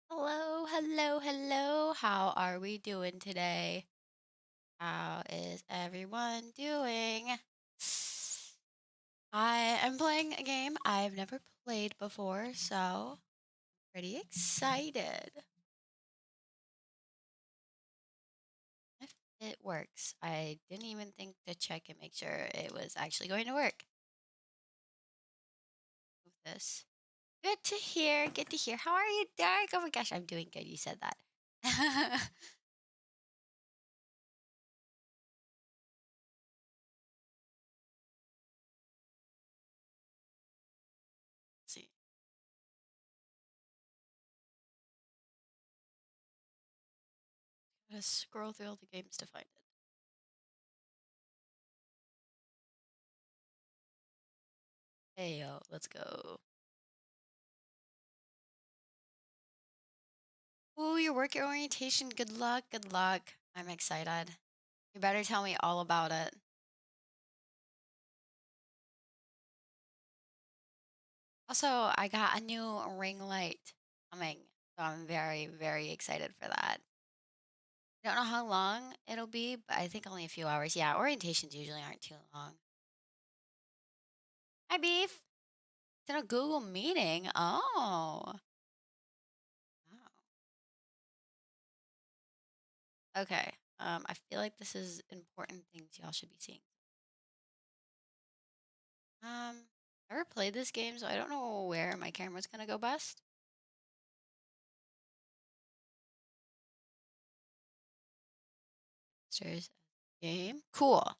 Hello, hello, hello. How are we doing today? How is everyone doing? I am playing a game I've never played before, so pretty excited. If it works, I didn't even think to check and make sure it was actually going to work. Move this. Good to hear. Good to hear. How are you, Derek? Oh my gosh, I'm doing good. You said that. See. Gotta scroll through all the games to find it. Hey yo, let's go. Ooh, your work orientation. Good luck. Good luck. I'm excited. You better tell me all about it. Also, I got a new ring light coming. So I'm very, very excited for that. I don't know how long it'll be, but I think only a few hours. Yeah, orientations usually aren't too long. Hi, Beef. It's in a Google meeting. Oh. Oh. Okay. I feel like this is important things y'all should be seeing. Never played this game, so I don't know where my camera's gonna go best. Stairs game. Cool.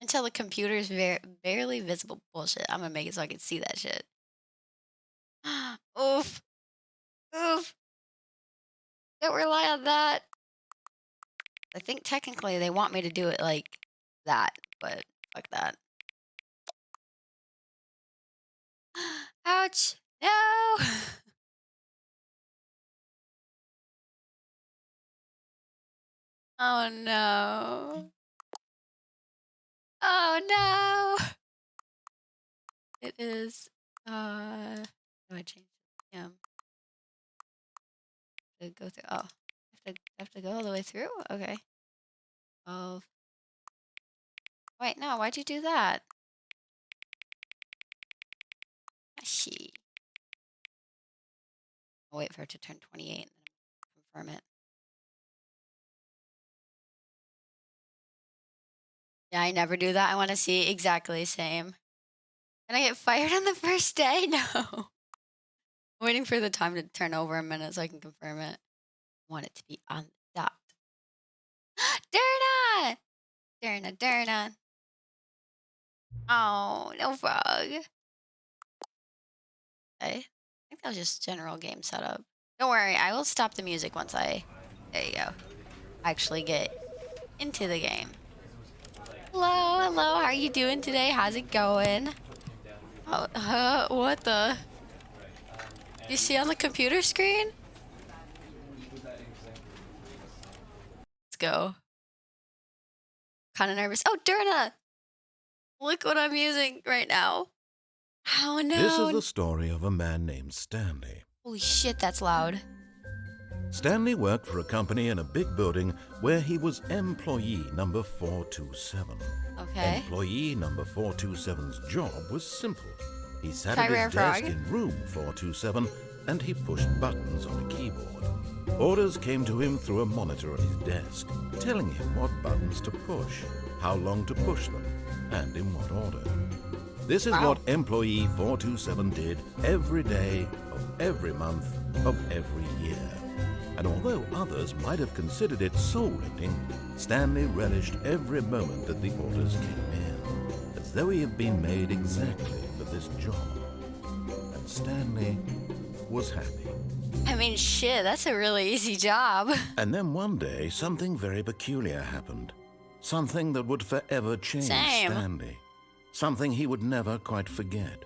Until the computer is barely visible. Bullshit. I'm gonna make it so I can see that shit. Oof. Oof. Don't rely on that. I think technically they want me to do it like that, but fuck that. Ouch. No. Oh no. Oh no. It is do I change the to go through I have to go all the way through? Okay. 12. Wait, no, why'd you do that? She. I'll wait for it to turn 28 and then confirm it. Yeah, I never do that. I want to see exactly same. Can I get fired on the first day? No. Waiting for the time to turn over a minute so I can confirm it. I want it to be on the dot. Derna! Derna, Derna. Oh, no frog. Okay. I think that was just general game setup. Don't worry, I will stop the music once there you go, actually get into the game. Hello, hello, how are you doing today? How's it going? Oh, what the? You see on the computer screen? Let's go. Kind of nervous. Oh, Durna! Look what I'm using right now. Oh This is no. the story of a man named Stanley. Holy shit, that's loud. Stanley worked for a company in a big building where he was employee number 427. Okay. Employee number 427's job was simple. He sat Try at his Rare desk Frog. in room 427 and he pushed buttons on a keyboard. Orders came to him through a monitor on his desk, telling him what buttons to push, how long to push them, and in what order. This is Wow. what employee 427 did every day of every month of every year. And although others might have considered it soul-rending, Stanley relished every moment that the orders came in, as though he had been made exactly for this job. And Stanley was happy. I mean, shit, that's a really easy job. And then one day, something very peculiar happened. Something that would forever change Same. Stanley. Something he would never quite forget.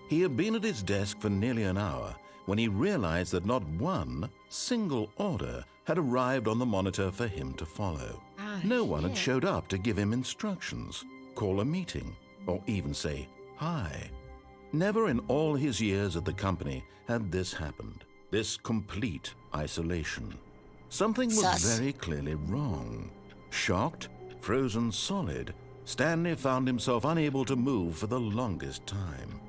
He had been at his desk for nearly an hour when he realized that not one single order had arrived on the monitor for him to follow. Oh, No one had shit. showed up to give him instructions, call a meeting, or even say high. Never in all his years at the company had this happened, this complete isolation. Something was Sus. very clearly wrong. Shocked, frozen solid, Stanley found himself unable to move for the longest time.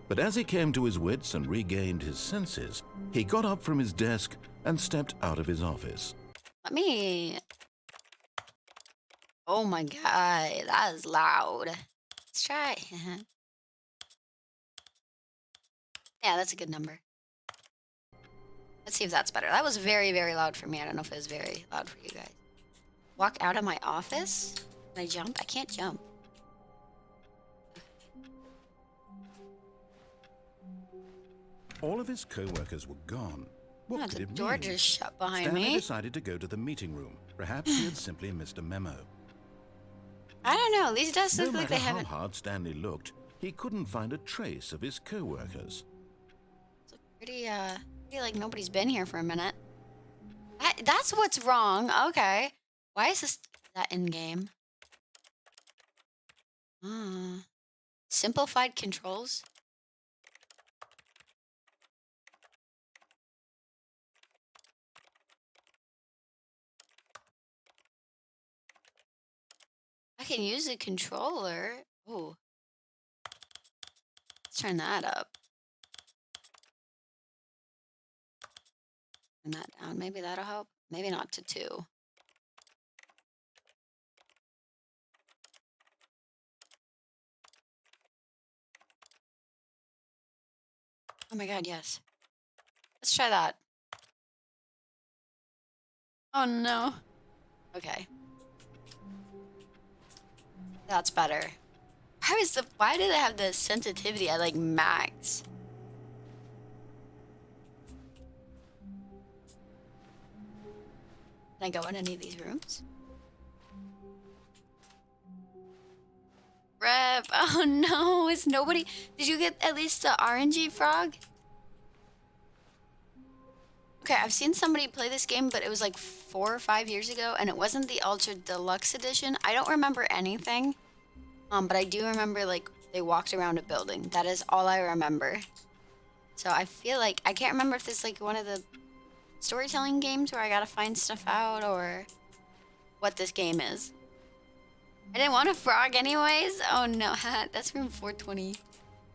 But as he came to his wits and regained his senses, he got up from his desk and stepped out of his office. Let me... Oh my god, that is loud. Let's try. Yeah, that's a good number. Let's see if that's better. That was very, very loud for me. I don't know if it was very loud for you guys. Walk out of my office? Can I jump? I can't jump. All of his co-workers were gone. What could The it door mean? just shut behind Stanley me. decided to go to the meeting room. Perhaps he had simply missed a memo. I don't know. These desks No look like matter they how haven't... hard Stanley looked, he couldn't find a trace of his co-workers. It's pretty like nobody's been here for a minute. That's what's wrong. Okay. Why is this that in game? Simplified controls. I can use a controller. Oh. Let's turn that up. Turn that down. Maybe that'll help. Maybe not to 2. Oh my god, yes. Let's try that. Oh no. Okay. That's better. Why do they have the sensitivity at like max? Can I go in any of these rooms? Rep. Oh no, is nobody... Did you get at least the RNG frog? Okay, I've seen somebody play this game, but it was like 4 or 5 years ago, and it wasn't the Ultra Deluxe edition. I don't remember anything, but I do remember like they walked around a building. That is all I remember. So I feel like... I can't remember if this is like one of the storytelling games where I gotta find stuff out, or what this game is. I didn't want a frog anyways. Oh no, that's room 420.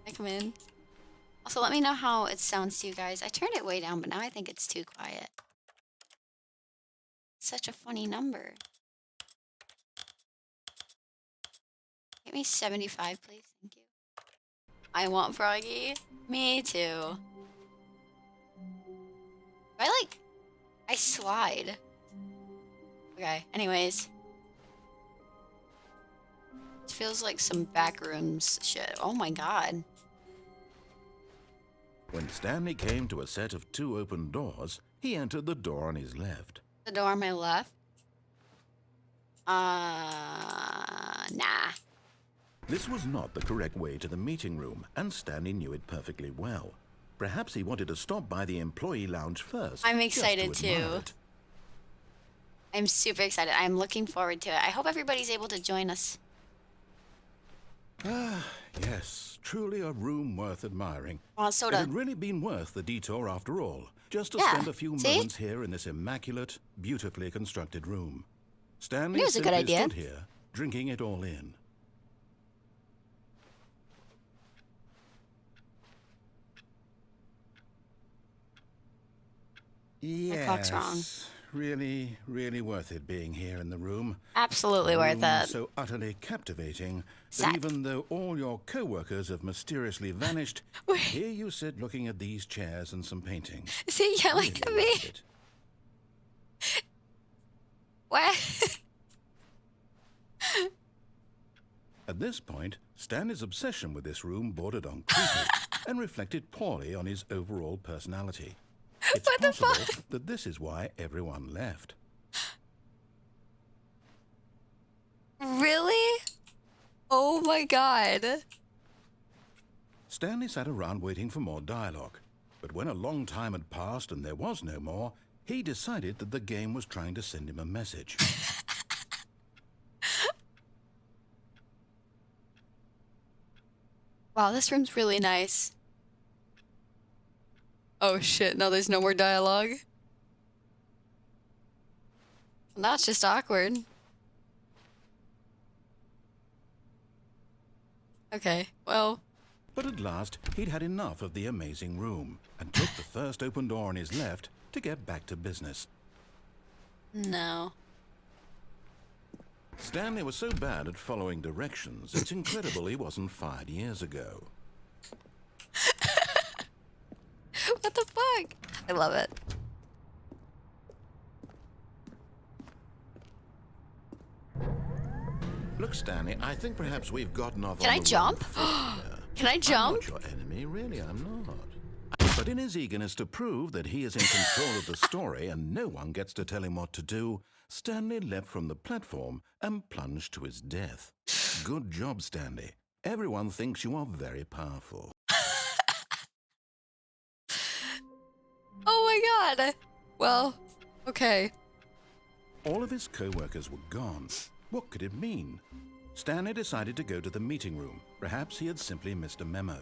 I come in. Also, let me know how it sounds to you guys. I turned it way down, but now I think it's too quiet. It's such a funny number. Give me 75, please. Thank you. I want Froggy. Me too. I slide. Okay, anyways. It feels like some backrooms shit. Oh my god. When Stanley came to a set of 2 open doors, he entered the door on his left. The door on my left? Nah. This was not the correct way to the meeting room, and Stanley knew it perfectly well. Perhaps he wanted to stop by the employee lounge first. I'm excited just to admire too. it. I'm super excited. I'm looking forward to it. I hope everybody's able to join us. Ah, yes, truly a room worth admiring. Oh, It soda. had really been worth the detour after all, just to Yeah, spend a few see? moments here in this immaculate, beautifully constructed room. Stanley It was a good simply idea. stood here, drinking it all in. My clock's wrong. Yes, really, really worth it being here in the room. Absolutely A worth room it. so utterly captivating Sad. that even though all your co-workers have mysteriously vanished, Wait. here you sit looking at these chairs and some paintings. Is he yelling at Really me? worth it. What? At this point, Stanley's obsession with this room bordered on creepy and reflected poorly on his overall personality. It's What the possible fuck? that this is why everyone left. Really? Oh my god. Stanley sat around waiting for more dialogue, but when a long time had passed and there was no more, he decided that the game was trying to send him a message. Wow, this room's really nice. Oh shit, no, there's no more dialogue. Now it's just awkward. Okay, well. But at last, he'd had enough of the amazing room and took the first open door on his left to get back to business. No. Stanley was so bad at following directions, it's incredible he wasn't fired years ago. What the fuck? I love it. Look, Stanley, I think perhaps we've gotten off Can on I the jump? wrong foot here. Can I jump? I'm not your enemy, really, I'm not. But in his eagerness to prove that he is in control of the story and no one gets to tell him what to do, Stanley leapt from the platform and plunged to his death. Good job, Stanley. Everyone thinks you are very powerful. Oh my god. Well, okay. All of his co-workers were gone. What could it mean? Stanley decided to go to the meeting room. Perhaps he had simply missed a memo.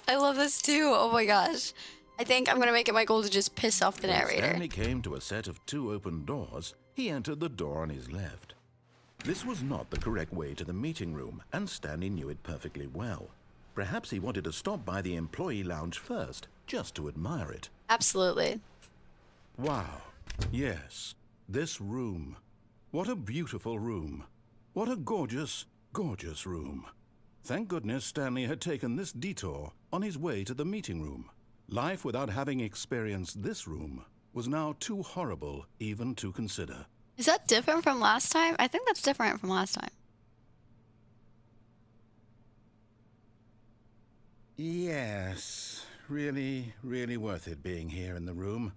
I love this too. Oh my gosh. I think I'm gonna make it my goal to just piss off the narrator. When Stanley came to a set of 2 open doors, he entered the door on his left. This was not the correct way to the meeting room, and Stanley knew it perfectly well. Perhaps he wanted to stop by the employee lounge first, just to admire it. Absolutely. Wow. Yes, this room. What a beautiful room. What a gorgeous, gorgeous room. Thank goodness Stanley had taken this detour on his way to the meeting room. Life without having experienced this room was now too horrible even to consider. Is that different from last time? I think that's different from last time. Yes, really, really worth it being here in the room.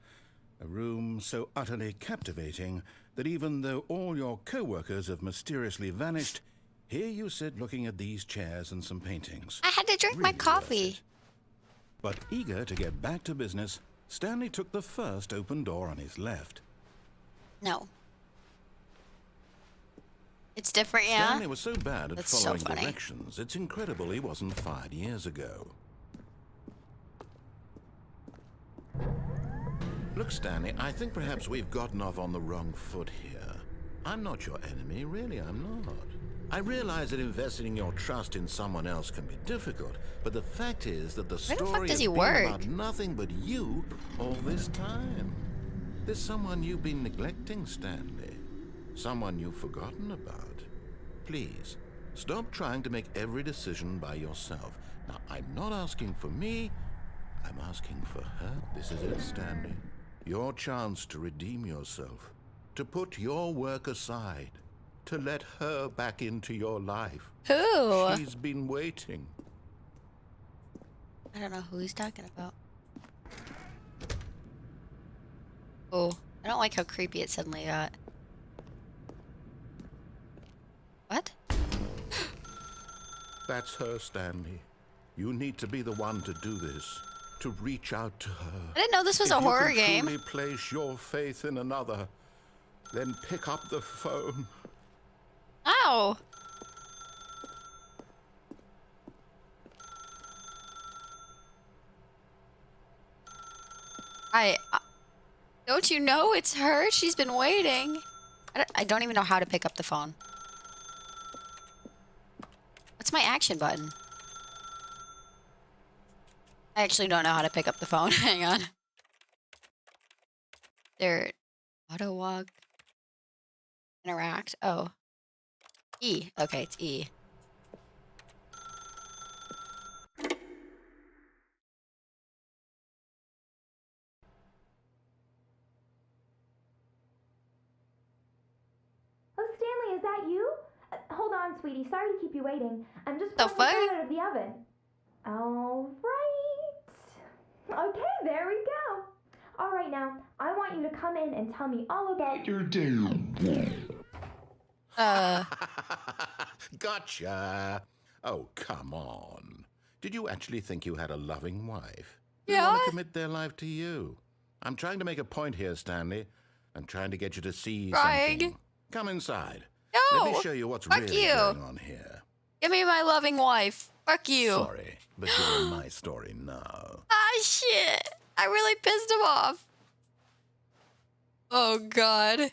A room so utterly captivating that even though all your co-workers have mysteriously vanished, here you sit looking at these chairs and some paintings. I had to drink my Really worth coffee. it. But eager to get back to business, Stanley took the first open door on his left. No. It's different, yeah? Stanley was so bad at That's so following funny. directions, it's incredible he wasn't fired years ago. Look, Stanley, I think perhaps we've gotten off on the wrong foot here. I'm not your enemy, really, I'm not. I realize that investing your trust in someone else can be difficult, but the fact is that the Where the fuck story does has he been work? about nothing but you all this time. There's someone you've been neglecting, Stanley. Someone you've forgotten about. Please, stop trying to make every decision by yourself. Now, I'm not asking for me, I'm asking for her. This is it, Stanley. Your chance to redeem yourself, to put your work aside, to let her back into your life. Who? She's been waiting. I don't know who he's talking about. Oh, I don't like how creepy it suddenly got. What? That's her, Stanley. You need to be the one to do this, to reach out to her. I didn't know this was a horror game. If you can truly place your faith in another, then pick up the phone. Ow! Don't you know it's her? She's been waiting. I don't even know how to pick up the phone. What's my action button? I actually don't know how to pick up the phone. Hang on. There. Auto walk. Interact. Oh. E. Okay, it's E. Oh, Stanley, is that you? Hold on, sweetie. Sorry to keep you waiting. I'm just The pulling the fuck? bread out of the oven. All right. Okay, there we go. All right, now, I want you to come in and tell me all about your day. Gotcha. Oh, come on. Did you actually think you had a loving wife? They Yeah. want to commit their life to you. I'm trying to make a point here, Stanley. I'm trying to get you to see Crying. something. Come inside. No. Let me show you what's Fuck really you. going on here. Give me my loving wife. Fuck you. Sorry, but you're in my story now. Ah, shit. I really pissed him off. Oh, God.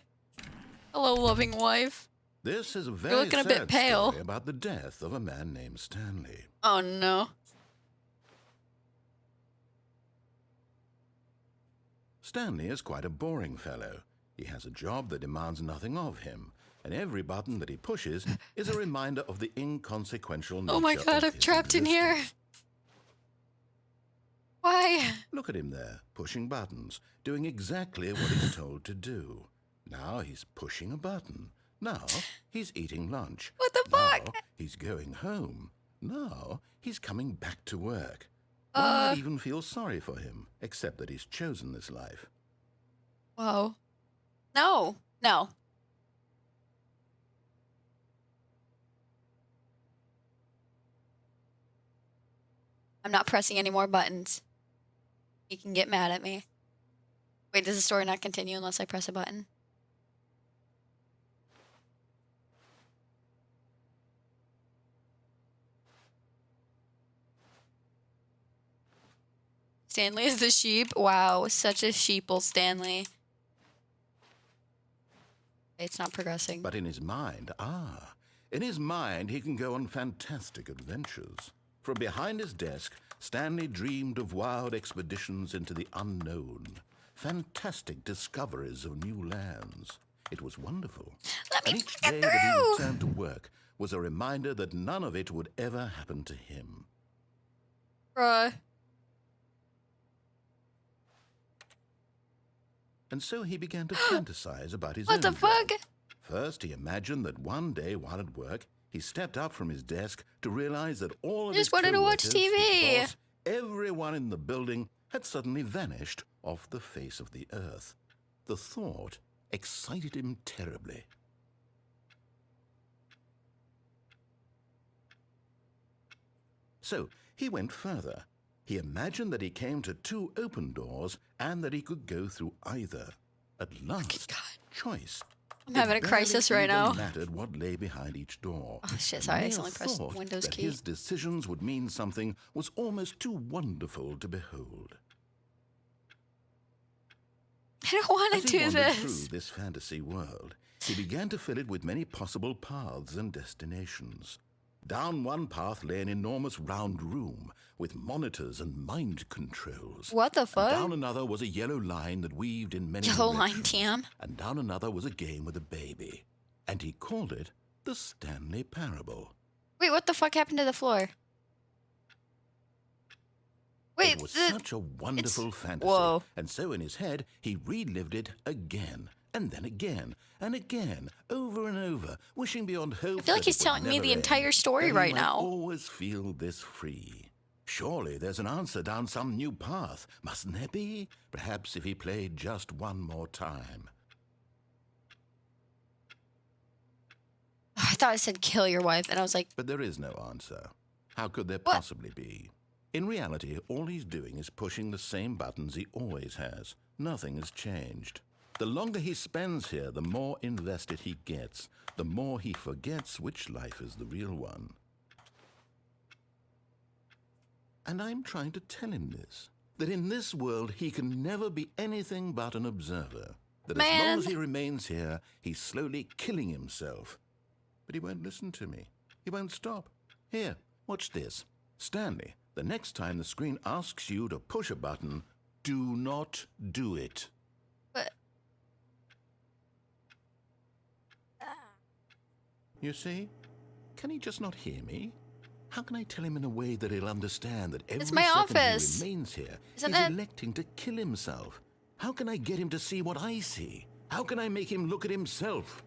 Hello, loving wife. This is a You're very looking a bit sad pale. story about the death of a man named Stanley. Oh, no. Stanley is quite a boring fellow. He has a job that demands nothing of him, and every button that he pushes is a reminder of the inconsequential nature Oh, my God. of I'm his trapped in here. existence. Why? Look at him there, pushing buttons, doing exactly what he's told to do. Now he's pushing a button. Now he's eating lunch. What the fuck? Now he's going home. Now he's coming back to work. One might even feel sorry for him, except that he's chosen this life. Whoa. No. No. I'm not pressing any more buttons. He can get mad at me. Wait, does the story not continue unless I press a button? Stanley is the sheep? Wow, such a sheeple Stanley. It's not progressing. But in his mind, in his mind he can go on fantastic adventures. From behind his desk, Stanley dreamed of wild expeditions into the unknown, fantastic discoveries of new lands. It was wonderful. Let me And each get day that he through. returned to work was a reminder that none of it would ever happen to him. Bruh. And so he began to fantasize about his What own the fuck? job. First, he imagined that one day while at work, he stepped up from his desk to realize that all of his Just wanted to watch coworkers, TV. his boss, everyone in the building had suddenly vanished off the face of the earth. The thought excited him terribly. So he went further. He imagined that he came to two open doors and that he could go through either. At last, choice. I'm having a crisis right now. It mattered what lay behind each door. Oh shit, The sorry, I mere accidentally pressed thought Windows that key. his decisions would mean something was almost too wonderful to behold. I don't want As to he do wandered this. through this fantasy world, he began to fill it with many possible paths and destinations. Down one path lay an enormous round room with monitors and mind controls. What the And fuck? down another was a yellow line that weaved in many Yellow line, directions. damn. And down another was a game with a baby. And he called it the Stanley Parable. Wait, what the fuck happened to the floor? Wait, It was such a wonderful fantasy. Whoa. And so in his head, he relived it again, and then again, and again, over and over, wishing beyond hope. I feel like that he's it would telling me never the end, entire story that he right might now. always feel this free. Surely there's an answer down some new path, mustn't there be? Perhaps if he played just one more time. I thought I said kill your wife, and I was like, But there is no answer. How could there What? possibly be? In reality, all he's doing is pushing the same buttons he always has. Nothing has changed. The longer he spends here, the more invested he gets, the more he forgets which life is the real one. And I'm trying to tell him this, that in this world he can never be anything but an observer, that as long Man. as he remains here, he's slowly killing himself. But he won't listen to me. He won't stop. Here, watch this. Stanley, the next time the screen asks you to push a button, do not do it. what? You see? Can he just not hear me? How can I tell him in a way that he'll understand that every my second office. he remains here, Isn't he's it? electing to kill himself? How can I get him to see what I see? How can I make him look at himself?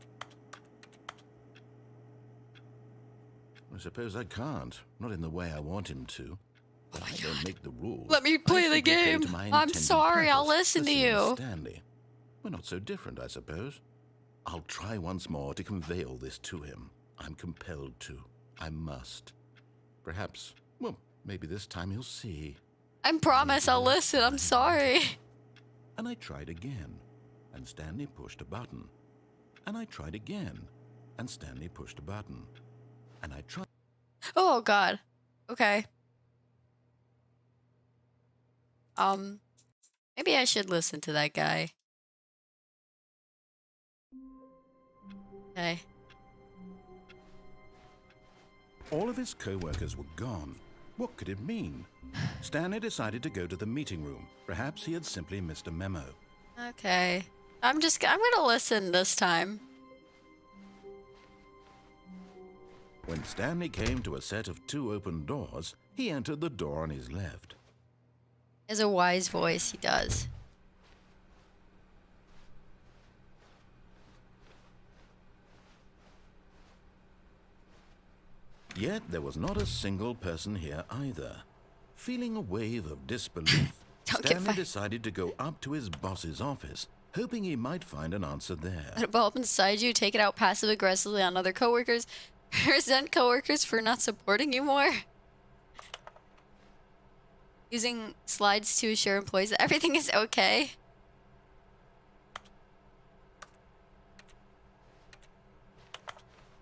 I suppose I can't. Not in the way I want him to. But I don't make the rules. Let me play I the simply game. to my I'm intended sorry, I'll purpose, listen to the same as you. Stanley. We're not so different, I suppose. I'll try once more to convey all this to him. I'm compelled to. I must. Perhaps, well, maybe this time he'll see. I promise I'll listen. I'm sorry. And I tried again, and Stanley pushed a button. And I tried again, and Stanley pushed a button. And I tried. Oh God. Okay. Maybe I should listen to that guy. Okay. All of his co-workers were gone. What could it mean? Stanley decided to go to the meeting room. Perhaps he had simply missed a memo. Okay. I'm gonna listen this time. When Stanley came to a set of 2 open doors, he entered the door on his left. He has a wise voice, he does. Yet there was not a single person here either. Feeling a wave of disbelief, Don't get Stanley fired. decided to go up to his boss's office, hoping he might find an answer there. Let a bulb inside you, take it out passive aggressively on other coworkers, resent coworkers for not supporting you more. Using slides to assure employees that everything is okay.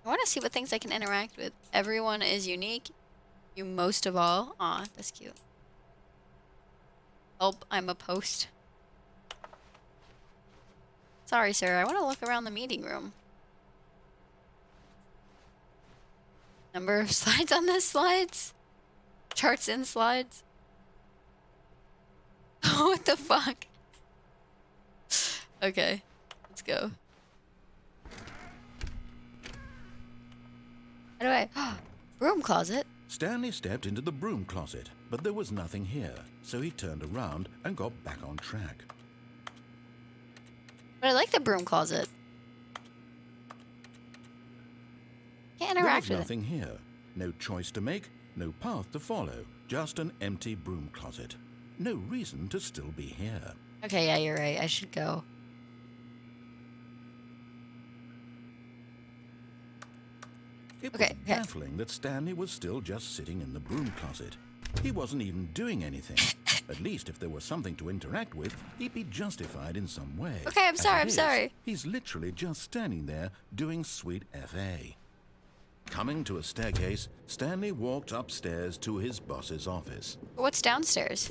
I want to see what things I can interact with. Everyone is unique. You most of all. Aw, that's cute. Help, I'm a post. Sorry, sir. I want to look around the meeting room. Number of slides on this slides? Charts in slides? What the fuck? Okay, let's go. How do I... Broom closet? Stanley stepped into the broom closet, but there was nothing here, so he turned around and got back on track. But I like the broom closet. Can't There interact was with it. nothing here. No choice to make, no path to follow, just an empty broom closet. No reason to still be here. Okay, yeah, you're right. I should go. It Okay, was okay. baffling that Stanley was still just sitting in the broom closet. He wasn't even doing anything. At least if there was something to interact with, he'd be justified in some way. Okay, I'm As sorry, it I'm is, sorry. He's literally just standing there doing sweet FA. Coming to a staircase, Stanley walked upstairs to his boss's office. What's downstairs?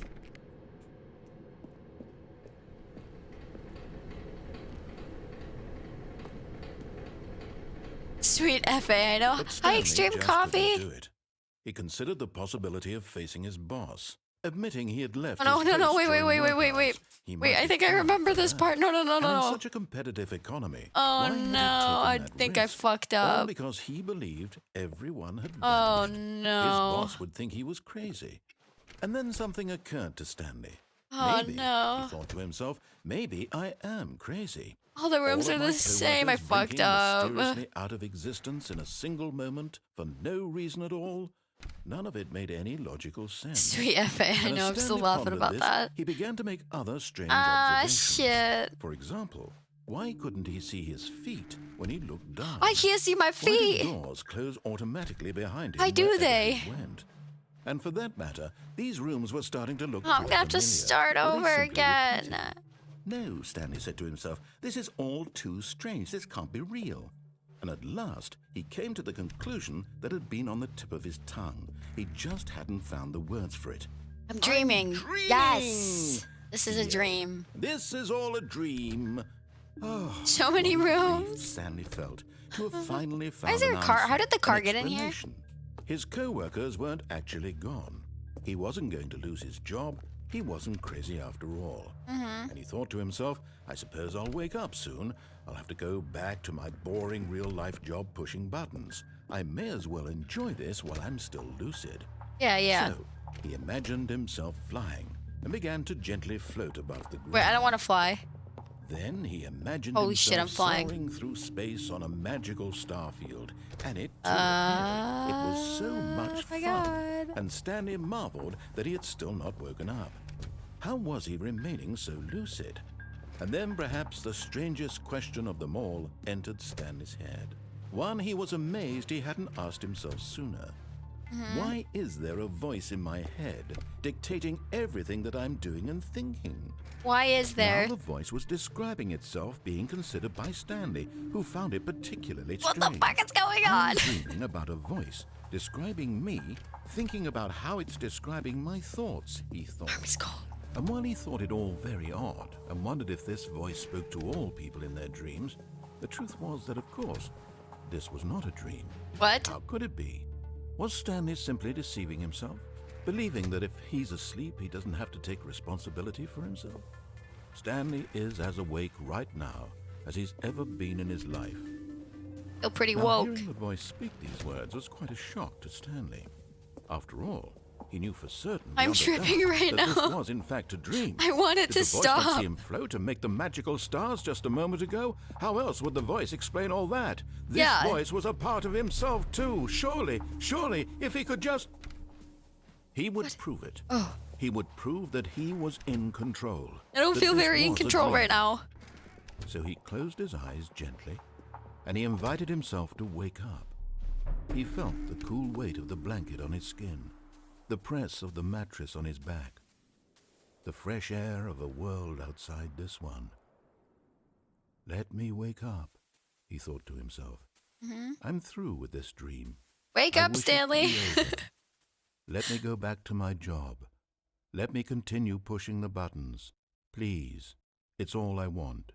Sweet FA, I know. But Hi, Stanley extreme just coffee. couldn't do it. He considered the possibility of facing his boss, admitting he had left. Oh, no, his no, no, post wait, during wait, work wait. hours. He Wait, might I be think I fired remember for this that. part. No, no, no, And in no. such a competitive economy, Oh, why had he no, taken I that think I risk? fucked All up. because he believed everyone had Oh, vanished. His no. boss would think he was crazy. And then something occurred to Stanley. Oh, Maybe, no. he thought to himself, maybe I am crazy. All the rooms All are of my the same. I coworkers fucked blinking up. mysteriously out of existence in a single moment for no reason at all. None of it made any logical sense. Sweet FA, I And know. as I'm still Stanley laughing pondered about this, that. He began to make other strange Ah, observations. shit. For example, why couldn't he see his feet when he looked down? I can't see my Why feet. did doors close automatically behind him? Why do wherever they? he went? And for that matter, these rooms were starting to look Oh, I'm pretty gonna have to familiar, start but they over simply again. repeated. No, Stanley said to himself, this is all too strange. This can't be real. And at last, he came to the conclusion that had been on the tip of his tongue. He just hadn't found the words for it. I'm dreaming. dreaming! Yes. This is a Yeah. dream. This is all a dream. Oh, So many what a relief rooms. Stanley felt to have finally found is there an a car? answer, How did the an car get in here? explanation. His co-workers weren't actually gone. He wasn't going to lose his job. He wasn't crazy after all. And he thought to himself, I suppose I'll wake up soon. I'll have to go back to my boring real-life job pushing buttons. I may as well enjoy this while I'm still lucid. Yeah. So he imagined himself flying and began to gently float above the ground. Wait, I don't want to fly. Then he imagined Holy shit, himself I'm flying. soaring through space on a magical star field, and it too appeared. It was so much my fun, God. and Stanley marveled that he had still not woken up. How was he remaining so lucid? And then perhaps the strangest question of them all entered Stanley's head. One he was amazed he hadn't asked himself sooner. Why is there a voice in my head dictating everything that I'm doing and thinking? Why is there? Now the voice was describing itself being considered by Stanley, who found it particularly What strange. the fuck is going I'm on? dreaming about a voice describing me, thinking about how it's describing my thoughts, he thought. Army's cold. And while he thought it all very odd and wondered if this voice spoke to all people in their dreams, the truth was that, of course, this was not a dream. What? How could it be? Was Stanley simply deceiving himself, believing that if he's asleep, he doesn't have to take responsibility for himself? Stanley is as awake right now as he's ever been in his life. Feel pretty Now, woke. hearing the voice speak these words was quite a shock to Stanley. After all, he knew for certain I'm beyond a tripping doubt right that now. this was in fact a dream. I want it Did to the voice not stop. see him float and make the magical stars just a moment ago? How else would the voice explain all that? This Yeah. voice was a part of himself too. Surely, if he could just... He would prove it. Oh. He would prove that he was in control. I don't that feel this very in was a control dream. right now. So he closed his eyes gently, and he invited himself to wake up. He felt the cool weight of the blanket on his skin, the press of the mattress on his back, the fresh air of a world outside this one. Let me wake up, he thought to himself. I'm through with this dream. Wake I up, wish it Stanley. could be over. Let me go back to my job. Let me continue pushing the buttons. Please, it's all I want.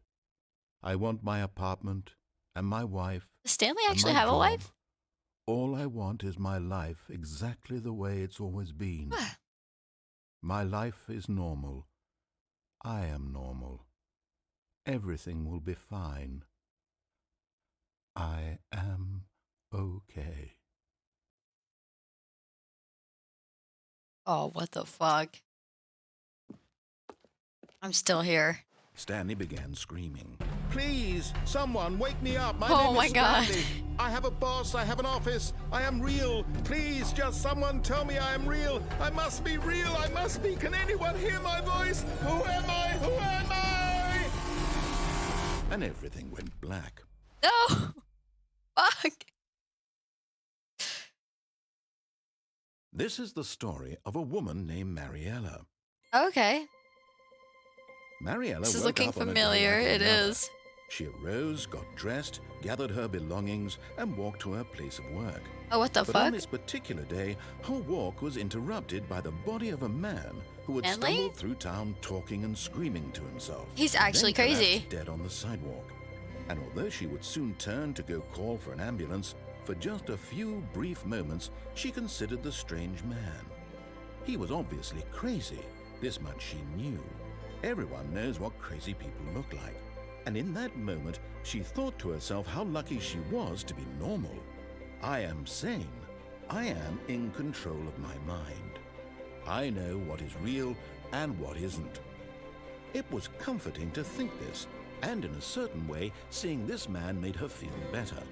I want my apartment and my wife. Does Stanley and actually my have a job. wife? All I want is my life exactly the way it's always been. My life is normal. I am normal. Everything will be fine. I am okay. Oh, what the fuck? I'm still here. Stanley began screaming. Please, someone wake me up. My Oh name my is God. Stanley. I have a boss. I have an office. I am real. Please, just someone tell me I am real. I must be real. I must be. Can anyone hear my voice? Who am I? Who am I? And everything went black. No! Fuck! This is the story of a woman named Mariella. Okay. Mariella This is woke looking up on a day familiar. like It another. is. She arose, got dressed, gathered her belongings, and walked to her place of work. Oh, what the But on fuck? this particular day, her walk was interrupted by the body of a man who had Stanley? stumbled through town talking and screaming to himself. He's actually then collapsed crazy. dead on the sidewalk. And although she would soon turn to go call for an ambulance, for just a few brief moments, she considered the strange man. He was obviously crazy. This much she knew. Everyone knows what crazy people look like. And in that moment, she thought to herself how lucky she was to be normal. I am sane. I am in control of my mind. I know what is real and what isn't. It was comforting to think this, and in a certain way, seeing this man made her feel better.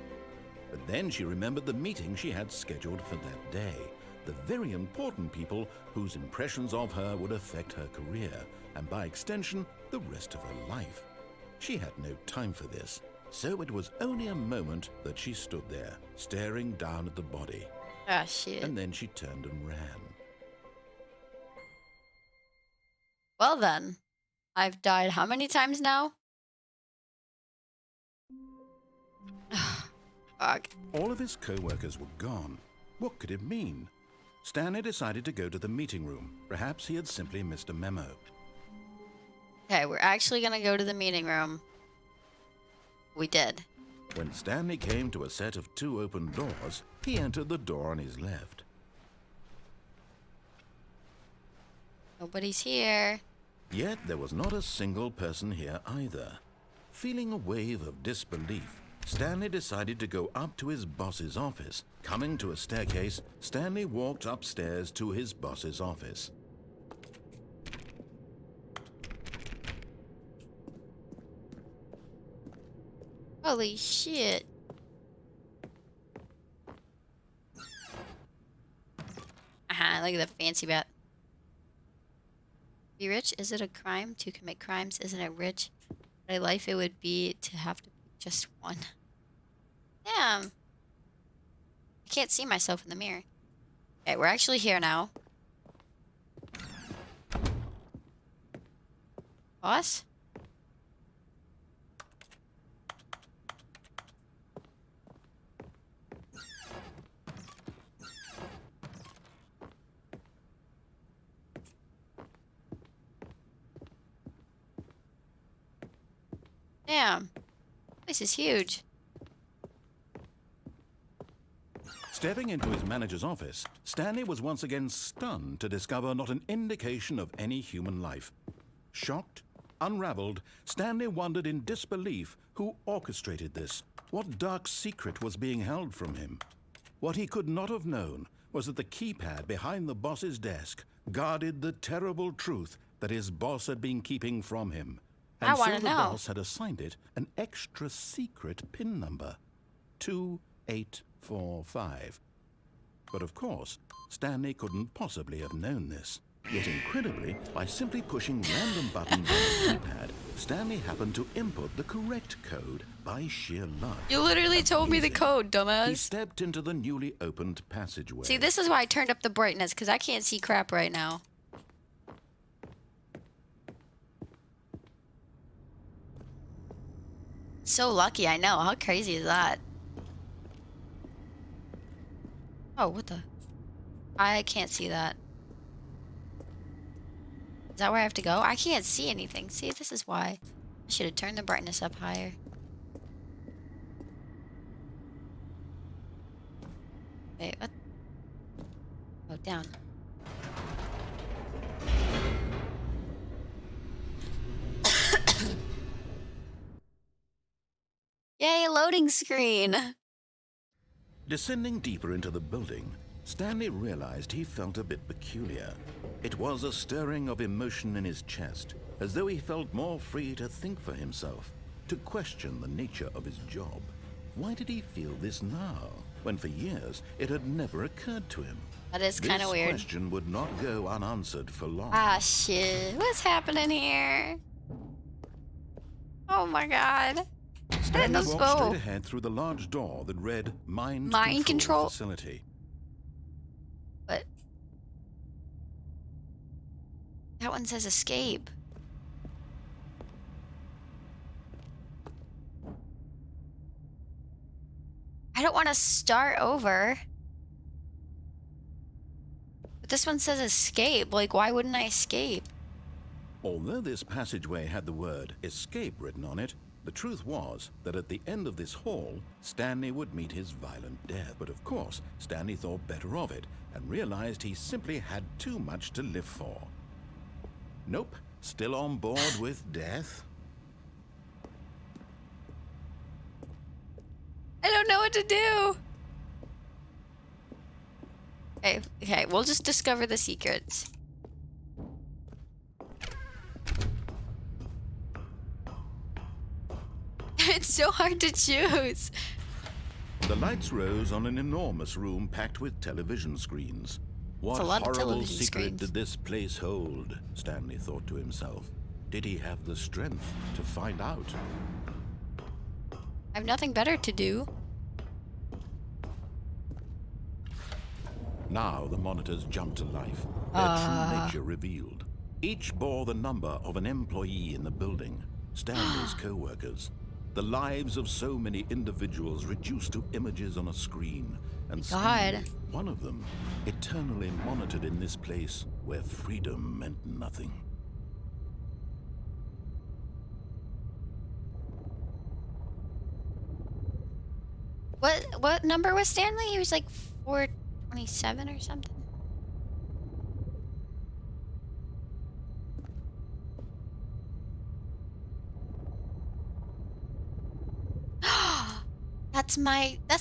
But then she remembered the meeting she had scheduled for that day, the very important people whose impressions of her would affect her career, and by extension, the rest of her life. She had no time for this, so it was only a moment that she stood there, staring down at the body, Ah, shit. and then she turned and ran. Well then. I've died how many times now? Fuck. All of his co-workers were gone. What could it mean? Stanley decided to go to the meeting room. Perhaps he had simply missed a memo. Okay, we're actually gonna go to the meeting room. We did. When Stanley came to a set of 2 open doors, he entered the door on his left. Nobody's here. Yet there was not a single person here either. Feeling a wave of disbelief, Stanley decided to go up to his boss's office. Coming to a staircase, Stanley walked upstairs to his boss's office. Holy shit. Look at the fancy bat. Be rich? Is it a crime to commit crimes? Isn't it rich? What a life it would be to have to pick just one. Damn. I can't see myself in the mirror. Okay, we're actually here now. Boss? Damn. This is huge. Stepping into his manager's office, Stanley was once again stunned to discover not an indication of any human life. Shocked, unraveled, Stanley wondered in disbelief who orchestrated this. What dark secret was being held from him? What he could not have known was that the keypad behind the boss's desk guarded the terrible truth that his boss had been keeping from him. And I want so to the know. boss had assigned it an extra secret PIN number. 2845. But of course, Stanley couldn't possibly have known this. Yet incredibly, by simply pushing random buttons on the keypad, Stanley happened to input the correct code by sheer luck. You literally told me the Amazing. code, He dumbass. stepped into the newly opened passageway. See, this is why I turned up the brightness, because I can't see crap right now. So lucky, I know. How crazy is that? Oh, what the? I can't see that. Is that where I have to go? I can't see anything. See, this is why. I should have turned the brightness up higher. Wait, what? Oh, down. Yay, loading screen! Descending deeper into the building, Stanley realized he felt a bit peculiar. It was a stirring of emotion in his chest, as though he felt more free to think for himself, to question the nature of his job. Why did he feel this now, when for years it had never occurred to him? That is kind of weird. This question would not go unanswered for long. Ah, shit. What's happening here? Oh my god. Stanley Let's walked go. straight ahead through the large door that read Mind Control? Facility. What? That one says escape. I don't want to start over. But this one says escape. Like, why wouldn't I escape? Although this passageway had the word escape written on it, the truth was that at the end of this hall, Stanley would meet his violent death. But of course, Stanley thought better of it and realized he simply had too much to live for. Nope, still on board with death? I don't know what to do. Okay, we'll just discover the secrets. It's so hard to choose. The lights rose on an enormous room packed with television screens. What a lot of horrible television secret screens. did this place hold? Stanley thought to himself. Did he have the strength to find out? I have nothing better to do. Now the monitors jumped to life, their true nature revealed. Each bore the number of an employee in the building, Stanley's co-workers. The lives of so many individuals reduced to images on a screen. And Stanley, one of them, eternally monitored in this place where freedom meant nothing. What number was Stanley? He was like 427 or something. That's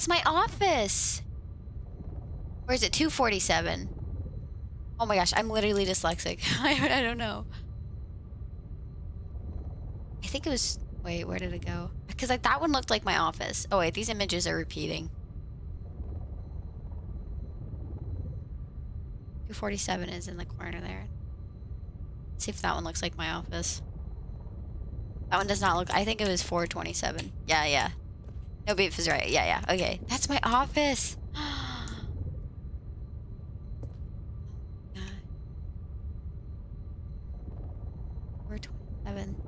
my office. Or is it 247? Oh my gosh, I'm literally dyslexic. I don't know. I think it was, wait, where did it go? Because like that one looked like my office. Oh wait, these images are repeating. 247 is in the corner there. Let's see if that one looks like my office. That one does not look, I think it was 427. Yeah. No, Beef is right. Yeah. Okay. That's my office.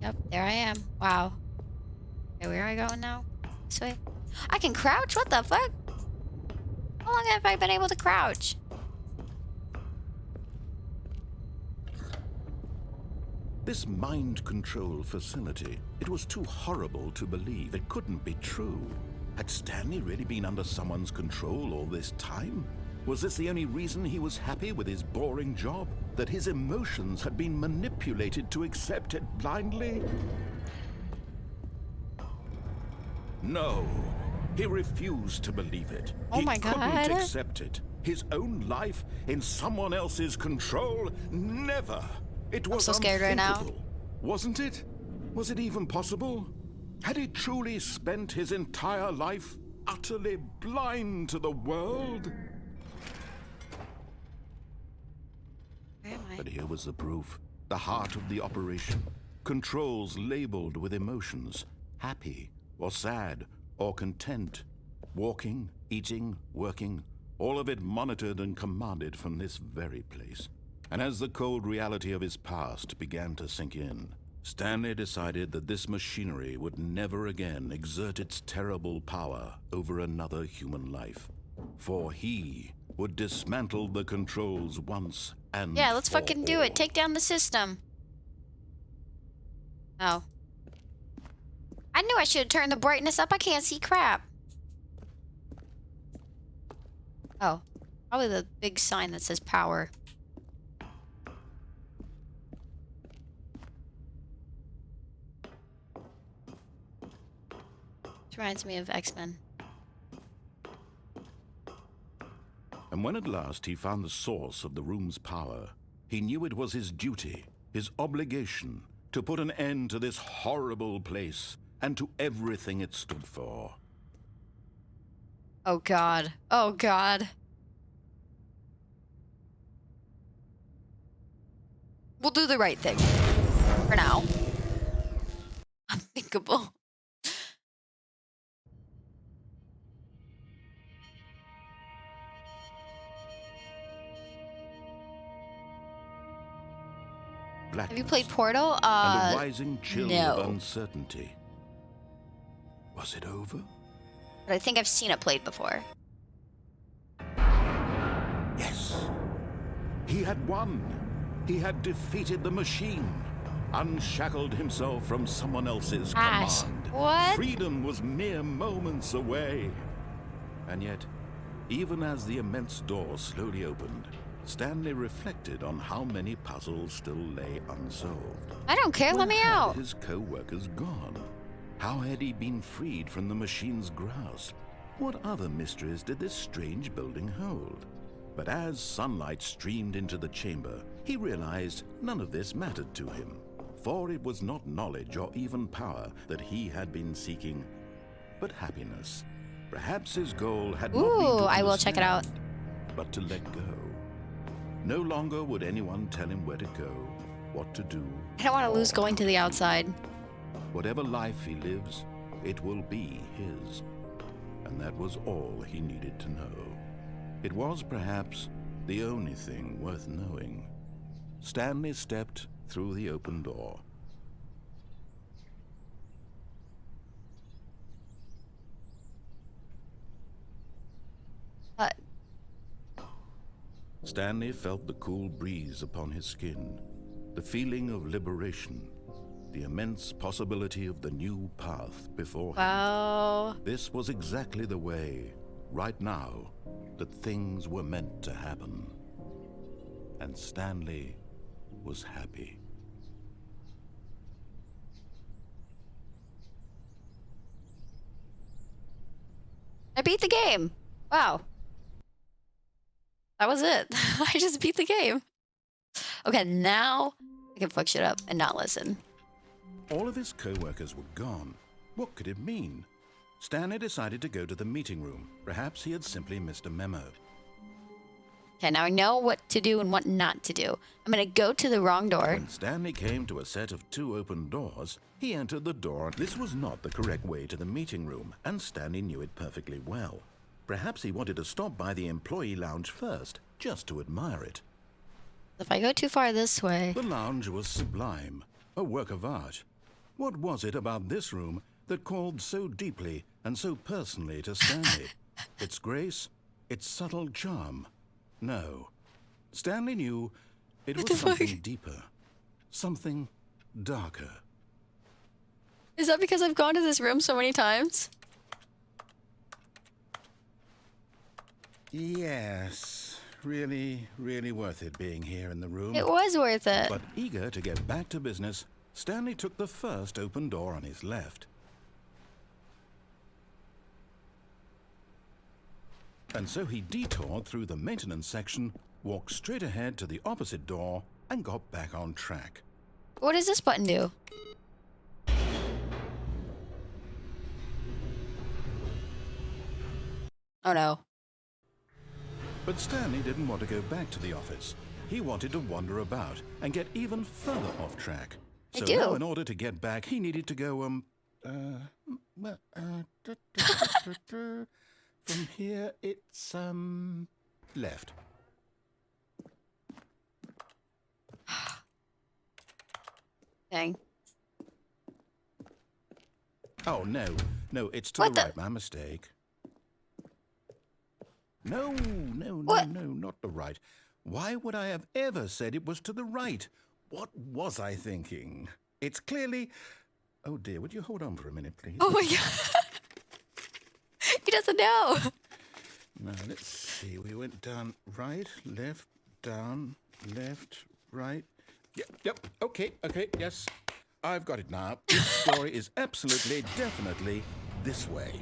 Yep, there I am. Wow. Okay, where am I going now? This way? I can crouch? What the fuck? How long have I been able to crouch? This mind control facility, it was too horrible to believe. It couldn't be true. Had Stanley really been under someone's control all this time? Was this the only reason he was happy with his boring job? That his emotions had been manipulated to accept it blindly? No, he refused to believe it. Oh my He God. couldn't accept it. His own life in someone else's control? Never. It was so scared right now. unthinkable. Wasn't it? Was it even possible? Had he truly spent his entire life utterly blind to the world? Where am I? But here was the proof. The heart of the operation. Controls labeled with emotions. Happy, or sad, or content. Walking, eating, working. All of it monitored and commanded from this very place. And as the cold reality of his past began to sink in, Stanley decided that this machinery would never again exert its terrible power over another human life. For he would dismantle the controls once and Yeah, let's for fucking do all. it. Take down the system. Oh. I knew I should have turned the brightness up. I can't see crap. Oh. Probably the big sign that says power. This reminds me of X-Men. And when at last he found the source of the room's power, he knew it was his duty, his obligation, to put an end to this horrible place and to everything it stood for. Oh God. Oh God. We'll do the right thing. For now. Unthinkable. Blackness Have you played Portal? and a rising chill no. of uncertainty. Was it over? But I think I've seen it played before. Yes. He had won. He had defeated the machine, unshackled himself from someone else's Gosh, command. what? Freedom was mere moments away. And yet, even as the immense door slowly opened, Stanley reflected on how many puzzles still lay unsolved. I don't care, let me Where had out. his co-workers gone? How had he been freed from the machine's grasp? What other mysteries did this strange building hold? But as sunlight streamed into the chamber, he realized none of this mattered to him. For it was not knowledge or even power that he had been seeking, but happiness. Perhaps his goal had not been Ooh, to I will check it out. understand, but to let go. No longer would anyone tell him where to go, what to do. I don't want to or lose going to the outside. Whatever life he lives, it will be his. And that was all he needed to know. It was perhaps the only thing worth knowing. Stanley stepped through the open door. Stanley felt the cool breeze upon his skin, the feeling of liberation, the immense possibility of the new path before him. Wow. This was exactly the way, right now, that things were meant to happen. And Stanley was happy. I beat the game. Wow. That was it. I just beat the game. Okay, now I can fuck shit up and not listen. All of his co-workers were gone. What could it mean? Stanley decided to go to the meeting room. Perhaps he had simply missed a memo. Okay, now I know what to do and what not to do. I'm gonna go to the wrong door. When Stanley came to a set of 2 open doors, he entered the door. This was not the correct way to the meeting room, and Stanley knew it perfectly well. Perhaps he wanted to stop by the employee lounge first, just to admire it. If I go too far this way. The lounge was sublime, a work of art. What was it about this room that called so deeply and so personally to Stanley? Its grace? Its subtle charm? No. Stanley knew it was something deeper. Something darker. Is that because I've gone to this room so many times? Yes. Really, really worth it being here in the room. It was worth it. But eager to get back to business, Stanley took the first open door on his left. And so he detoured through the maintenance section, walked straight ahead to the opposite door, and got back on track. What does this button do? Oh no. But Stanley didn't want to go back to the office. He wanted to wander about and get even further off track. So now in order to get back, he needed to go, from here, it's, left. Dang. Oh, no. No, it's to the right. My mistake. No, not the right. Why would I have ever said it was to the right? What was I thinking? It's clearly... Oh, dear, would you hold on for a minute, please? Oh, my God. He doesn't know. Now, let's see. We went down right, left, down, left, right. Yep, okay, yes. I've got it now. This story is absolutely, definitely this way.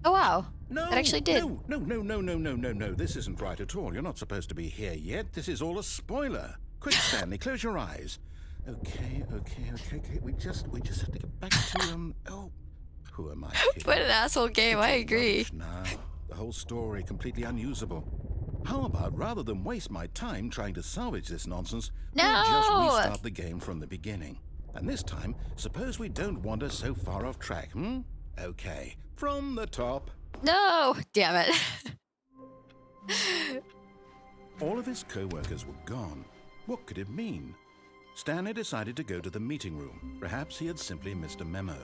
Oh, wow. No, it actually did. No. This isn't right at all. You're not supposed to be here yet. This is all a spoiler. Quick, Stanley, close your eyes. Okay. We just have to get back to, oh, who am I kidding? What an asshole game, I agree. Now, the whole story completely unusable. How about, rather than waste my time trying to salvage this nonsense, we'll just restart the game from the beginning. And this time, suppose we don't wander so far off track, Okay, from the top. No! Damn it. All of his co-workers were gone. What could it mean? Stanley decided to go to the meeting room. Perhaps he had simply missed a memo.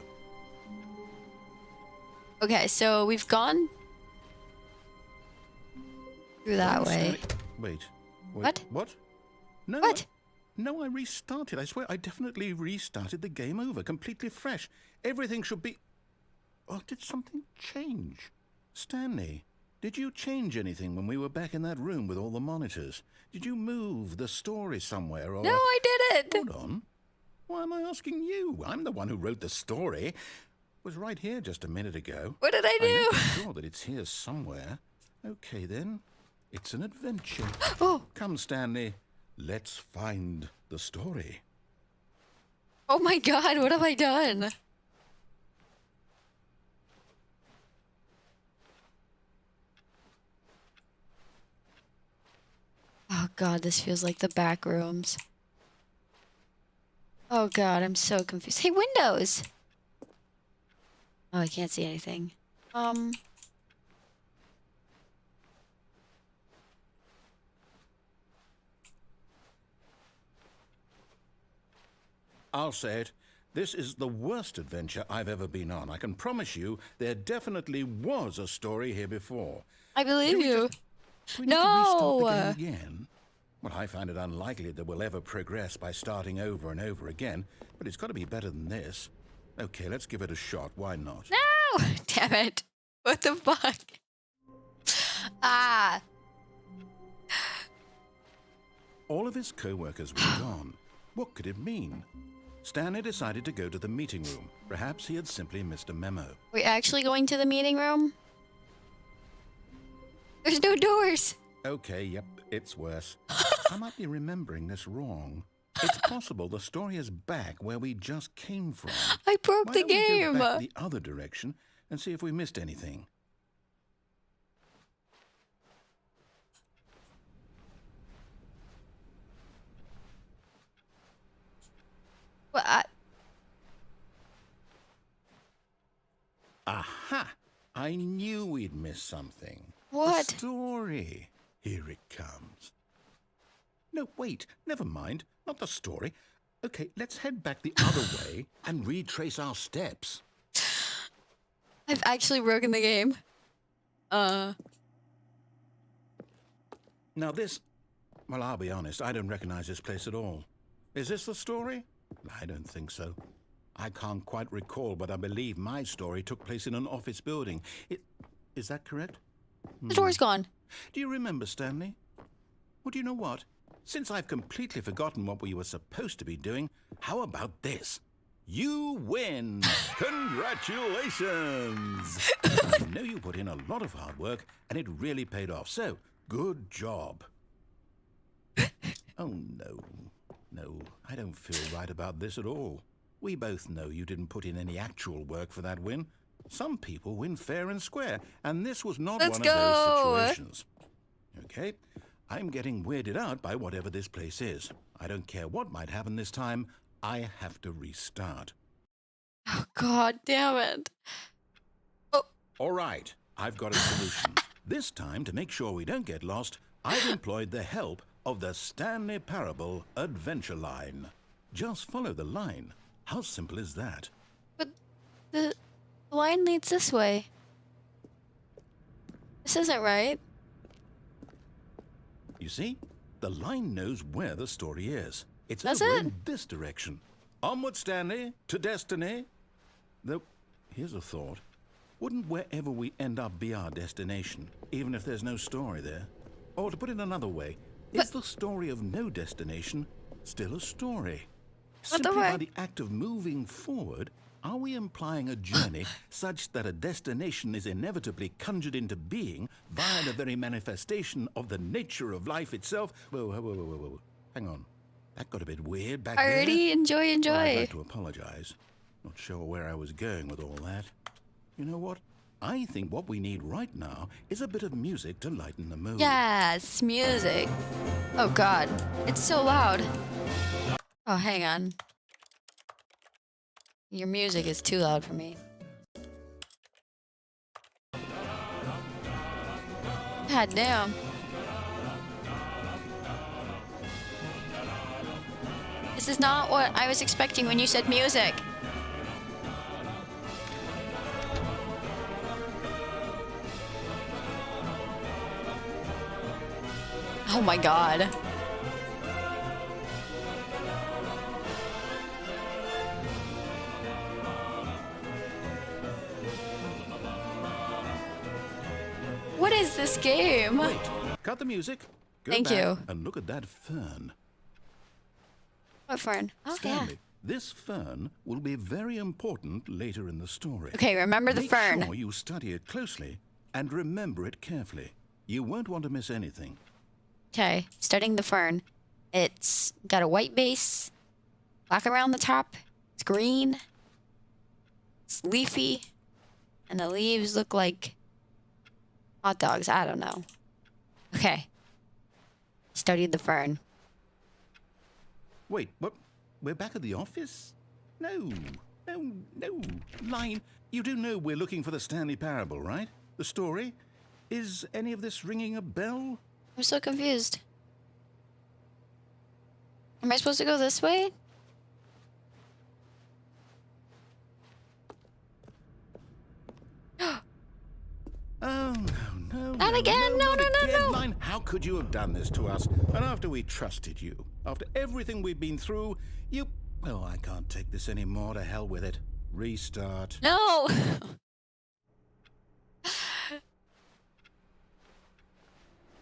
Okay, so we've gone through that way. Wait. What? No. What? No, I restarted. I swear, I definitely restarted the game over, completely fresh. Everything should be... Oh, did something change? Stanley, did you change anything when we were back in that room with all the monitors? Did you move the story somewhere or... No, I didn't. Hold on. Why am I asking you? I'm the one who wrote the story. It was right here just a minute ago. What did I do? I'm sure that it's here somewhere. Okay, then. It's an adventure. Oh. Come, Stanley. Let's find the story. Oh my God, what have I done? Oh God, this feels like the back rooms. Oh God, I'm so confused. Hey, windows! Oh, I can't see anything. I'll say it. This is the worst adventure I've ever been on. I can promise you there definitely was a story here before. I believe you. We need to restart the game again. Well, I find it unlikely that we'll ever progress by starting over and over again, but it's got to be better than this. Okay, let's give it a shot. Why not? No! Damn it. What the fuck? Ah. All of his co-workers were gone. What could it mean? Stanley decided to go to the meeting room. Perhaps he had simply missed a memo. We're actually going to the meeting room? There's no doors. Okay, yep, it's worse. I might be remembering this wrong. It's possible the story is back where we just came from. I broke the game. Why don't we go back the other direction and see if we missed anything? Well, Aha! I knew we'd miss something. What? The story. Here it comes. No, wait, never mind. Not the story. Okay, let's head back the other way and retrace our steps. I've actually broken the game. Now this... Well, I'll be honest, I don't recognize this place at all. Is this the story? I don't think so. I can't quite recall, but I believe my story took place in an office building. Is that correct? The door's gone. Do you remember, Stanley? Well, do you know what? Since I've completely forgotten what we were supposed to be doing, how about this? You win! Congratulations! I know you put in a lot of hard work, and it really paid off, so good job. Oh, no. No, I don't feel right about this at all. We both know you didn't put in any actual work for that win. Some people win fair and square, and this was not one of those situations. Okay, I'm getting weirded out by whatever this place is. I don't care what might happen this time. I have to restart. Oh, God damn it. Oh. All right, I've got a solution. This time, to make sure we don't get lost, I've employed the help of the Stanley Parable Adventure Line. Just follow the line. How simple is that? But the line leads this way. This isn't right. You see? The line knows where the story is. It's That's over it. in this direction. Onward, Stanley, to destiny. Though, here's a thought. Wouldn't wherever we end up be our destination, even if there's no story there? Or to put it another way, is the story of no destination still a story? Simply by the act of moving forward, are we implying a journey such that a destination is inevitably conjured into being via the very manifestation of the nature of life itself? Whoa. Hang on. That got a bit weird back there. Alrighty, enjoy. Well, I'd like to apologize. Not sure where I was going with all that. You know what? I think what we need right now is a bit of music to lighten the mood. Yes, music. Oh, God. It's so loud. Oh, hang on. Your music is too loud for me. God damn. This is not what I was expecting when you said music. Oh my God. What is this game? Wait, cut the music. Go Thank back you. And look at that fern. What fern? Oh, Stanley, this fern will be very important later in the story. Okay, remember the fern. Make sure you study it closely and remember it carefully. You won't want to miss anything. Okay, studying the fern. It's got a white base, black around the top. It's green. It's leafy. And the leaves look like hot dogs. I don't know. Okay. Studied the fern. Wait, what? We're back at the office? No. Line, you do know we're looking for the Stanley Parable, right? The story? Is any of this ringing a bell? I'm so confused. Am I supposed to go this way? Oh, no. Not again. No. Line, how could you have done this to us? And after we trusted you, after everything we've been through, you... Oh, I can't take this anymore. To hell with it. Restart. No.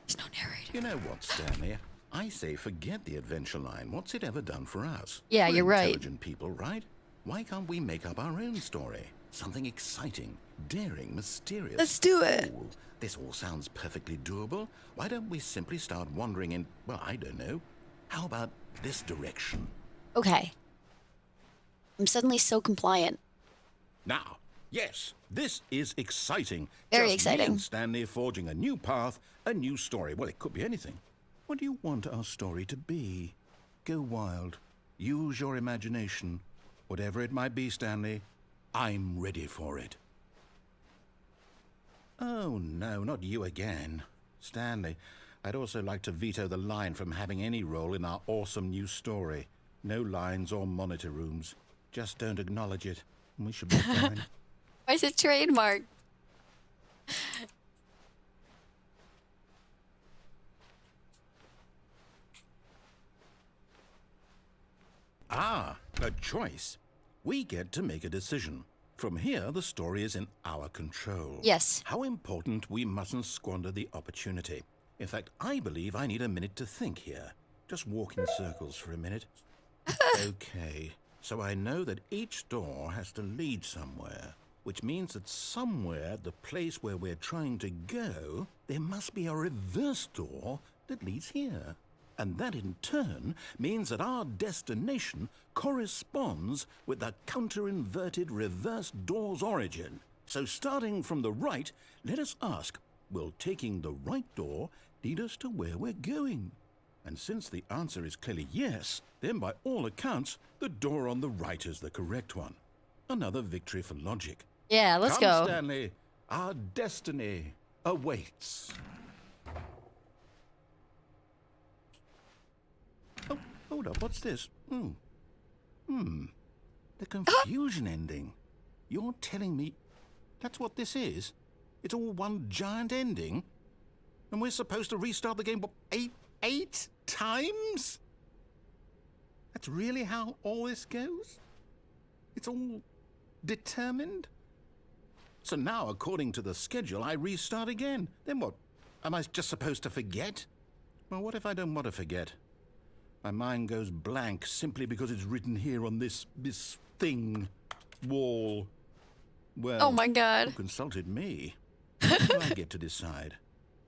There's no narrator. You know what, Stanley? I say forget the adventure line. What's it ever done for us? Yeah, We're you're right. Intelligent people, right? Why can't we make up our own story? Something exciting, daring, mysterious. Let's do it. Oh, this all sounds perfectly doable. Why don't we simply start wandering in, well, I don't know. How about this direction? Okay. I'm suddenly so compliant. Now, yes, this is exciting. Very Just exciting. Me and Stanley forging a new path, a new story. Well, it could be anything. What do you want our story to be? Go wild. Use your imagination. Whatever it might be, Stanley, I'm ready for it. Oh, no, not you again. Stanley, I'd also like to veto the line from having any role in our awesome new story. No lines or monitor rooms. Just don't acknowledge it, and we should be fine. Why is it trademark? Ah, a choice. We get to make a decision. From here, the story is in our control. Yes. How important we mustn't squander the opportunity. In fact, I believe I need a minute to think here. Just walk in circles for a minute. Okay, so I know that each door has to lead somewhere, which means that somewhere, the place where we're trying to go, there must be a reverse door that leads here. And that in turn means that our destination corresponds with the counter-inverted reverse door's origin. So starting from the right, let us ask, will taking the right door lead us to where we're going? And since the answer is clearly yes, then by all accounts, the door on the right is the correct one. Another victory for logic. Yeah, let's Come, go. Stanley, our destiny awaits. Oh, hold up, what's this? The confusion ending. You're telling me that's what this is? It's all one giant ending? And we're supposed to restart the game, what, eight times? That's really how all this goes? It's all determined? So now, according to the schedule, I restart again. Then what? Am I just supposed to forget? Well, what if I don't want to forget? My mind goes blank simply because it's written here on this thing, wall. Well, Oh my god. who consulted me? What do I get to decide?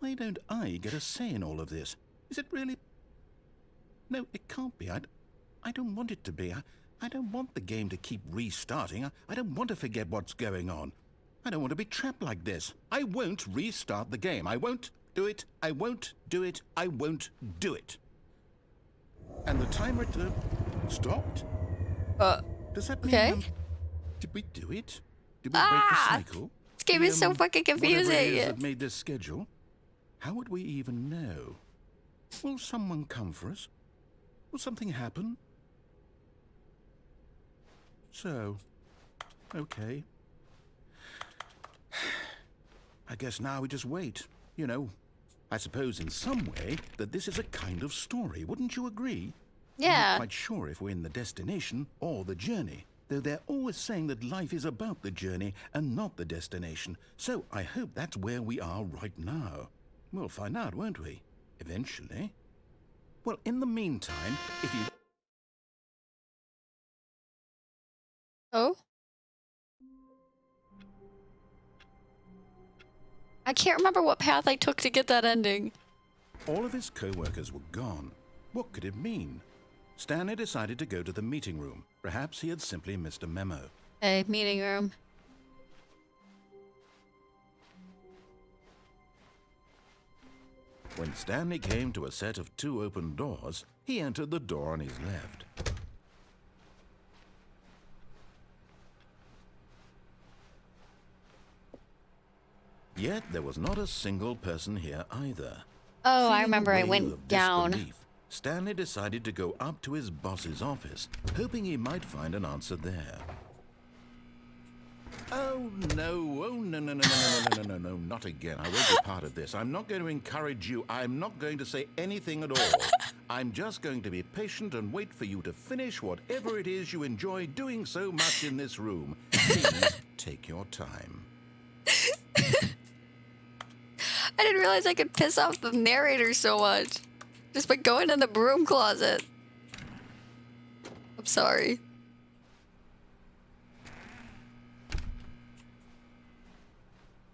Why don't I get a say in all of this? Is it really? No, it can't be. I don't want it to be. I don't want the game to keep restarting. I don't want to forget what's going on. I don't want to be trapped like this. I won't restart the game. I won't do it. I won't do it. I won't do it. And the timer stopped? Does that mean... Okay. Did we do it? Did we break the cycle? This game is so fucking confusing. Whatever it is that made this schedule, how would we even know? Will someone come for us? Will something happen? So, okay. I guess now we just wait. You know, I suppose in some way that this is a kind of story. Wouldn't you agree? I'm Yeah. not quite sure if we're in the destination or the journey, though they're always saying that life is about the journey and not the destination. So I hope that's where we are right now. We'll find out, won't we? Eventually. Well, in the meantime, if you... Oh? I can't remember what path I took to get that ending. All of his co-workers were gone. What could it mean? Stanley decided to go to the meeting room. Perhaps he had simply missed a memo. Hey, meeting room. When Stanley came to a set of 2 open doors, he entered the door on his left. Yet there was not a single person here either. Oh, I Feeling a remember I wave went of down. disbelief, Stanley decided to go up to his boss's office, hoping he might find an answer there. Oh no, no, not again. I won't be part of this. I'm not going to encourage you. I'm not going to say anything at all. I'm just going to be patient and wait for you to finish whatever it is you enjoy doing so much in this room. Please take your time. I didn't realize I could piss off the narrator so much. Just by going in the broom closet. I'm sorry.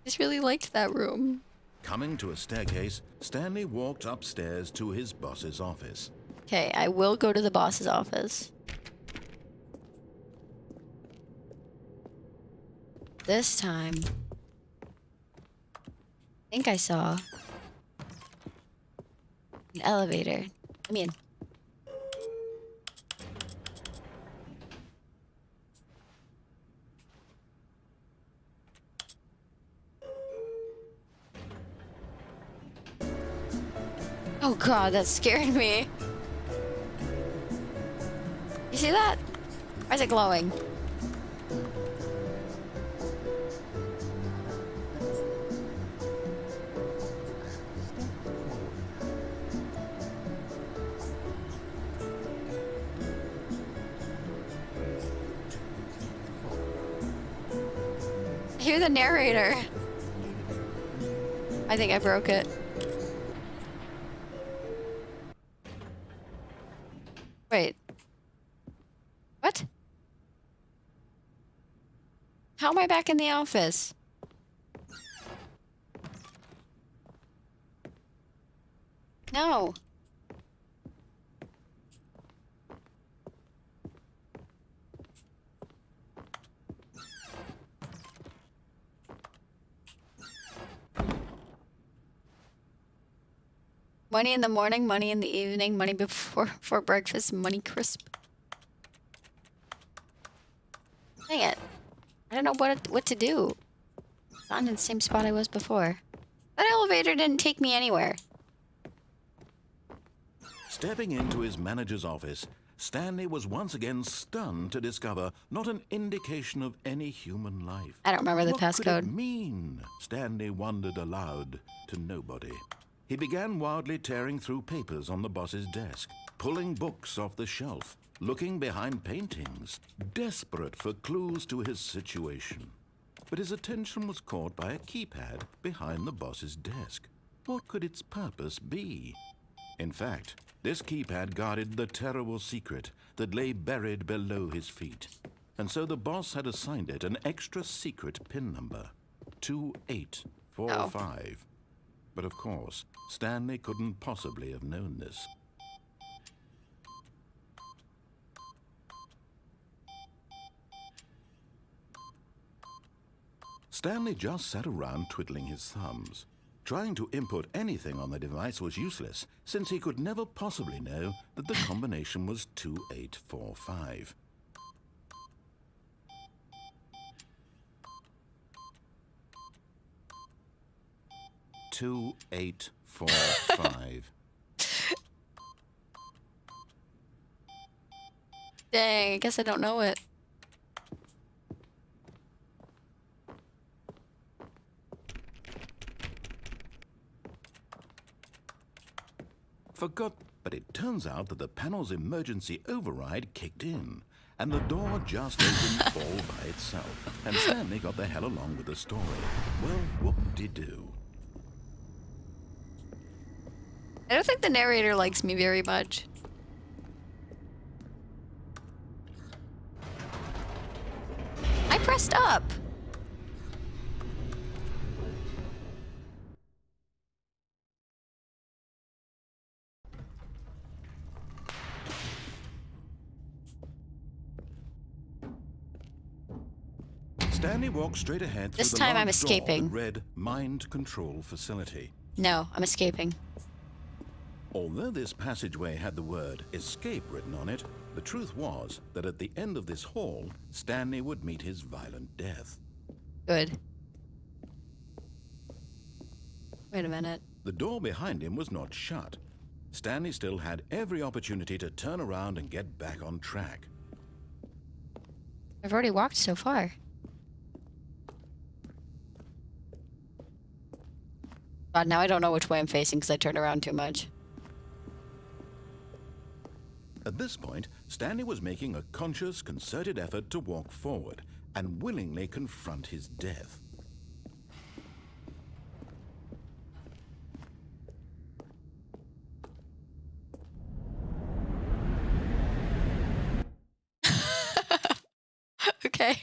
Just really liked that room. Coming to a staircase, Stanley walked upstairs to his boss's office. Okay, I will go to the boss's office. This time, I think I saw an elevator. I mean, Oh god, that scared me. You see that? Why is it glowing? I hear the narrator. I think I broke it. Wait. What? How am I back in the office? No. Money in the morning, money in the evening, money before breakfast, money crisp. Dang it. I don't know what to do. I'm in the same spot I was before. That elevator didn't take me anywhere. Stepping into his manager's office, Stanley was once again stunned to discover not an indication of any human life. I don't remember the What could it passcode. mean? Stanley wondered aloud to nobody. He began wildly tearing through papers on the boss's desk, pulling books off the shelf, looking behind paintings, desperate for clues to his situation. But his attention was caught by a keypad behind the boss's desk. What could its purpose be? In fact, this keypad guarded the terrible secret that lay buried below his feet. And so the boss had assigned it an extra secret PIN number, 2845. But of course, Stanley couldn't possibly have known this. Stanley just sat around twiddling his thumbs. Trying to input anything on the device was useless, since he could never possibly know that the combination was 2845. Two, 8, 4, 5. Dang, I guess I don't know it. Forgot, but it turns out that the panel's emergency override kicked in, and the door just opened all by itself, and Stanley got the hell along with the story. Well, whoop-de-doo. I don't think the narrator likes me very much. I pressed up. Stanley walked straight ahead through This the time large I'm escaping. door that read Mind Control Facility. No, I'm escaping. Although this passageway had the word escape written on it, the truth was that at the end of this hall, Stanley would meet his violent death. Good. Wait a minute. The door behind him was not shut. Stanley still had every opportunity to turn around and get back on track. I've already walked so far. God, now I don't know which way I'm facing because I turned around too much. At this point, Stanley was making a conscious, concerted effort to walk forward and willingly confront his death. Okay.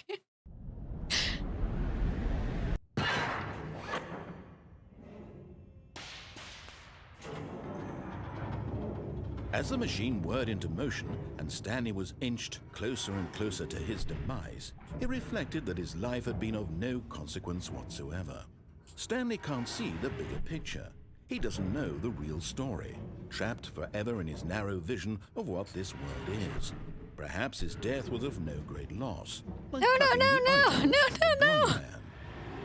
As the machine whirred into motion and Stanley was inched closer and closer to his demise, he reflected that his life had been of no consequence whatsoever. Stanley can't see the bigger picture. He doesn't know the real story, trapped forever in his narrow vision of what this world is. Perhaps his death was of no great loss. Like No. cutting the eyes off a blind man.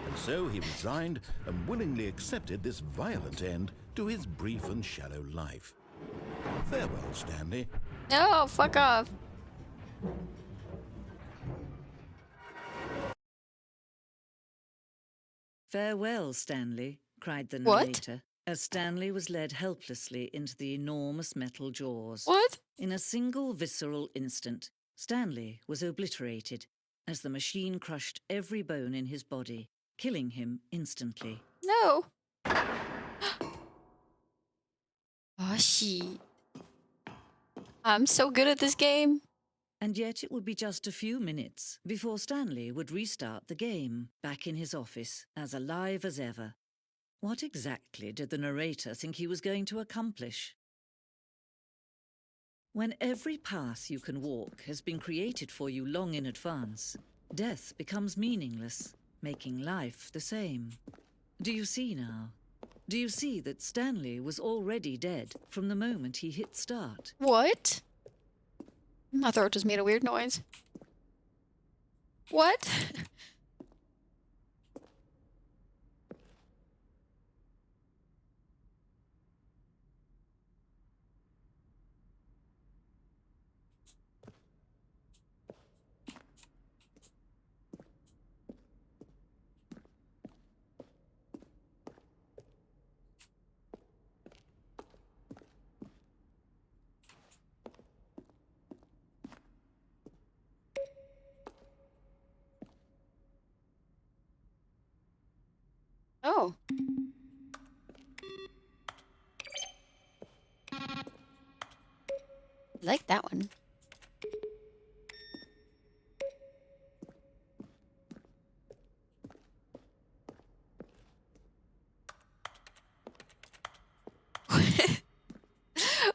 And so he resigned and willingly accepted this violent end to his brief and shallow life. Farewell, Stanley. No, fuck off. "Farewell, Stanley," cried the What? narrator, as Stanley was led helplessly into the enormous metal jaws. What? In a single visceral instant, Stanley was obliterated as the machine crushed every bone in his body, killing him instantly. No. Oh, shit. I'm so good at this game. And yet it would be just a few minutes before Stanley would restart the game, back in his office, as alive as ever. What exactly did the narrator think he was going to accomplish? When every path you can walk has been created for you long in advance, death becomes meaningless, making life the same. Do you see now? Do you see that Stanley was already dead from the moment he hit start? What? My throat just made a weird noise. What? Oh. I like that one.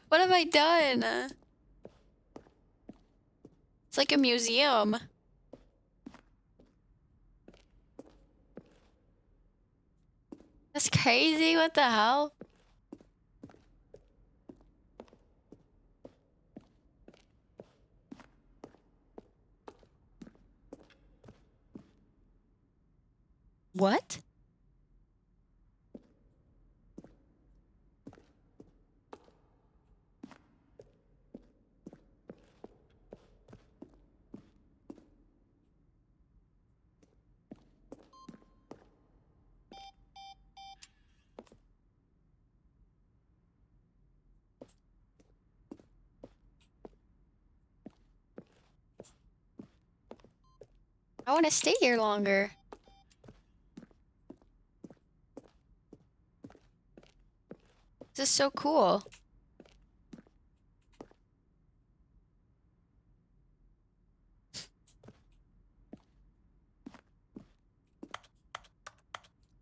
What have I done? It's like a museum. That's crazy. What the hell? What? I want to stay here longer. This is so cool.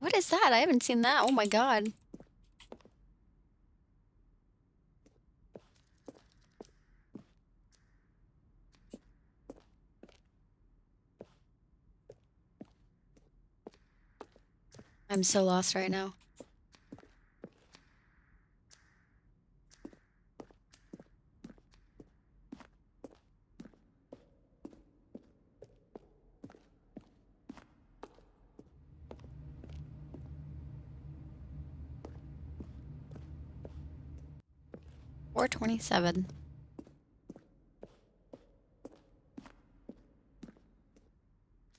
What is that? I haven't seen that. Oh my god. I'm so lost right now. $427.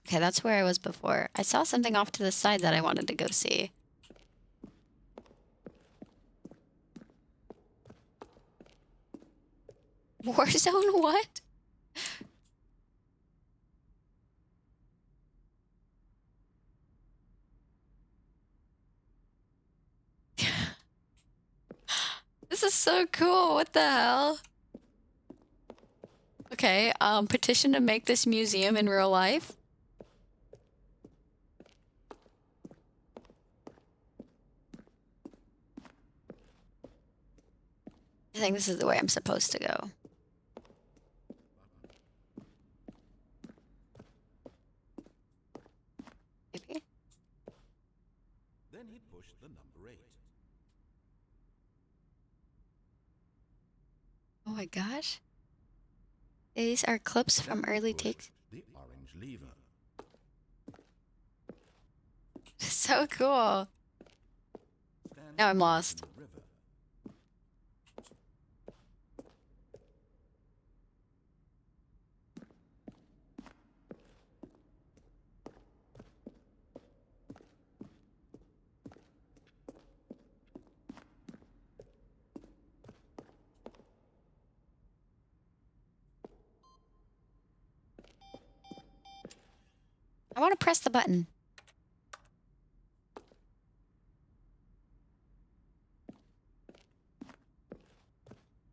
Okay, that's where I was before. I saw something off to the side that I wanted to go see. Warzone, what? This is so cool. What the hell? Okay, petition to make this museum in real life. I think this is the way I'm supposed to go. Maybe? Then he pushed the number 8. Oh my gosh. These are clips from early takes. The orange lever. So cool. Now I'm lost. In the river want to press the button.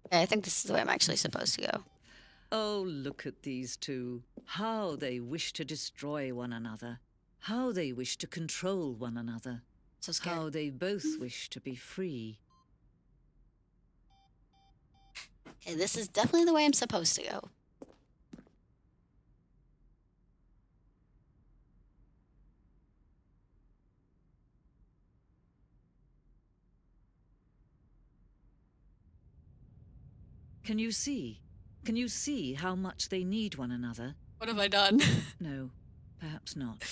Okay, I think this is the way I'm actually supposed to go. Oh, look at these two. How they wish to destroy one another. How they wish to control one another. So scared. How they both wish to be free. Okay, this is definitely the way I'm supposed to go. Can you see? Can you see how much they need one another? What have I done? No, perhaps not.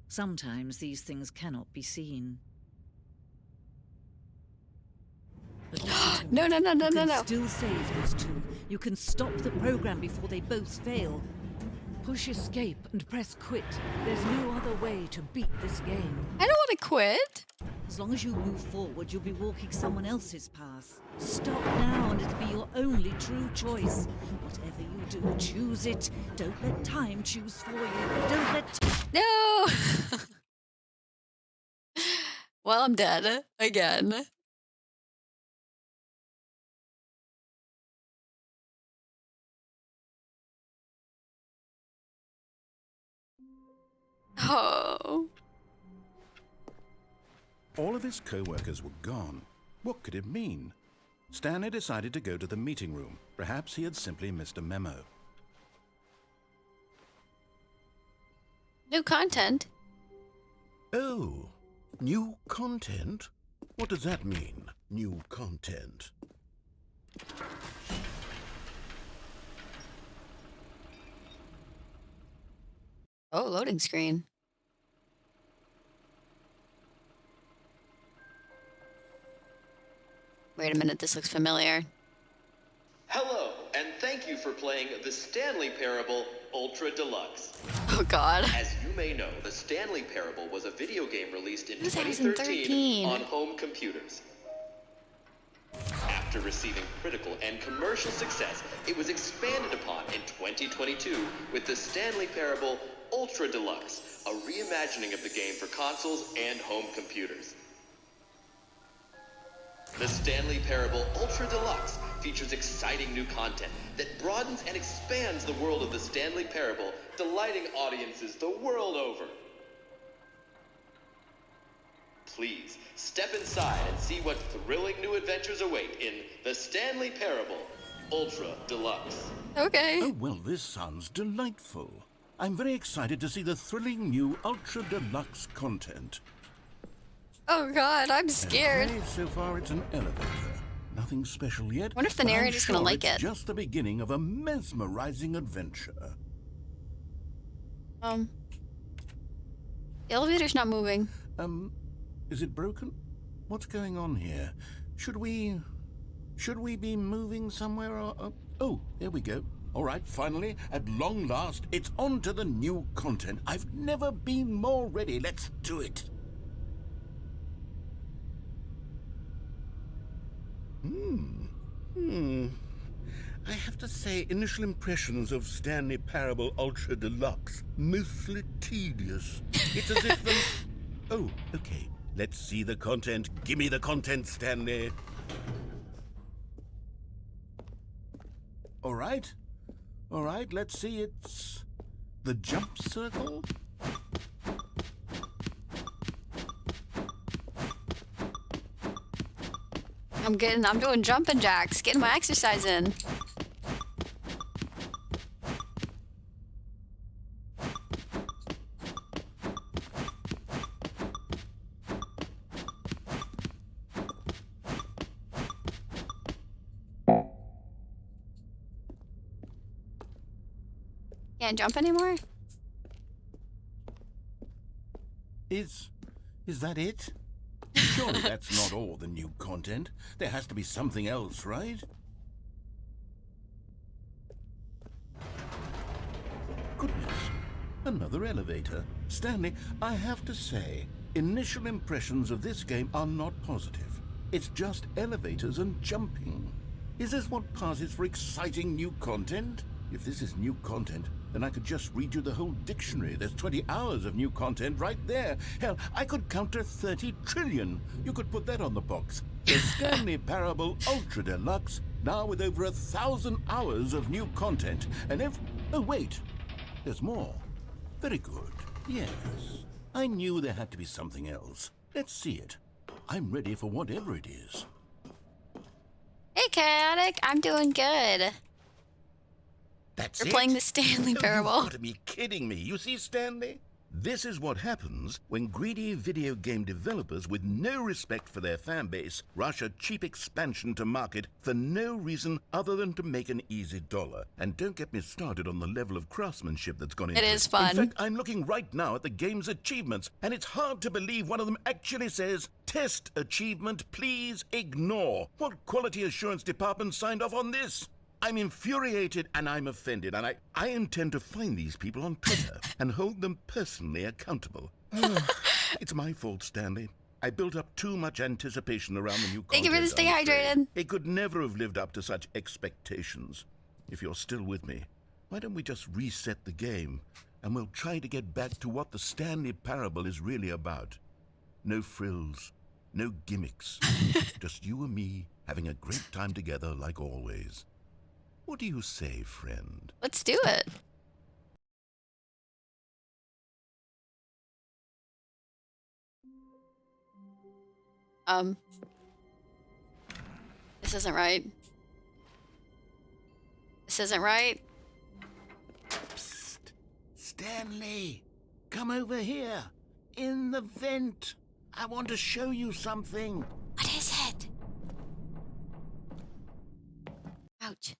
Sometimes these things cannot be seen. But listen to me. No, no, no, no, You no, can no. still save these two. You can stop the program before they both fail. Push escape and press quit. There's no other way to beat this game. I don't want to quit. As long as you move forward, you'll be walking someone else's path. Stop now and it'll be your only true choice. Whatever you do, choose it. Don't let time choose for you. Don't let... No. Well, I'm dead again. Oh. All of his co-workers were gone. What could it mean? Stanley decided to go to the meeting room. Perhaps he had simply missed a memo. New content. Oh, new content? What does that mean, new content? Oh, loading screen. Wait a minute, this looks familiar. Hello, and thank you for playing the Stanley Parable Ultra Deluxe. Oh God. As you may know, the Stanley Parable was a video game released in 2013 on home computers. After receiving critical and commercial success, it was expanded upon in 2022 with the Stanley Parable Ultra Deluxe, a reimagining of the game for consoles and home computers. The Stanley Parable Ultra Deluxe features exciting new content that broadens and expands the world of the Stanley Parable, delighting audiences the world over. Please, step inside and see what thrilling new adventures await in the Stanley Parable Ultra Deluxe. Okay. Oh, well, this sounds delightful. I'm very excited to see the thrilling new Ultra Deluxe content. Oh God, I'm scared. Okay, so far it's an elevator. Nothing special yet. Wonder if the but I'm narrator's gonna sure like it's it. just the beginning of a mesmerizing adventure. The elevator's not moving. Is it broken? What's going on here? Should we be moving somewhere or... Oh, there we go. All right, finally, at long last, it's on to the new content. I've never been more ready. Let's do it. I have to say, initial impressions of Stanley Parable Ultra Deluxe, mostly tedious. It's as if the... Oh, okay. Let's see the content. Give me the content, Stanley. All right, let's see. It's the jump circle. I'm doing jumping jacks, getting my exercise in. Can't jump anymore? Is that it? Surely that's not all the new content. There has to be something else, right? Goodness, another elevator. Stanley, I have to say, initial impressions of this game are not positive. It's just elevators and jumping. Is this what passes for exciting new content? If this is new content, then I could just read you the whole dictionary. There's 20 hours of new content right there. Hell, I could counter 30 trillion. You could put that on the box. The Stanley Parable Ultra Deluxe, now with over 1,000 hours of new content. And oh, wait. There's more. Very good. Yes. I knew there had to be something else. Let's see it. I'm ready for whatever it is. Hey, Chaotic. I'm doing good. That's You're it? playing the Stanley Oh, Parable. You've got to be kidding me. You see, Stanley? This is what happens when greedy video game developers with no respect for their fan base rush a cheap expansion to market for no reason other than to make an easy dollar. And don't get me started on the level of craftsmanship that's gone into it. It is fun. In fact, I'm looking right now at the game's achievements, and it's hard to believe one of them actually says, "Test achievement, please ignore." What quality assurance department signed off on this? I'm infuriated and I'm offended, and I intend to find these people on Twitter and hold them personally accountable. It's my fault, Stanley. I built up too much anticipation around the new content. Thank you for the stay I'm afraid. hydrated. It could never have lived up to such expectations. If you're still with me, why don't we just reset the game and we'll try to get back to what the Stanley Parable is really about. No frills, no gimmicks, just you and me having a great time together like always. What do you say, friend? Let's do it. This isn't right. This isn't right. Psst. Stanley, come over here. In the vent. I want to show you something. What is it? Ouch.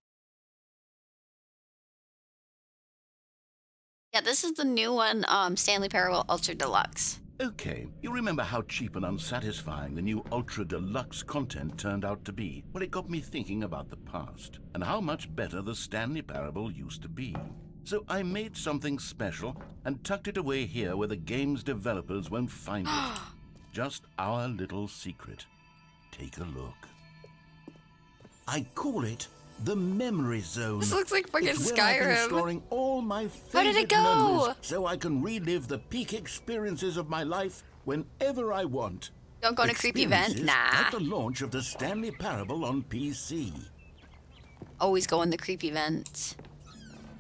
Yeah, this is the new one, Stanley Parable Ultra Deluxe. Okay, you remember how cheap and unsatisfying the new Ultra Deluxe content turned out to be? Well, it got me thinking about the past and how much better the Stanley Parable used to be. So I made something special and tucked it away here where the game's developers won't find it. Just our little secret. Take a look. I call it the Memory Zone. This looks like fucking It's where I've been Skyrim. storing all my How did it favorite go? memories so I can relive the peak experiences of my life whenever I want. Don't go on a creepy vent? Experiences Nah. Like the launch of the Stanley Parable on PC. Always go in the creepy vents.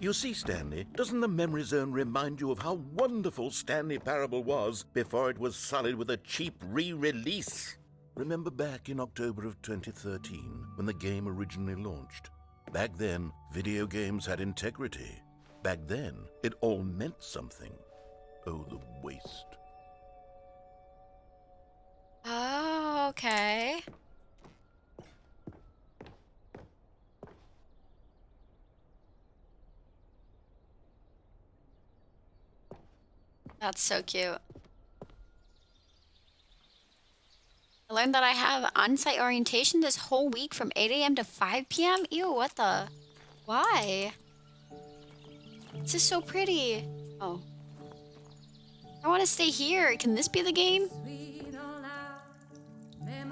You see, Stanley, doesn't the Memory Zone remind you of how wonderful Stanley Parable was before it was sullied with a cheap re-release? Remember back in October of 2013, when the game originally launched? Back then, video games had integrity. Back then, it all meant something. Oh, the waste. Oh, okay. That's so cute. I learned that I have on-site orientation this whole week from 8 a.m. to 5 p.m. Ew, what the? Why? This is so pretty. Oh. I want to stay here. Can this be the game?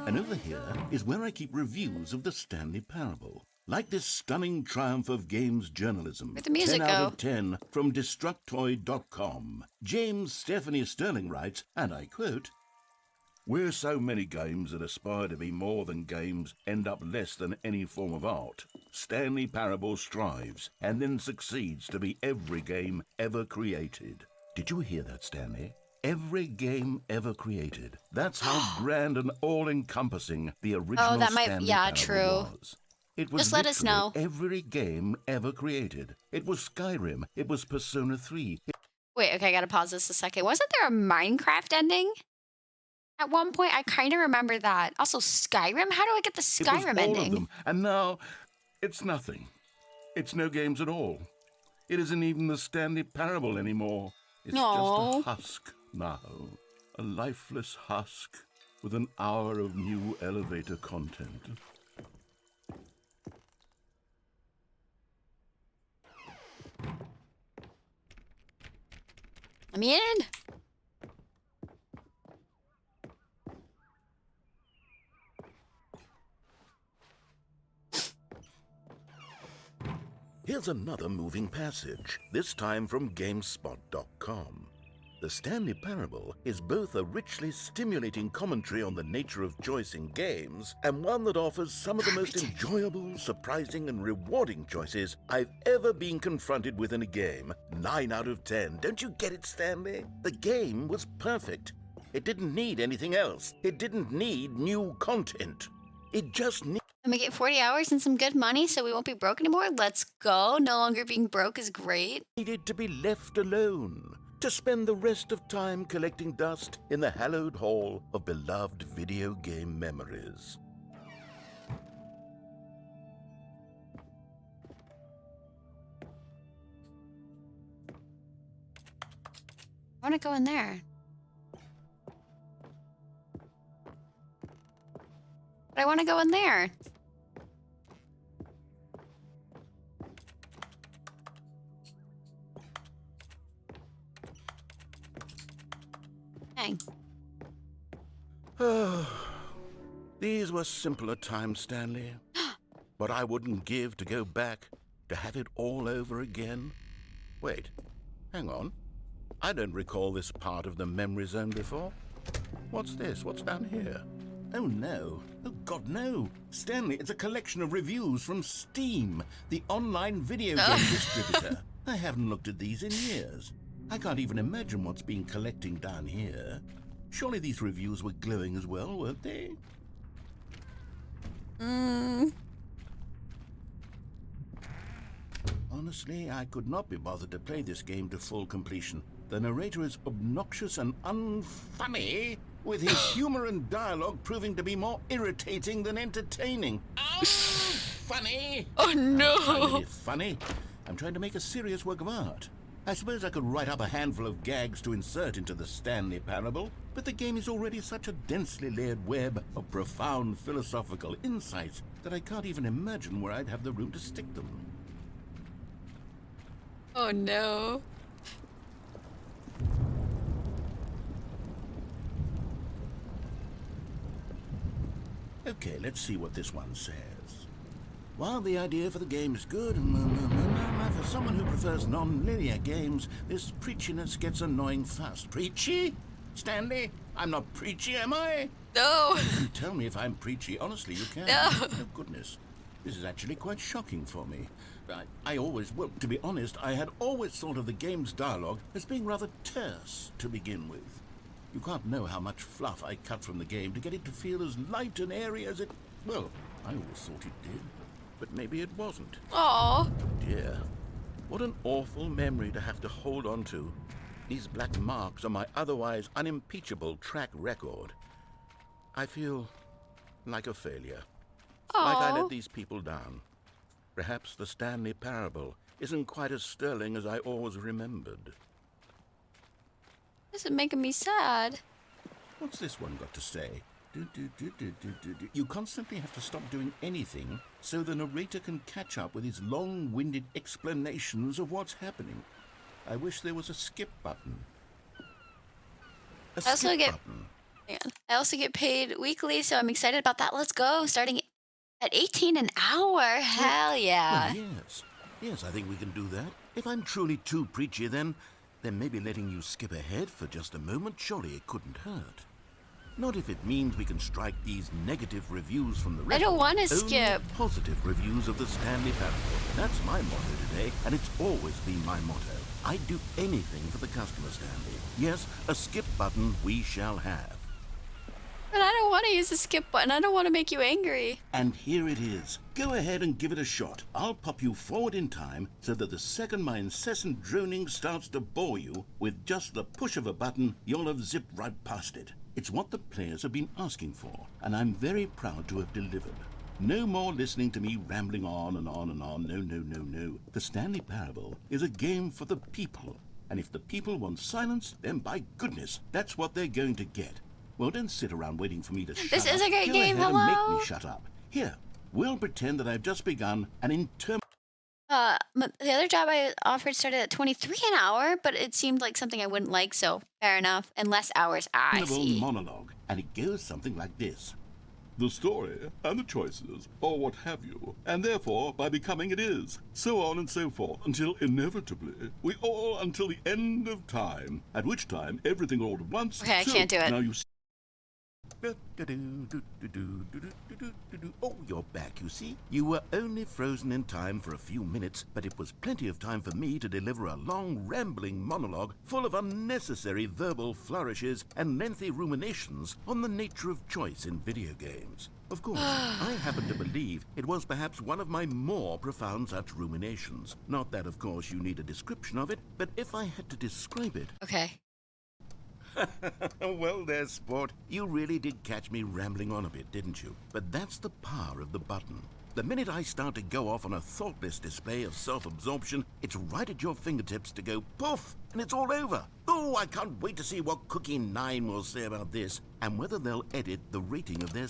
And over here is where I keep reviews of the Stanley Parable. Like this stunning triumph of games journalism. Where'd the music 10 out go? of 10 from Destructoid.com. James Stephanie Sterling writes, and I quote, "Where so many games that aspire to be more than games end up less than any form of art, Stanley Parable strives and then succeeds to be every game ever created." Did you hear that, Stanley? Every game ever created. That's how grand and all-encompassing the original Stanley Parable true. was. It was Just let us literally know. every game ever created. It was Skyrim. It was Persona 3. Wait, okay, I gotta pause this a second. Wasn't there a Minecraft ending? At one point, I kind of remember that. Also, Skyrim? How do I get the It was Skyrim all of ending? them. And now, it's nothing. It's no games at all. It isn't even the Stanley Parable anymore. It's Aw. just a husk now. A lifeless husk with an hour of new elevator content. I'm in. Here's another moving passage, this time from GameSpot.com. The Stanley Parable is both a richly stimulating commentary on the nature of choice in games and one that offers some of the most enjoyable, surprising, and rewarding choices I've ever been confronted with in a game. 9 out of 10. Don't you get it, Stanley? The game was perfect. It didn't need anything else. It didn't need new content. It just needed... Let me get 40 hours and some good money so we won't be broke anymore. Let's go. No longer being broke is great. Needed to be left alone, to spend the rest of time collecting dust in the hallowed hall of beloved video game memories. I want to go in there. But I want to go in there. Dang. These were simpler times, Stanley. But I wouldn't give to go back, to have it all over again. Wait, hang on. I don't recall this part of the memory zone before. What's this? What's down here? Oh, no. Oh, God, no. Stanley, it's a collection of reviews from Steam, the online video game distributor. I haven't looked at these in years. I can't even imagine what's been collecting down here. Surely these reviews were glowing as well, weren't they? Honestly, I could not be bothered to play this game to full completion. The narrator is obnoxious and unfunny, with his humor and dialogue proving to be more irritating than entertaining. Oh, funny! Oh, no! I'm really funny. I'm trying to make a serious work of art. I suppose I could write up a handful of gags to insert into the Stanley Parable, but the game is already such a densely layered web of profound philosophical insights that I can't even imagine where I'd have the room to stick them. Oh, no. Okay, let's see what this one says. While the idea for the game is good, for someone who prefers non-linear games, this preachiness gets annoying fast. Preachy? Stanley? I'm not preachy, am I? No. You tell me if I'm preachy. Honestly, you can. No. Oh, goodness. This is actually quite shocking for me. Well, to be honest, I had always thought of the game's dialogue as being rather terse to begin with. You can't know how much fluff I cut from the game to get it to feel as light and airy as it... Well, I always thought it did. But maybe it wasn't. Aww. Dear, what an awful memory to have to hold on to. These black marks on my otherwise unimpeachable track record. I feel like a failure. Like I let these people down. Perhaps the Stanley Parable isn't quite as sterling as I always remembered. This is making me sad. What's this one got to say? You constantly have to stop doing anything so the narrator can catch up with his long-winded explanations of what's happening. I wish there was a skip button. I also get paid weekly, so I'm excited about that. Let's go. Starting at 18 an hour. Hell yeah. Well, yes, I think we can do that. If I'm truly too preachy, then maybe letting you skip ahead for just a moment, surely it couldn't hurt. Not if it means we can strike these negative reviews from the record. I don't want to Only skip. positive reviews of the Stanley Parable. That's my motto today, and it's always been my motto. I'd do anything for the customer, Stanley. Yes, a skip button we shall have. But I don't want to use the skip button. I don't want to make you angry. And here it is. Go ahead and give it a shot. I'll pop you forward in time so that the second my incessant droning starts to bore you, with just the push of a button, you'll have zipped right past it. It's what the players have been asking for, and I'm very proud to have delivered. No more listening to me rambling on and on and on. No. The Stanley Parable is a game for the people. And if the people want silence, then by goodness, that's what they're going to get. Well, don't sit around waiting for me to shut up. This is a great Go game, ahead hello? and make me shut up. Here, we'll pretend that I've just begun an interminable The other job I offered started at 23 an hour, but it seemed like something I wouldn't like, so fair enough. And less hours. I see. monologue, and it goes something like this. the story, and the choices, or what have you, and therefore, by becoming it is, so on and so forth, until inevitably, we all until the end of time, at which time everything all at once. Okay, I so, can't do it. Now you Oh, you're back, you see. You were only frozen in time for a few minutes, but it was plenty of time for me to deliver a long, rambling monologue full of unnecessary verbal flourishes and lengthy ruminations on the nature of choice in video games. Of course, I happen to believe it was perhaps one of my more profound such ruminations. Not that, of course, you need a description of it, but if I had to describe it... Okay. Well there, sport. You really did catch me rambling on a bit, didn't you? But that's the power of the button. The minute I start to go off on a thoughtless display of self-absorption, it's right at your fingertips to go poof, and it's all over. Oh, I can't wait to see what Cookie 9 will say about this, and whether they'll edit the rating of their...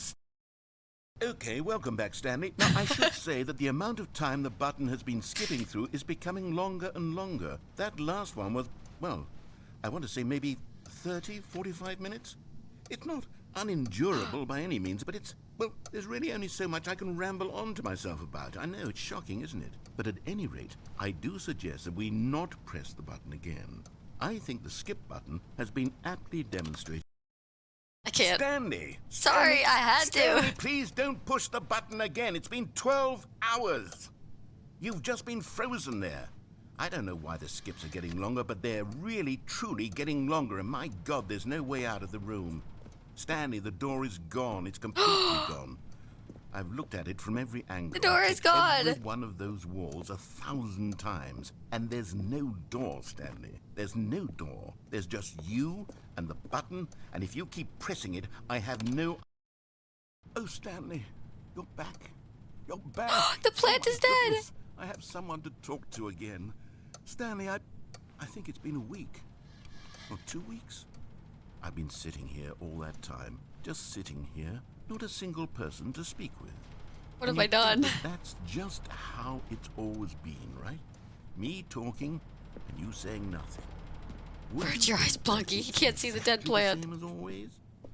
Okay, welcome back, Stanley. Now, I should say that the amount of time the button has been skipping through is becoming longer and longer. That last one was, well, I want to say maybe 30, 45 minutes? It's not unendurable by any means, but it's, well, there's really only so much I can ramble on to myself about. I know, it's shocking, isn't it? But at any rate, I do suggest that we not press the button again. I think the skip button has been aptly demonstrated. I can't. Stanley! Sorry, Stanley, I had to. Stanley, please don't push the button again. It's been 12 hours. You've just been frozen there. I don't know why the skips are getting longer, but they're really, truly getting longer, and my God, there's no way out of the room. Stanley, the door is gone. It's completely gone. I've looked at it from every angle. The door is gone. Every one of those walls 1,000 times, and there's no door, Stanley. There's no door. There's just you and the button, and if you keep pressing it, I have no... Oh, Stanley, you're back. You're back. The plant is dead. Goodness. I have someone to talk to again. Stanley, I think it's been a week. Or 2 weeks. I've been sitting here all that time. Just sitting here. Not a single person to speak with. What have I done? That's just how it's always been, right? Me talking and you saying nothing. Avert your eyes, Blunky. You can't see the dead plant. Same as always?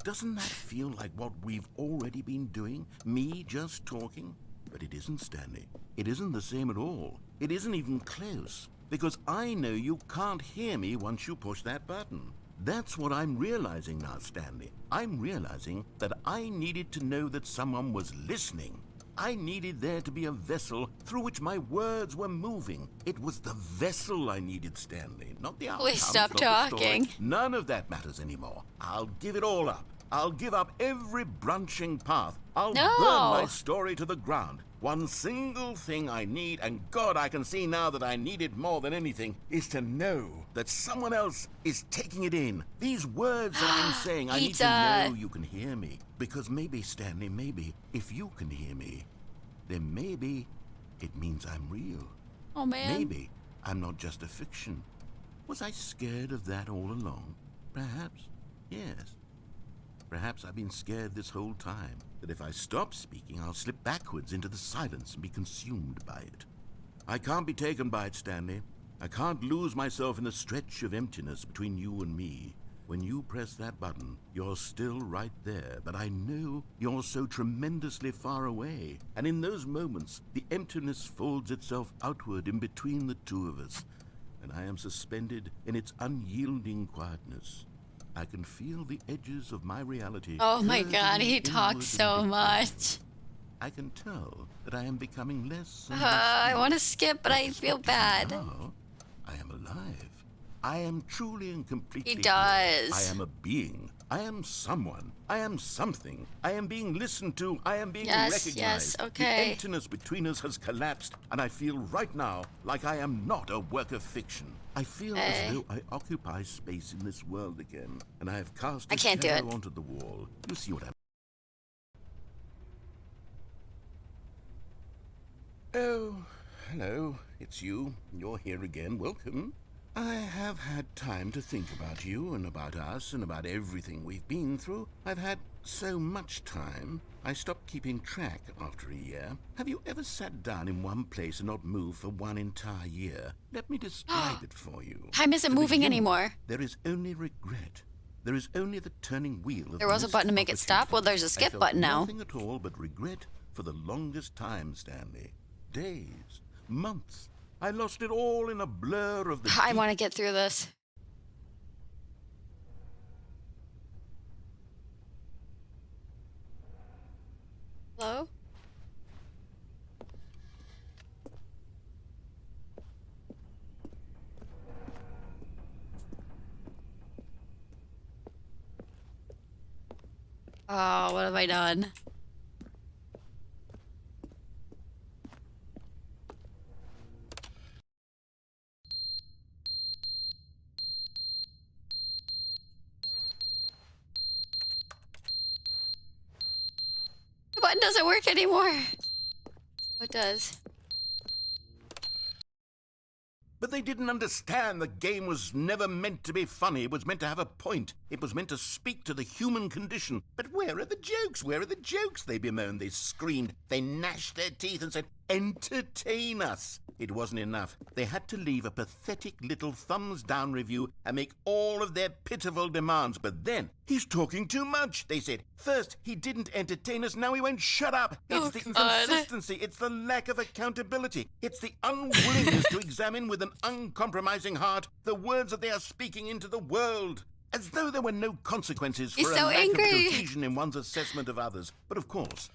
Doesn't that feel like what we've already been doing? Me just talking? But it isn't, Stanley. It isn't the same at all. It isn't even close. Because I know you can't hear me once you push that button. That's what I'm realizing now, Stanley. I'm realizing that I needed to know that someone was listening. I needed there to be a vessel through which my words were moving. It was the vessel I needed, Stanley, not the outcome. Please stop not the talking. story. None of that matters anymore. I'll give it all up. I'll give up every branching path. I'll burn my story to the ground. One single thing I need, and God, I can see now that I need it more than anything, is to know that someone else is taking it in. These words that I'm saying, I need to know you can hear me. Because maybe, Stanley, maybe, if you can hear me, then maybe it means I'm real. Oh, man. Maybe I'm not just a fiction. Was I scared of that all along? Perhaps, yes. Perhaps I've been scared this whole time, that if I stop speaking, I'll slip backwards into the silence and be consumed by it. I can't be taken by it, Stanley. I can't lose myself in the stretch of emptiness between you and me. When you press that button, you're still right there, but I know you're so tremendously far away. And in those moments, the emptiness folds itself outward in between the two of us, and I am suspended in its unyielding quietness. I can feel the edges of my reality. Oh my God, he talks so much. I can tell that I am becoming less and I want to skip, but I feel bad. now, I am alive. I am truly and completely. He does. I am a being. I am someone. I am something. I am being listened to. I am being recognized. Yes, The okay. emptiness between us has collapsed, and I feel right now like I am not a work of fiction. I feel as though I occupy space in this world again, and I have cast a can't do shadow it. onto the wall. You see what I'm... Oh, hello. It's you. You're here again. Welcome. I have had time to think about you and about us and about everything we've been through. I've had so much time, I stopped keeping track after a year. Have you ever sat down in one place and not moved for one entire year? Let me describe it for you. Time isn't To moving begin with, anymore. There is only regret. There is only the turning wheel of There was a missed button to make it stop. Well, there's a I skip felt button now. nothing at all but regret for the longest time, Stanley. Days, months. I lost it all in a blur of the I deep want to get through this. Hello? Oh, what have I done? The button doesn't work anymore. What does? But they didn't understand the game was never meant to be funny. It was meant to have a point. It was meant to speak to the human condition. But where are the jokes? Where are the jokes? They bemoaned, they screamed, they gnashed their teeth and said, entertain us. It wasn't enough. They had to leave a pathetic little thumbs-down review and make all of their pitiful demands. But then, he's talking too much, they said. First, he didn't entertain us, now he won't shut up. It's the inconsistency, it's the lack of accountability, it's the unwillingness to examine with an uncompromising heart the words that they are speaking into the world. As though there were no consequences for He's a so lack angry. of cohesion in one's assessment of others. But of course...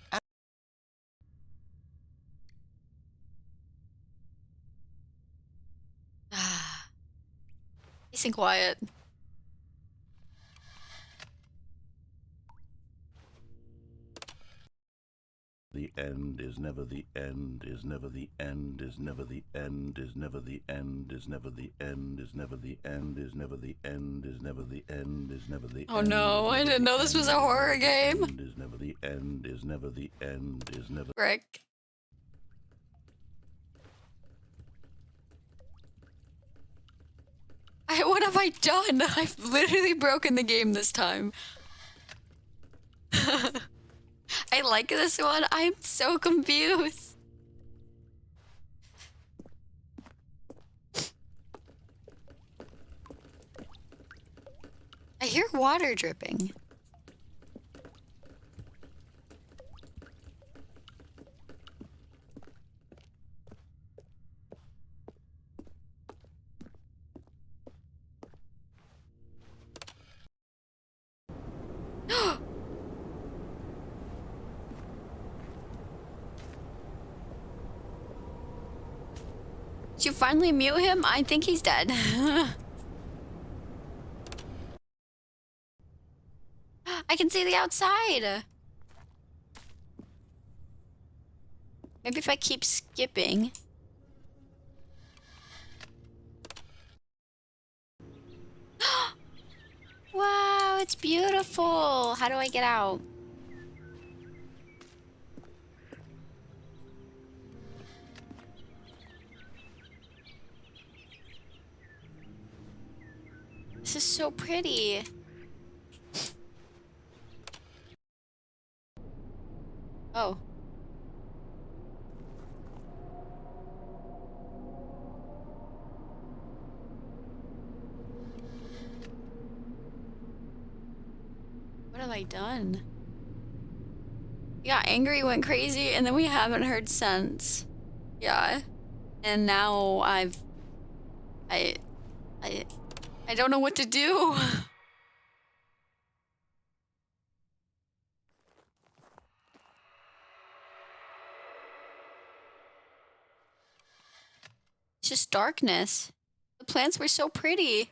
Peace and quiet. The end is never the end, is never the end, is never the end, is never the end, is never the end, is never the end, is never the end, is never the end, is never the end. Oh no, I didn't know this was a horror game. Is never the end, is never the end, is never... Frick. What have I done? I've literally broken the game this time. I like this one. I'm so confused. I hear water dripping. Did you finally mute him? I think he's dead. I can see the outside. Maybe if I keep skipping. Wow, it's beautiful. How do I get out? This is so pretty. Oh. What have I done? We got angry, went crazy, and then we haven't heard since. Yeah. And now I don't know what to do. It's just darkness. The plants were so pretty.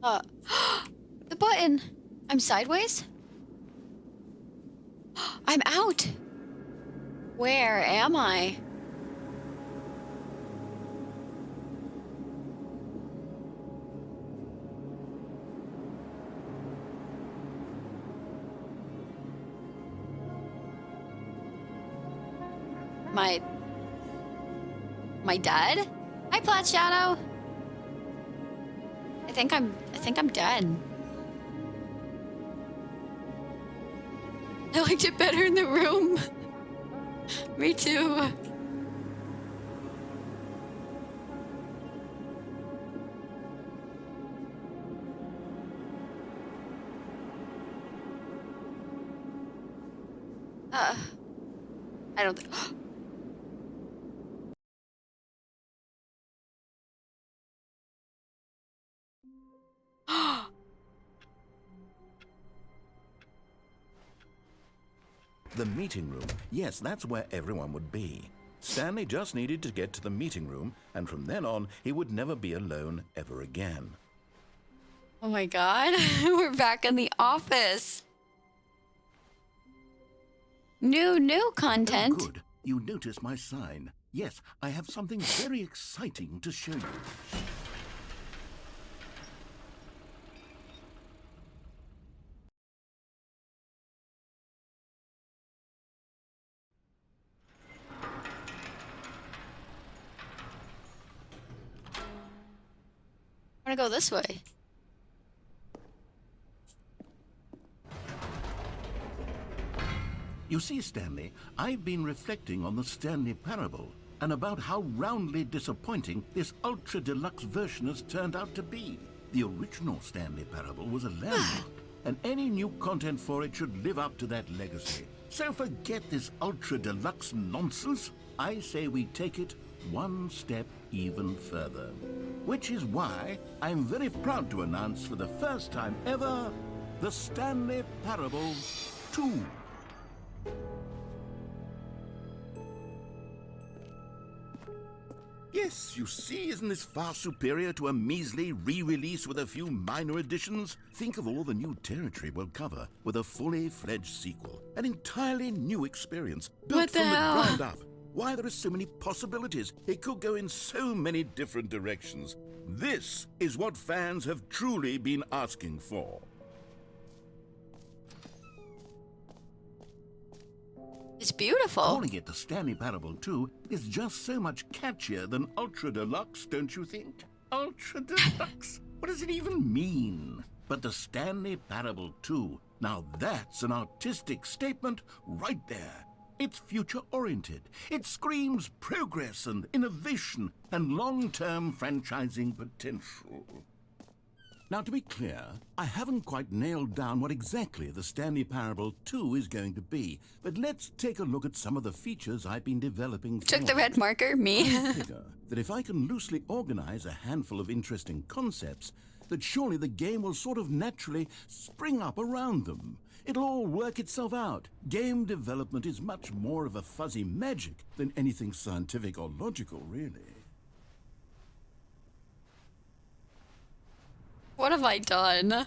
The button. I'm sideways? I'm out. Where am I? My dad? Hi, Plat Shadow. I think I'm dead. I liked it better in the room. Me too. I don't think. The meeting room. Yes, that's where everyone would be. Stanley just needed to get to the meeting room, and from then on, he would never be alone ever again. Oh my god, we're back in the office. New content. Oh, good. You noticed my sign. Yes, I have something very exciting to show you. I want to go this way. You see, Stanley, I've been reflecting on the Stanley parable and about how roundly disappointing this ultra deluxe version has turned out to be. The original Stanley parable was a landmark, and any new content for it should live up to that legacy. So forget this ultra deluxe nonsense. I say we take it one step even further. Which is why I'm very proud to announce for the first time ever, the Stanley Parable 2. Yes, you see, isn't this far superior to a measly re-release with a few minor additions? Think of all the new territory we'll cover with a fully fledged sequel. An entirely new experience, built What the from the hell? ground up. Why, there are so many possibilities. It could go in so many different directions. This is what fans have truly been asking for. It's beautiful. Calling it the Stanley Parable 2 is just so much catchier than Ultra Deluxe, don't you think? Ultra Deluxe? What does it even mean? But the Stanley Parable 2, now that's an artistic statement right there. It's future-oriented. It screams progress and innovation and long-term franchising potential. Now, to be clear, I haven't quite nailed down what exactly the Stanley Parable 2 is going to be, but let's take a look at some of the features I've been developing for Took the it. red marker, me. I figure that if I can loosely organize a handful of interesting concepts, that surely the game will sort of naturally spring up around them. It'll all work itself out. Game development is much more of a fuzzy magic than anything scientific or logical, really. What have I done?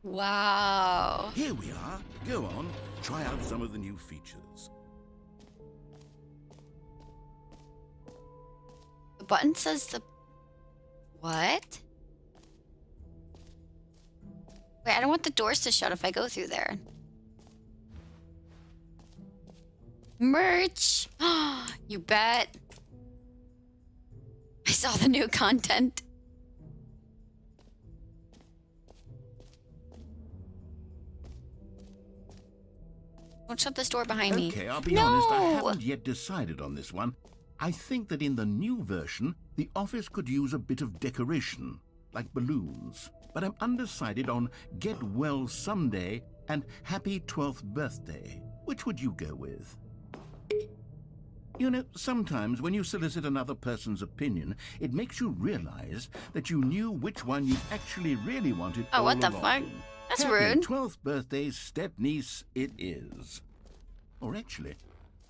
Wow. Here we are. Go on, try out some of the new features. The button says the... What? Wait, I don't want the doors to shut if I go through there. Merch! You bet. I saw the new content. Don't shut this door behind me. Okay, I'll be honest, I haven't yet decided on this one. I think that in the new version, the office could use a bit of decoration, like balloons. But I'm undecided on Get Well Someday and Happy 12th Birthday. Which would you go with? You know, sometimes when you solicit another person's opinion, it makes you realize that you knew which one you actually really wanted. Oh, what the along. fuck? That's Happy rude. 12th birthday, step-niece it is. Or actually,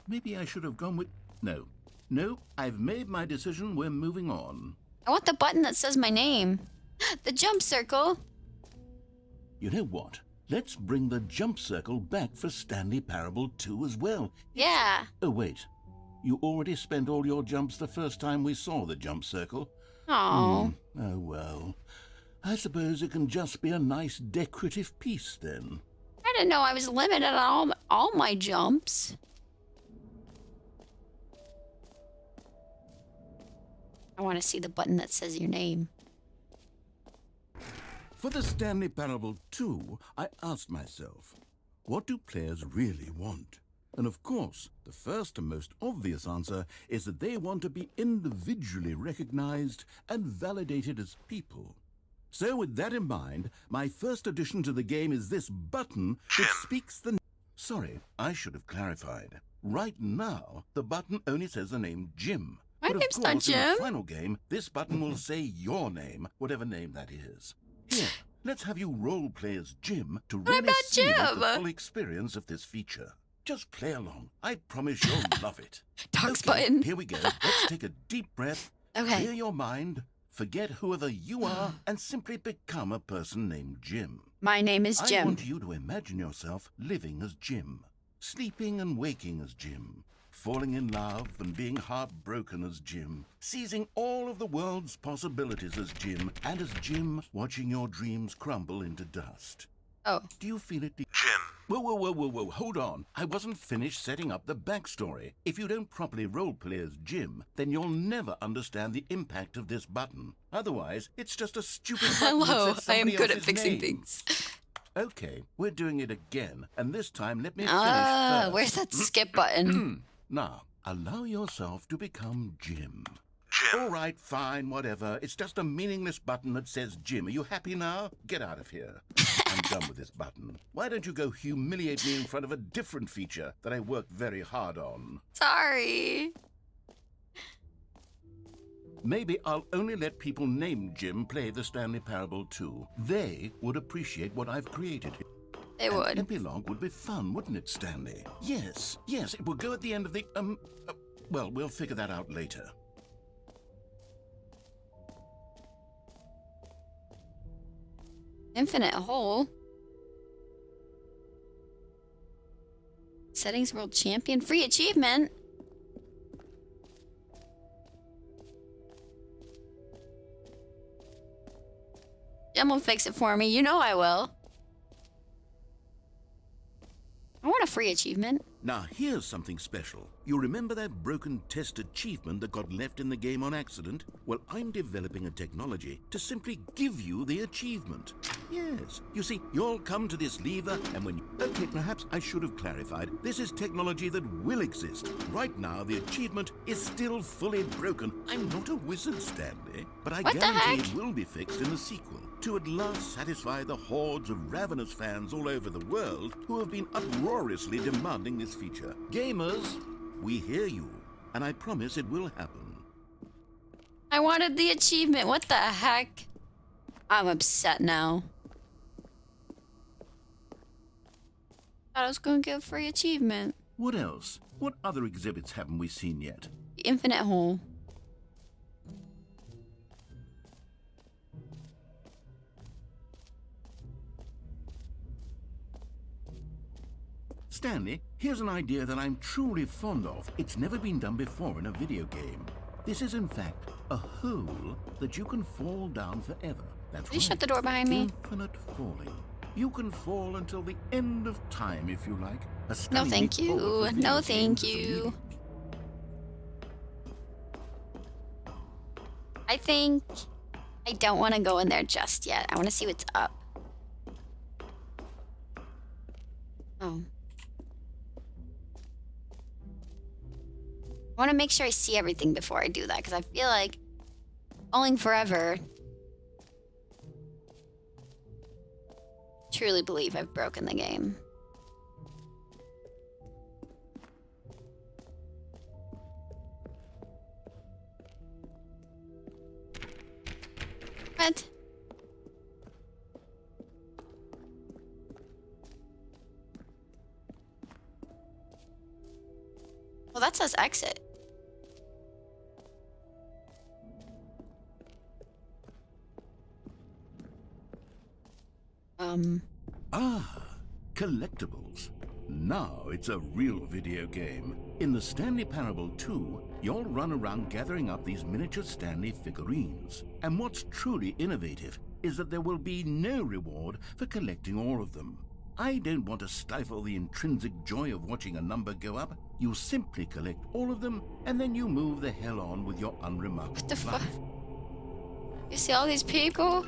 maybe I should have gone with... No, I've made my decision. We're moving on. I want the button that says my name. The jump circle. You know what? Let's bring the jump circle back for Stanley Parable 2 as well. Yeah. Oh, wait. You already spent all your jumps the first time we saw the jump circle? Oh. Oh, well. I suppose it can just be a nice decorative piece, then. I didn't know I was limited on all my jumps. I want to see the button that says your name. For the Stanley Parable 2, I asked myself, what do players really want? And of course, the first and most obvious answer is that they want to be individually recognized and validated as people. So with that in mind, my first addition to the game is this button which speaks the... Sorry, I should have clarified. Right now, the button only says the name Jim. My But of name's not course, in Jim. the final game, this button will say your name, whatever name that is. Here, let's have you role-play as Jim to really not simulate Jim. the full experience of this feature. Just play along. I promise you'll love it. Talks Okay, button. here we go. Let's take a deep breath, Okay. clear your mind, forget whoever you are, and simply become a person named Jim. My name is I Jim. want you to imagine yourself living as Jim, sleeping and waking as Jim, falling in love and being heartbroken as Jim, seizing all of the world's possibilities as Jim, and as Jim watching your dreams crumble into dust. Oh. Do you feel it? Jim. Whoa, hold on. I wasn't finished setting up the backstory. If you don't properly roleplay as Jim, then you'll never understand the impact of this button. Otherwise, it's just a stupid button that Hello, says I am somebody good at else's fixing name. things. Okay, we're doing it again, and this time let me finish first. Where's that skip button? Now, allow yourself to become Jim. Jim. All right, fine, whatever. It's just a meaningless button that says Jim. Are you happy now? Get out of here. I'm done with this button. Why don't you go humiliate me in front of a different feature that I worked very hard on? Sorry. Maybe I'll only let people named Jim play the Stanley Parable 2. They would appreciate what I've created here. They An would. epilogue would be fun, wouldn't it, Stanley? Yes, it will go at the end of the, well, we'll figure that out later. Infinite hole. Settings world champion. Free achievement. Jim will fix it for me. You know I will. I want a free achievement. Now, here's something special. You remember that broken test achievement that got left in the game on accident? Well, I'm developing a technology to simply give you the achievement. Yes. You see, you'll come to this lever, and when you... Okay, perhaps I should have clarified. This is technology that will exist. Right now, the achievement is still fully broken. I'm not a wizard, Stanley, but I What the guarantee heck? it will be fixed in the sequel to at last satisfy the hordes of ravenous fans all over the world who have been uproariously demanding this feature. Gamers, we hear you, and I promise it will happen. I wanted the achievement. What the heck? I'm upset now. Thought I was going to get a free achievement. What else? What other exhibits haven't we seen yet? The infinite hole. Stanley, here's an idea that I'm truly fond of. It's never been done before in a video game. This is, in fact, a hole that you can fall down forever. That's Did you right. shut the door behind me? Infinite falling. You can fall until the end of time, if you like. A No, stunning thank leap forward you. for No, video thank games is you. amazing. I think I don't want to go in there just yet. I want to see what's up. Oh. I want to make sure I see everything before I do that, because I feel like falling forever. Truly believe I've broken the game. What? Well, that says exit. Collectibles. Now it's a real video game. In the Stanley Parable 2, you'll run around gathering up these miniature Stanley figurines. And what's truly innovative is that there will be no reward for collecting all of them. I don't want to stifle the intrinsic joy of watching a number go up. You simply collect all of them, and then you move the hell on with your unremarkable What the fuck? life. You see all these people?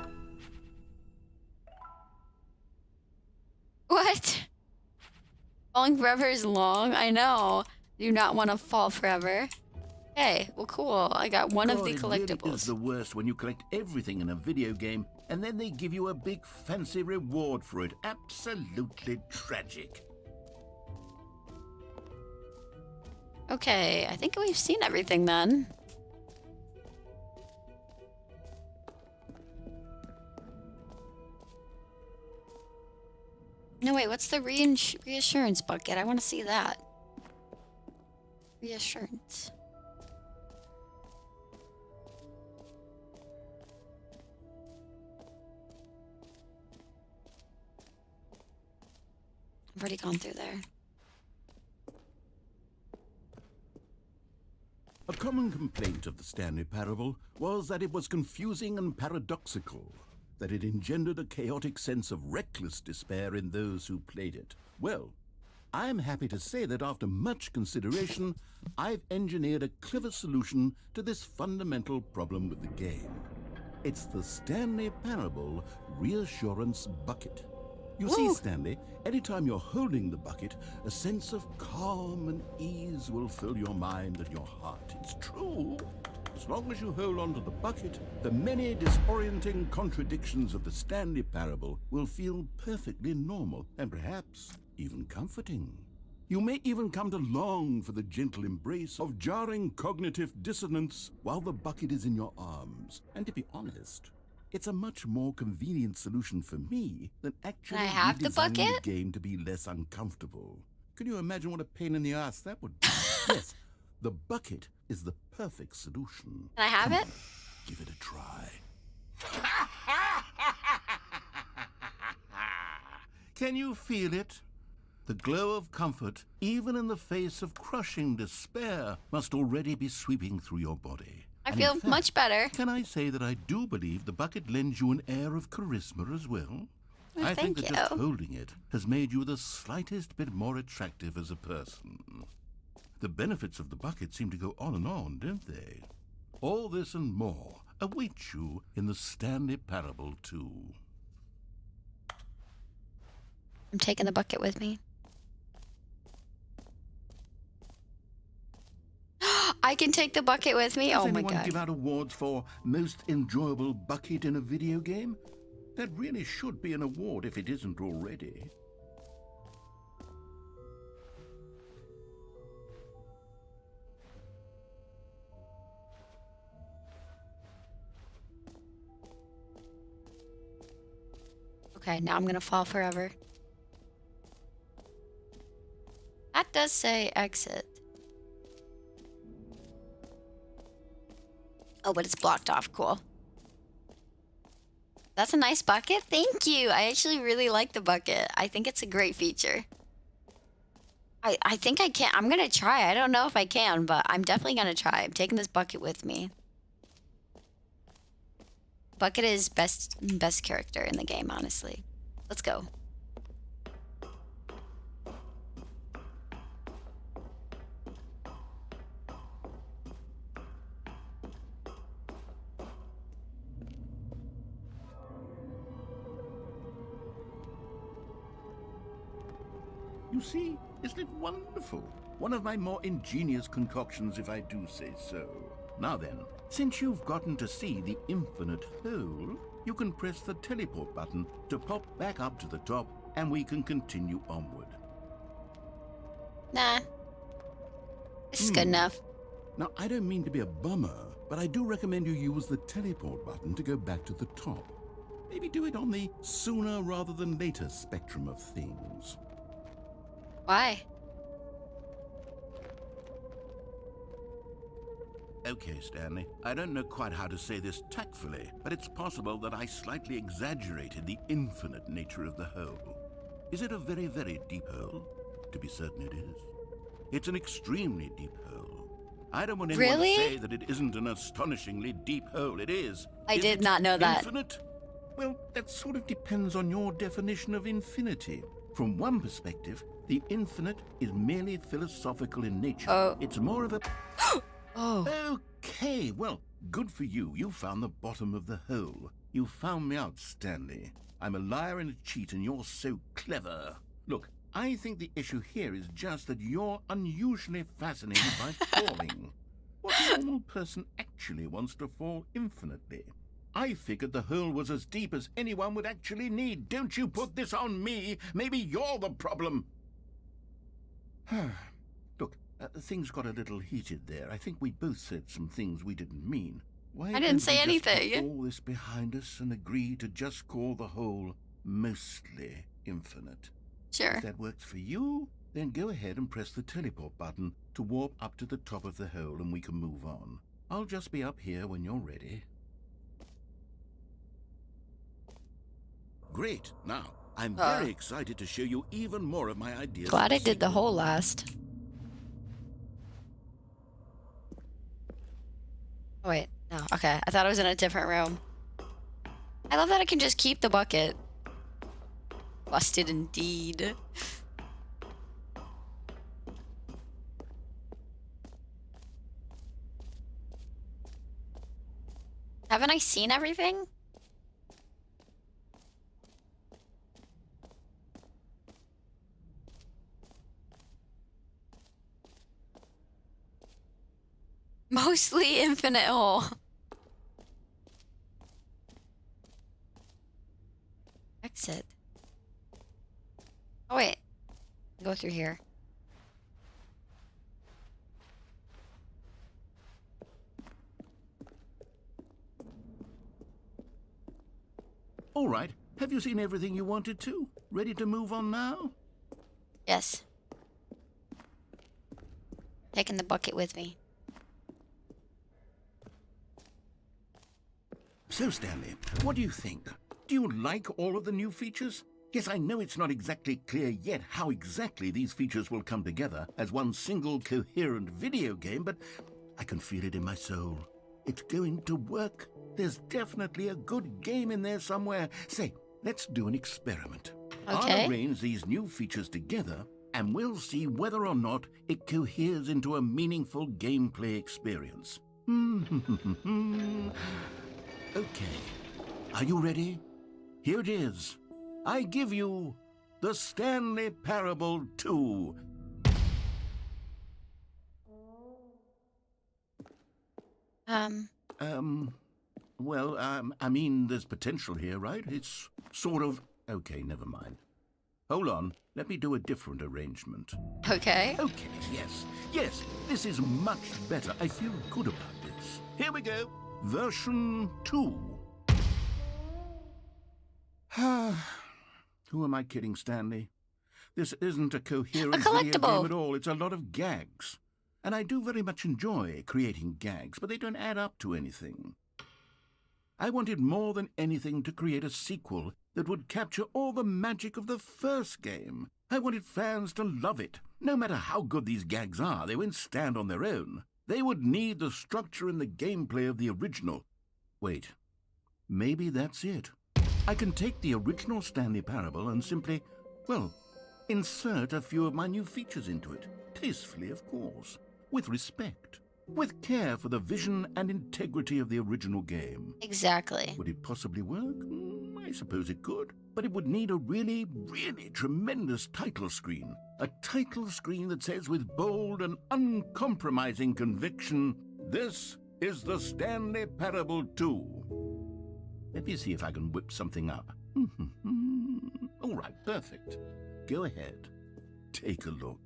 What? Falling forever is long. I know. Do not want to fall forever. Okay, well, cool. I got one of the God, it collectibles. really is the worst when you collect everything in a video game and then they give you a big fancy reward for it. Absolutely tragic. Okay, I think we've seen everything then. No, wait, what's the reassurance bucket? I want to see that. Reassurance. I've already gone through there. A common complaint of the Stanley Parable was that it was confusing and paradoxical, that it engendered a chaotic sense of reckless despair in those who played it. Well, I'm happy to say that after much consideration, I've engineered a clever solution to this fundamental problem with the game. It's the Stanley Parable Reassurance Bucket. You see, Stanley, anytime you're holding the bucket, a sense of calm and ease will fill your mind and your heart. It's true. As long as you hold on to the bucket, the many disorienting contradictions of the Stanley Parable will feel perfectly normal and perhaps even comforting. You may even come to long for the gentle embrace of jarring cognitive dissonance while the bucket is in your arms. And to be honest, it's a much more convenient solution for me than actually Can I have the redesigning bucket? the game to be less uncomfortable. Can you imagine what a pain in the ass that would be? Yes, the bucket is the perfect solution. Can I have Come it? on, give it a try. Can you feel it? The glow of comfort, even in the face of crushing despair, must already be sweeping through your body. I And feel in fact, much better. Can I say that I do believe the bucket lends you an air of charisma as well? Oh, I think thank that just you. holding it has made you the slightest bit more attractive as a person. The benefits of the bucket seem to go on and on, don't they? All this and more await you in the Stanley Parable 2. I'm taking the bucket with me. I can take the bucket with me? Does Oh my anyone god. give out awards for most enjoyable bucket in a video game? That really should be an award if it isn't already. Okay, now I'm gonna fall forever. That does say exit. Oh, but it's blocked off. Cool. That's a nice bucket. Thank you. I actually really like the bucket. I think it's a great feature. I think I can. I'm gonna try. I don't know if I can, but I'm definitely gonna try. I'm taking this bucket with me. Bucket is best character in the game, honestly. Let's go. You see, isn't it wonderful? One of my more ingenious concoctions, if I do say so. Now then, since you've gotten to see the infinite hole, you can press the teleport button to pop back up to the top, and we can continue onward. Nah. This is good enough. Now, I don't mean to be a bummer, but I do recommend you use the teleport button to go back to the top. Maybe do it on the sooner rather than later spectrum of things. Why? Okay, Stanley, I don't know quite how to say this tactfully, but it's possible that I slightly exaggerated the infinite nature of the hole. Is it a very, very deep hole? To be certain it is. It's an extremely deep hole. I don't want anyone Really? to say that it isn't an astonishingly deep hole. It is. I Is did it not know that. Infinite? Well, that sort of depends on your definition of infinity. From one perspective, the infinite is merely philosophical in nature. Oh. It's more of a... Oh. Okay, well, good for you. You found the bottom of the hole. You found me out, Stanley. I'm a liar and a cheat, and you're so clever. Look, I think the issue here is just that you're unusually fascinated by falling. What normal person actually wants to fall infinitely? I figured the hole was as deep as anyone would actually need. Don't you put this on me. Maybe you're the problem. Look, things got a little heated there. I think we both said some things we didn't mean. Why I didn't don't say we just put anything. all this behind us and agree to just call the hole mostly infinite? Sure. If that works for you, then go ahead and press the teleport button to warp up to the top of the hole and we can move on. I'll just be up here when you're ready. Great. Now, I'm very excited to show you even more of my ideas. Glad I did the whole last. Oh, wait. No. Okay. I thought I was in a different room. I love that I can just keep the bucket. Busted indeed. Haven't I seen everything? Mostly infinite hole. Exit. Oh wait. Go through here. All right. Have you seen everything you wanted to? Ready to move on now? Yes. Taking the bucket with me. So, Stanley, what do you think? Do you like all of the new features? Yes, I know it's not exactly clear yet how exactly these features will come together as one single coherent video game, but I can feel it in my soul. It's going to work. There's definitely a good game in there somewhere. Say, let's do an experiment. Okay. I'll arrange these new features together, and we'll see whether or not it coheres into a meaningful gameplay experience. Okay. Are you ready? Here it is. I give you the Stanley Parable 2. Well, I mean, there's potential here, right? It's sort of... Okay, never mind. Hold on. Let me do a different arrangement. Okay. Okay, yes. Yes, this is much better. I feel good about this. Here we go. Version 2. Who am I kidding, Stanley? This isn't a coherent video collectible. game at all. It's a lot of gags. And I do very much enjoy creating gags, but they don't add up to anything. I wanted more than anything to create a sequel that would capture all the magic of the first game. I wanted fans to love it. No matter how good these gags are, they won't stand on their own. They would need the structure and the gameplay of the original. Wait, maybe that's it. I can take the original Stanley Parable and simply, well, insert a few of my new features into it. Tastefully, of course. With respect. With care for the vision and integrity of the original game. Exactly. Would it possibly work? I suppose it could. But it would need a really, really tremendous title screen. A title screen that says with bold and uncompromising conviction, "This is the Stanley Parable 2. Let me see if I can whip something up. All right, perfect. Go ahead. Take a look.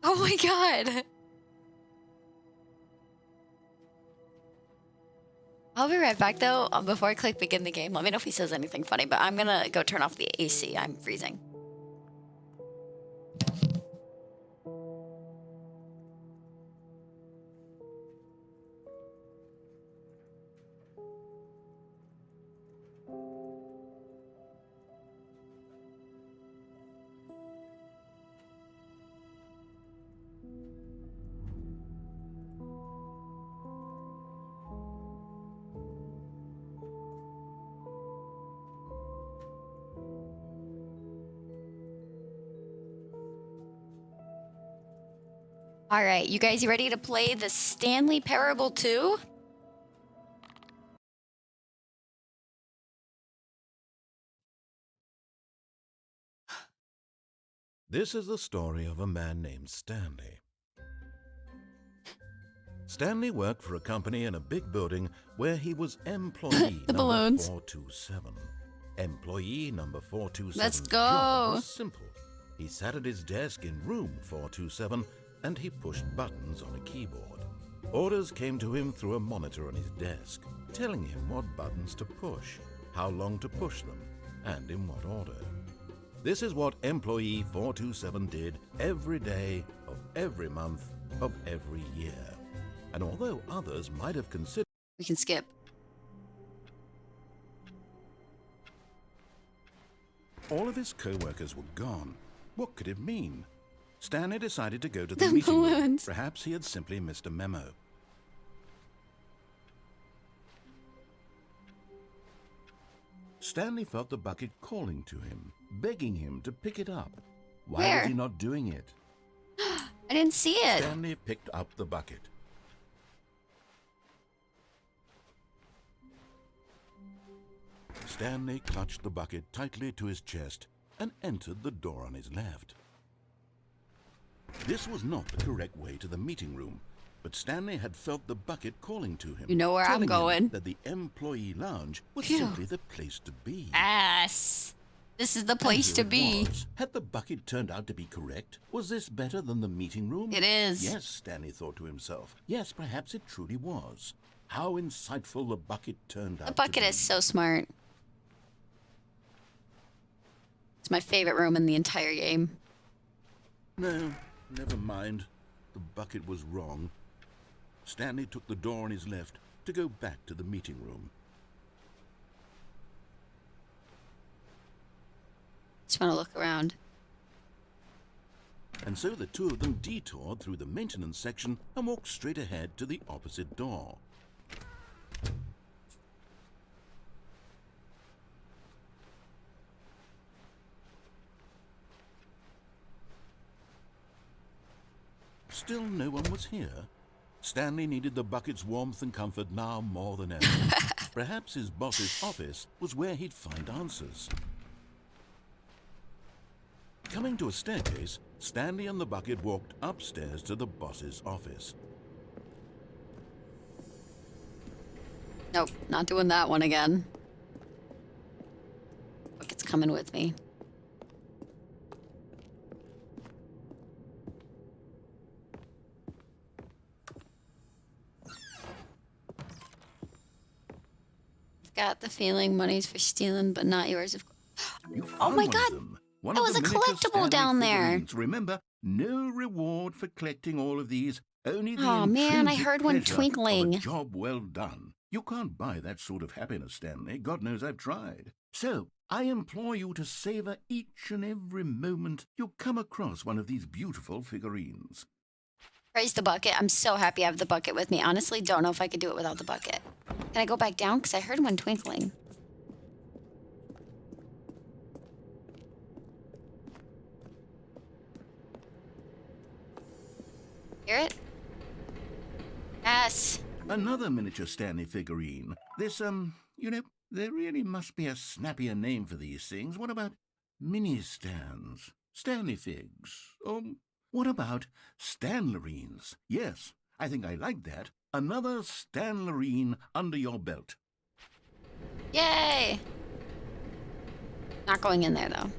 Oh my god. I'll be right back though. Before I click begin the game, let me know if he says anything funny, but I'm gonna go turn off the AC. I'm freezing. All right, you guys ready to play the Stanley Parable 2? This is the story of a man named Stanley. Stanley worked for a company in a big building where he was employee The number balloons. 427. Employee number 427's Let's job go. was simple. He sat at his desk in room 427 and he pushed buttons on a keyboard. Orders came to him through a monitor on his desk, telling him what buttons to push, how long to push them, and in what order. This is what employee 427 did every day of every month of every year. And although others might have considered We can skip. all of his co-workers were gone, what could it mean? Stanley decided to go to The the meeting room. balloons. Perhaps he had simply missed a memo. Stanley felt the bucket calling to him, begging him to pick it up. Why Where? was he not doing it? I didn't see it. Stanley picked up the bucket. Stanley clutched the bucket tightly to his chest and entered the door on his left. This was not the correct way to the meeting room, but Stanley had felt the bucket calling to him. You know where I'm telling him going. That the employee lounge was Phew. simply the place to be. Ass. This is the place And to here be. it was. Had the bucket turned out to be correct? Was this better than the meeting room? It is. Yes, Stanley thought to himself. Yes, perhaps it truly was. How insightful the bucket turned out The bucket to be. is so smart. It's my favorite room in the entire game. No, never mind. The bucket was wrong. Stanley took the door on his left to go back to the meeting room. Just want to look around. And so the two of them detoured through the maintenance section and walked straight ahead to the opposite door. Still no one was here. Stanley needed the bucket's warmth and comfort now more than ever. Perhaps his boss's office was where he'd find answers. Coming to a staircase, Stanley and the bucket walked upstairs to the boss's office. Nope, not doing that one again. Bucket's coming with me. I've got the feeling money's for stealing, but not yours. You Oh found my one of God! them. One That of was the a miniature collectible Stanley down there. figurines. Remember, no reward for collecting all of these. Only the Aw, man, I intrinsic heard one pleasure twinkling. of a job well done. You can't buy that sort of happiness, Stanley. God knows I've tried. So, I implore you to savor each and every moment you come across one of these beautiful figurines. Praise the bucket. I'm so happy I have the bucket with me. Honestly, don't know if I could do it without the bucket. Can I go back down? Because I heard one twinkling. Hear it? Yes. Another miniature Stanley figurine. This, there really must be a snappier name for these things. What about mini-stands? Stanley figs? Or what about Stanlerines? Yes, I think I like that. Another Stanlerine under your belt. Yay! Not going in there, though.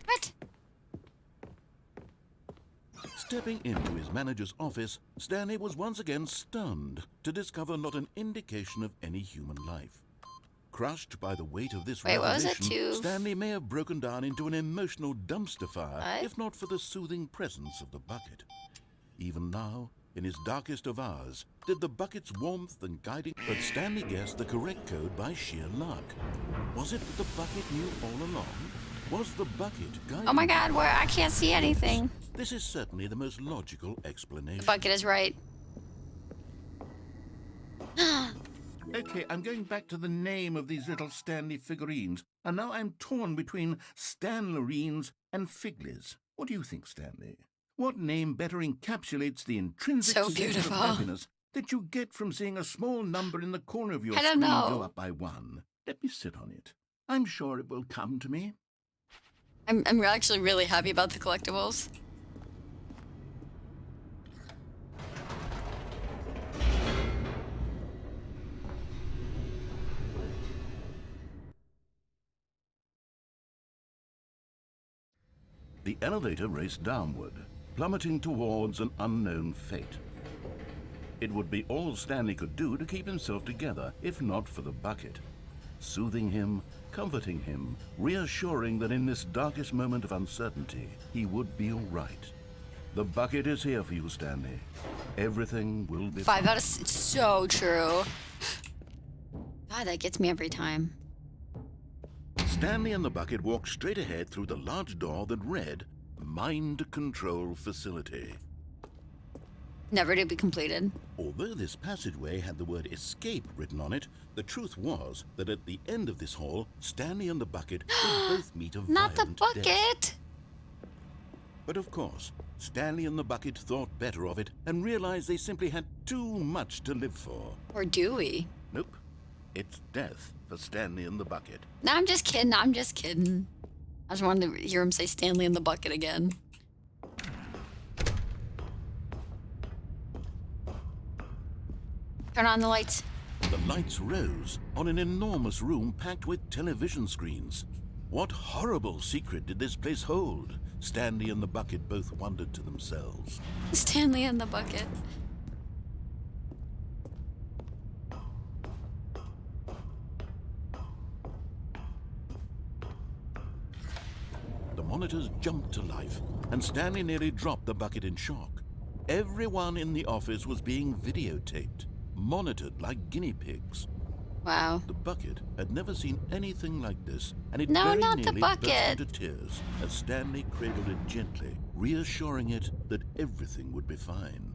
What? Stepping into his manager's office, Stanley was once again stunned to discover not an indication of any human life. Crushed by the weight of this Wait, what was it? revelation, Stanley may have broken down into an emotional dumpster fire What? if not for the soothing presence of the bucket. Even now, in his darkest of hours, did the bucket's warmth and guiding... But Stanley guessed the correct code by sheer luck. Was it that the bucket knew all along? Was the bucket guiding... Oh my God, where I can't see anything. This is certainly the most logical explanation. The bucket is right. Okay, I'm going back to the name of these little Stanley figurines, and now I'm torn between Stanlerines and Figlies. What do you think, Stanley? What name better encapsulates the intrinsic So state of beautiful. happiness that you get from seeing a small number in the corner of your I don't screen know. go up by 1? Let me sit on it. I'm sure it will come to me. I'm actually really happy about the collectibles. The elevator raced downward, plummeting towards an unknown fate. It would be all Stanley could do to keep himself together, if not for the bucket. Soothing him, comforting him, reassuring that in this darkest moment of uncertainty, he would be all right. The bucket is here for you, Stanley. Everything will be 5 fine. out of it's so true. God, that gets me every time. Stanley and the bucket walked straight ahead through the large door that read, Mind Control Facility. Never to be completed. Although this passageway had the word escape written on it, the truth was that at the end of this hall, Stanley and the bucket would both meet a Not the violent death. bucket. But of course, Stanley and the bucket thought better of it and realized they simply had too much to live for. Or do we? Nope. It's death for Stanley and the bucket. No, I'm just kidding. I'm just kidding. I just wanted to hear him say Stanley in the bucket again. Turn on the lights. The lights rose on an enormous room packed with television screens. What horrible secret did this place hold? Stanley and the bucket both wondered to themselves. Stanley in the bucket. The monitors jumped to life, and Stanley nearly dropped the bucket in shock. Everyone in the office was being videotaped, monitored like guinea pigs. Wow. The bucket had never seen anything like this, and it No, very not the nearly bucket. burst into tears as Stanley cradled it gently, reassuring it that everything would be fine.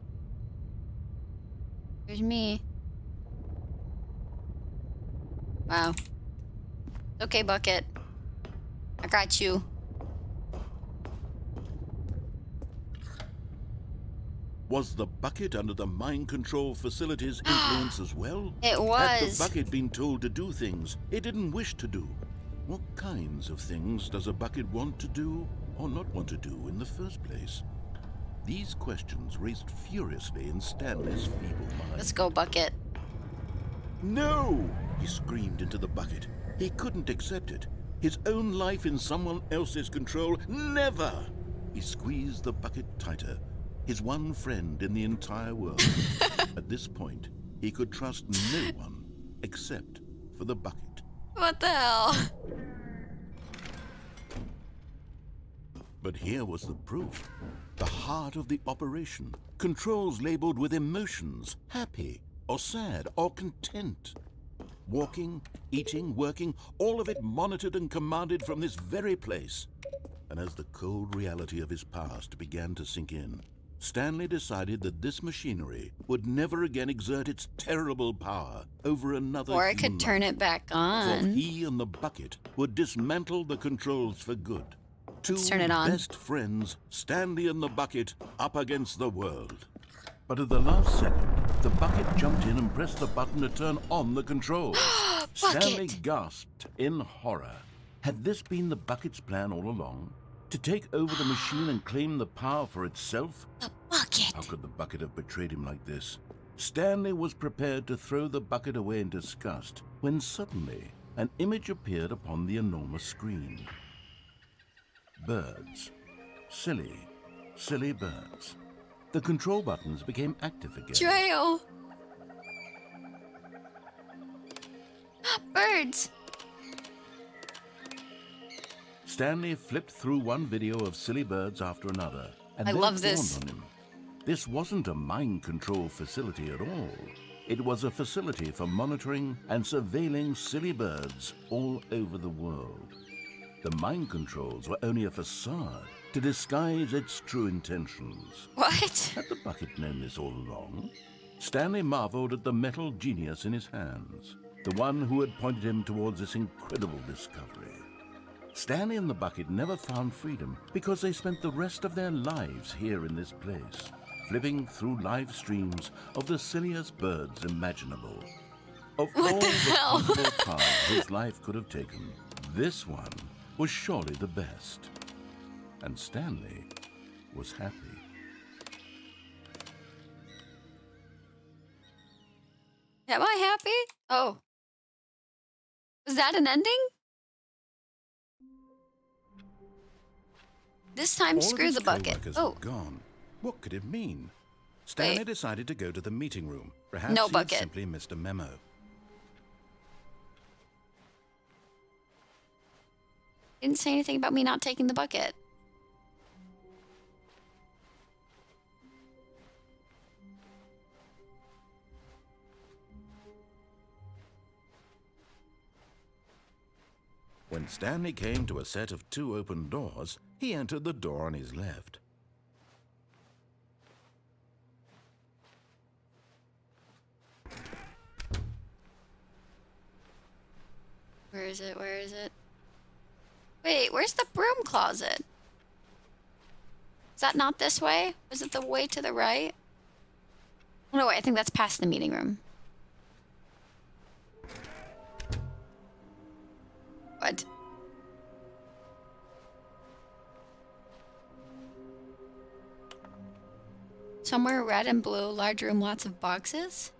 Here's me. Wow. Okay, bucket. I got you. Was the bucket under the mind control facility's influence as well? It Had was. the bucket been told to do things it didn't wish to do? What kinds of things does a bucket want to do or not want to do in the first place? These questions raced furiously in Stanley's feeble mind. Let's go, bucket. No! He screamed into the bucket. He couldn't accept it. His own life in someone else's control, never! He squeezed the bucket tighter. His one friend in the entire world. At this point, he could trust no one except for the bucket. What the hell? But here was the proof. The heart of the operation. Controls labeled with emotions, happy or sad or content. Walking, eating, working, all of it monitored and commanded from this very place. And as the cold reality of his past began to sink in, Stanley decided that this machinery would never again exert its terrible power over another Or I human could turn life. it back For on. he and the bucket would dismantle the controls for good. Let's Two turn it on. best friends, Stanley and the bucket, up against the world. But at the last second, the bucket jumped in and pressed the button to turn on the controls. Stanley gasped in horror. Had this been the bucket's plan all along? To take over the machine and claim the power for itself? The bucket. How could the bucket have betrayed him like this? Stanley was prepared to throw the bucket away in disgust when suddenly an image appeared upon the enormous screen. Birds. Silly, silly birds. The control buttons became active again. Trail. Birds. Stanley flipped through one video of silly birds after another, and I then love dawned this. on him. This wasn't a mind control facility at all. It was a facility for monitoring and surveilling silly birds all over the world. The mind controls were only a facade to disguise its true intentions. What? Had the bucket known this all along? Stanley marveled at the metal genius in his hands, the one who had pointed him towards this incredible discovery. Stanley and the bucket never found freedom because they spent the rest of their lives here in this place, flipping through live streams of the silliest birds imaginable. Of all the possible paths his life could have taken, this one was surely the best. And Stanley was happy. Am I happy? Oh. Was that an ending? This time, All screw of the his bucket. co-workers Oh. were gone. What could it mean? Stanley Wait. decided to go to the meeting room. Perhaps No he had bucket. simply missed a memo. Didn't say anything about me not taking the bucket. When Stanley came to a set of 2 open doors, he entered the door on his left. Where is it? Where is it? Wait, where's the broom closet? Is that not this way? Was it the way to the right? Oh, no, wait, I think that's past the meeting room. What? Somewhere red and blue, large room, lots of boxes?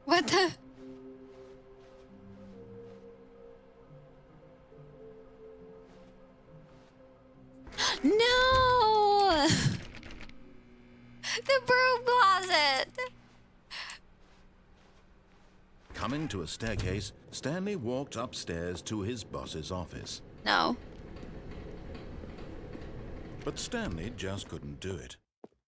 What the? No! The broom closet! Coming to a staircase, Stanley walked upstairs to his boss's office. No. But Stanley just couldn't do it.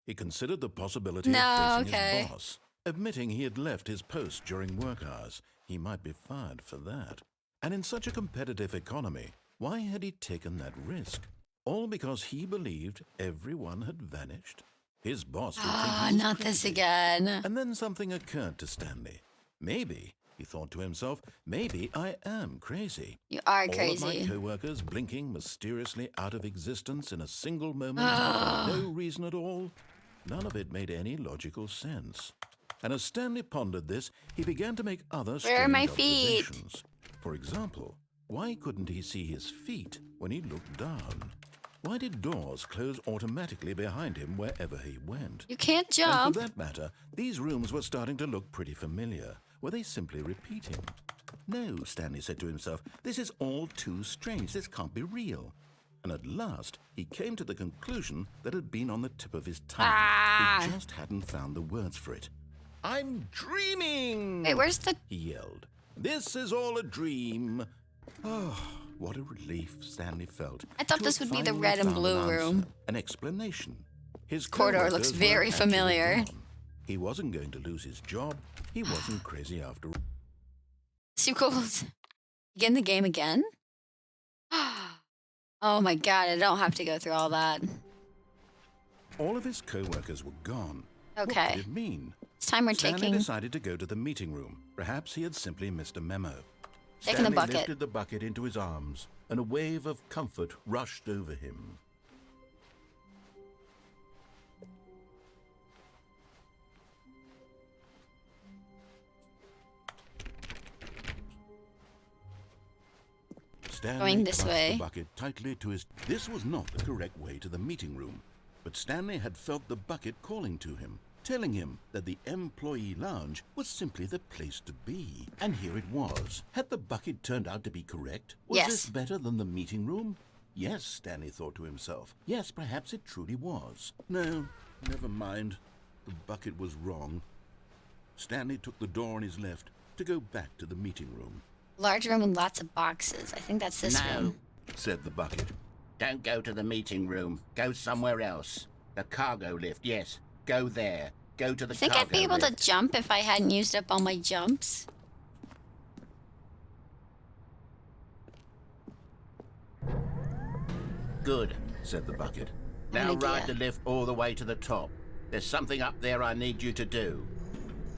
He considered the possibility No, of facing okay. his boss. Admitting he had left his post during work hours, he might be fired for that. And in such a competitive economy, why had he taken that risk? All because he believed everyone had vanished? His boss would think Ah, he was not this crazy. again. And then something occurred to Stanley. Maybe, he thought to himself, maybe I am crazy. You are All of my crazy. co-workers blinking mysteriously out of existence in a single moment for no reason at all. None of it made any logical sense. And as Stanley pondered this, he began to make other Where are my strange feet? observations. For example, why couldn't he see his feet when he looked down? Why did doors close automatically behind him wherever he went? You can't And jump. for that matter, these rooms were starting to look pretty familiar. Were they simply repeating? No, Stanley said to himself, this is all too strange. This can't be real. And at last, he came to the conclusion that had been on the tip of his tongue. Ah. He just hadn't found the words for it. I'm dreaming! Wait, where's the... He yelled. This is all a dream. Oh, what a relief Stanley felt. I thought to this have would be the finally red and found blue an answer, room. An explanation. His Corridor co-workers looks were very actually familiar. gone. He wasn't going to lose his job. He wasn't crazy after all. Sequels. Begin the game again? Oh my god, I don't have to go through all that. All of his co-workers were gone. What Okay. did it mean? It's time we're Stanley taking... decided to go to the meeting room. Perhaps he had simply missed a memo. Taking the Stanley bucket. lifted the bucket into his arms, and a wave of comfort rushed over him. Stanley Going this clutched way. the bucket tightly to his... This was not the correct way to the meeting room, but Stanley had felt the bucket calling to him, telling him that the employee lounge was simply the place to be. And here it was. Had the bucket turned out to be correct? Was Yes. this better than the meeting room? Yes, Stanley thought to himself. Yes, perhaps it truly was. No, never mind. The bucket was wrong. Stanley took the door on his left to go back to the meeting room. Large room with lots of boxes. I think that's this No, room. Said the bucket. don't go to the meeting room. Go somewhere else. The cargo lift, yes. Go there. Go to the I think cargo I'd be able to lift. jump if I hadn't used up all my jumps. Good. Said the bucket. Now Good ride idea. the lift all the way to the top. There's something up there I need you to do.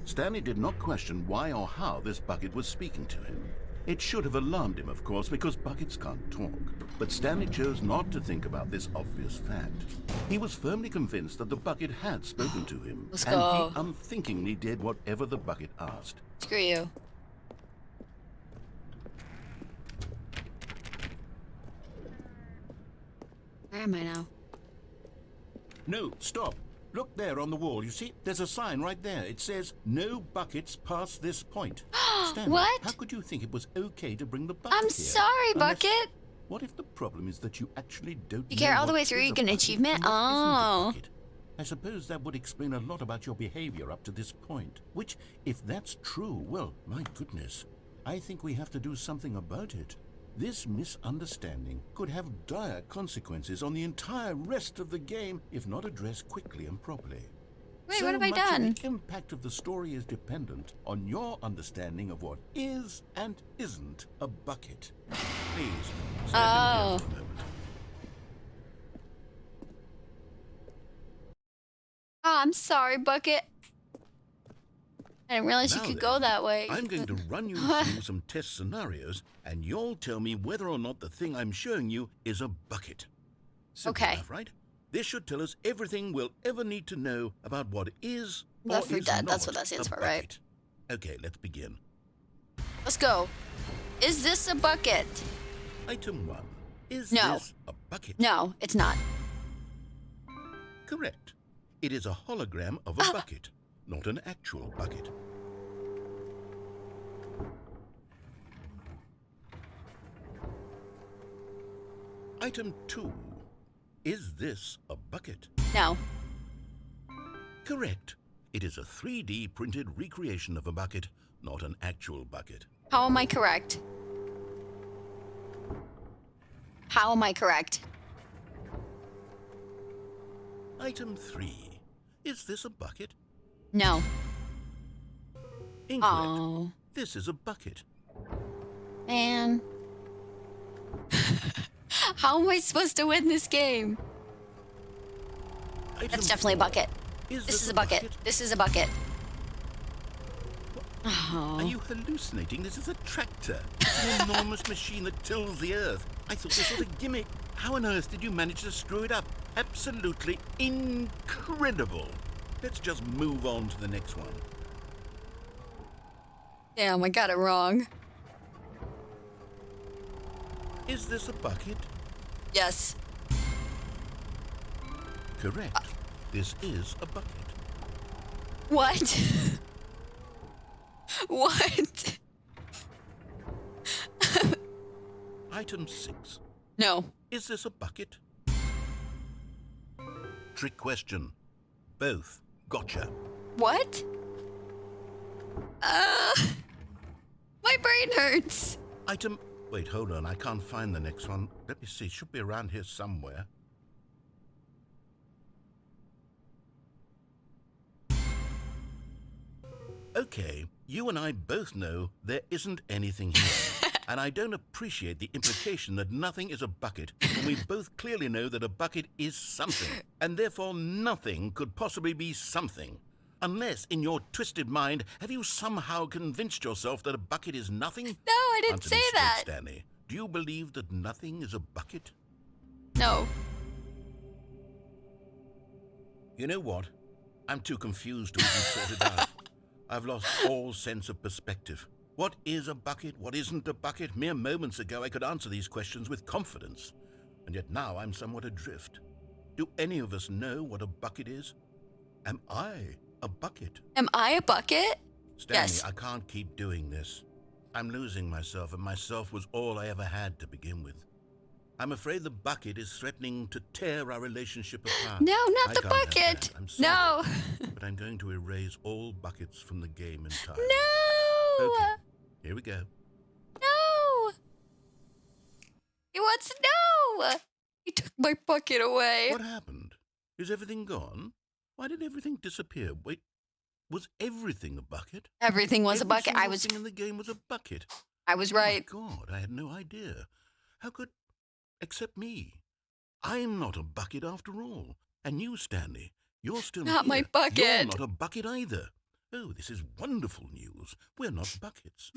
Stanley did not question why or how this bucket was speaking to him. It should have alarmed him, of course, because buckets can't talk. But Stanley chose not to think about this obvious fact. He was firmly convinced that the bucket had spoken to him. Let's and go. he unthinkingly did whatever the bucket asked. Screw you. Where am I now? No, stop. Look there on the wall. You see, there's a sign right there. It says, no buckets past this point. Stanley, What? how could you think it was okay to bring the bucket I'm here? sorry, Unless- Bucket. What if the problem is that you actually don't You know care all the what way through, is you a get an bucket achievement? and what isn't a Oh. bucket? I suppose that would explain a lot about your behavior up to this point. Which, if that's true, well, my goodness, I think we have to do something about it. This misunderstanding could have dire consequences on the entire rest of the game if not addressed quickly and properly. Wait, So what have I much done? of the impact of the story is dependent on your understanding of what is and isn't a bucket. Please, stand in here for a moment. Oh, I'm sorry, Bucket. I didn't realize you Now could then, go that way. I'm going to run you through some test scenarios, and you'll tell me whether or not the thing I'm showing you is a bucket. Simple Okay. enough, right? This should tell us everything we'll ever need to know about what is or Left 4 is Dead, not that's what that stands a for, right? bucket. Okay, let's begin. Let's go. Is this a bucket? Item 1. Is No. this a bucket? No, it's not. Correct. It is a hologram of a bucket, not an actual bucket. Item 2. Is this a bucket? No. Correct. It is a 3D printed recreation of a bucket, not an actual bucket. How am I correct? How am I correct? Item 3. Is this a bucket? No. Incorrect. Oh, This is a bucket. man. How am I supposed to win this game? Item That's definitely a 4. bucket. Is This is a bucket. This is a bucket. Are you hallucinating? This is a tractor. It's an enormous machine that tills the earth. I thought this was a gimmick. How on earth did you manage to screw it up? Absolutely incredible. Let's just move on to the next one. Damn, I got it wrong. Is this a bucket? Yes. Correct. This is a bucket. What? What? Item 6. No. Is this a bucket? Trick question. Both. Gotcha. What? My brain hurts. Item... Wait, hold on. I can't find the next one. Let me see. It should be around here somewhere. Okay, you and I both know there isn't anything here. And I don't appreciate the implication that nothing is a bucket when we both clearly know that a bucket is something. And therefore nothing could possibly be something. Unless, in your twisted mind, have you somehow convinced yourself that a bucket is nothing? No, I didn't Answer say me straight, that. Stanley. Do you believe that nothing is a bucket? No. You know what? I'm too confused to even sort it out. I've lost all sense of perspective. What is a bucket? What isn't a bucket? Mere moments ago I could answer these questions with confidence. And yet now I'm somewhat adrift. Do any of us know what a bucket is? Am I a bucket? Am I a bucket? Stanley, Yes. I can't keep doing this. I'm losing myself, and myself was all I ever had to begin with. I'm afraid the bucket is threatening to tear our relationship apart. No, not I the can't have bucket. that. I'm sorry, No. but I'm going to erase all buckets from the game entirely. No. Okay, here we go. No. He wants to know. He took my bucket away. What happened? Is everything gone? Why did everything disappear? Wait, was everything a bucket? Everything was a Every bucket. single I was thing in the game was a bucket. I was right. Oh my God, I had no idea. How could... Except me. I'm not a bucket after all. And you, Stanley, you're still Not here. my bucket. You're not a bucket either. Oh, this is wonderful news. We're not buckets.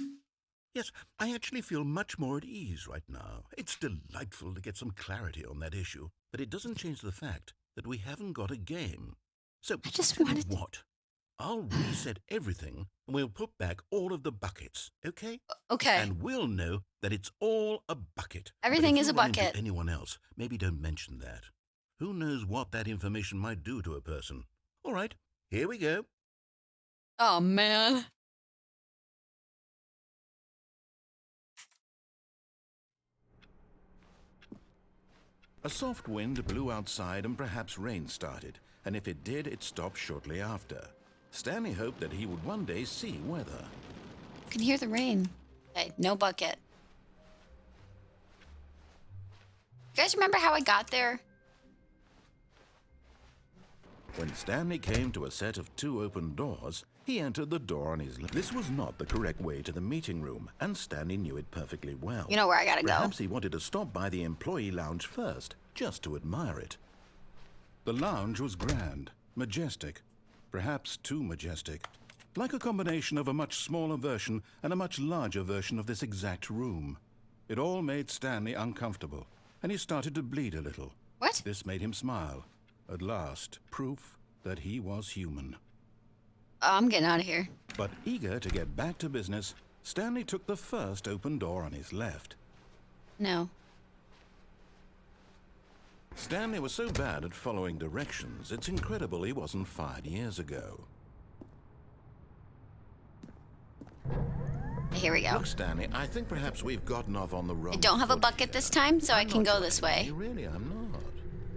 Yes, I actually feel much more at ease right now. It's delightful to get some clarity on that issue, but it doesn't change the fact that we haven't got a game. So, I just tell you wanted... what? I'll reset everything, and we'll put back all of the buckets, okay? Okay. And we'll know that it's all a bucket. Everything But if is you a run into bucket. anyone else, maybe don't mention that. Who knows what that information might do to a person? All right, here we go. Oh, man. A soft wind blew outside and perhaps rain started, and if it did, it stopped shortly after. Stanley hoped that he would one day see weather. You can hear the rain. Okay, no bucket. You guys remember how I got there? When Stanley came to a set of 2 open doors, he entered the door on his left. This was not the correct way to the meeting room, and Stanley knew it perfectly well. You know where I gotta go. Perhaps he wanted to stop by the employee lounge first, just to admire it. The lounge was grand, majestic, perhaps too majestic, like a combination of a much smaller version and a much larger version of this exact room. It all made Stanley uncomfortable, and he started to bleed a little. What? This made him smile. At last, proof that he was human. I'm getting out of here. But eager to get back to business, Stanley took the first open door on his left. No. Stanley was so bad at following directions, it's incredible he wasn't fired years ago. Here we go. Look, Stanley, I think perhaps we've gotten off on the wrong I don't have a foot bucket here. this time, so I I'm can not go this way. Really, I'm not.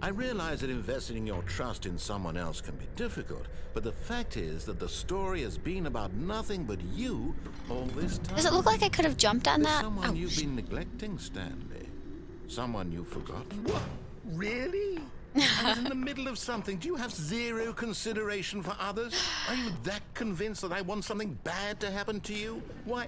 I realize that investing your trust in someone else can be difficult, but the fact is that the story has been about nothing but you all this time. Does it look like I could have jumped on There's that? someone Oh, you've been neglecting, Stanley. Someone you've forgotten. What? Really? I was in the middle of something. Do you have zero consideration for others? Are you that convinced that I want something bad to happen to you? Why,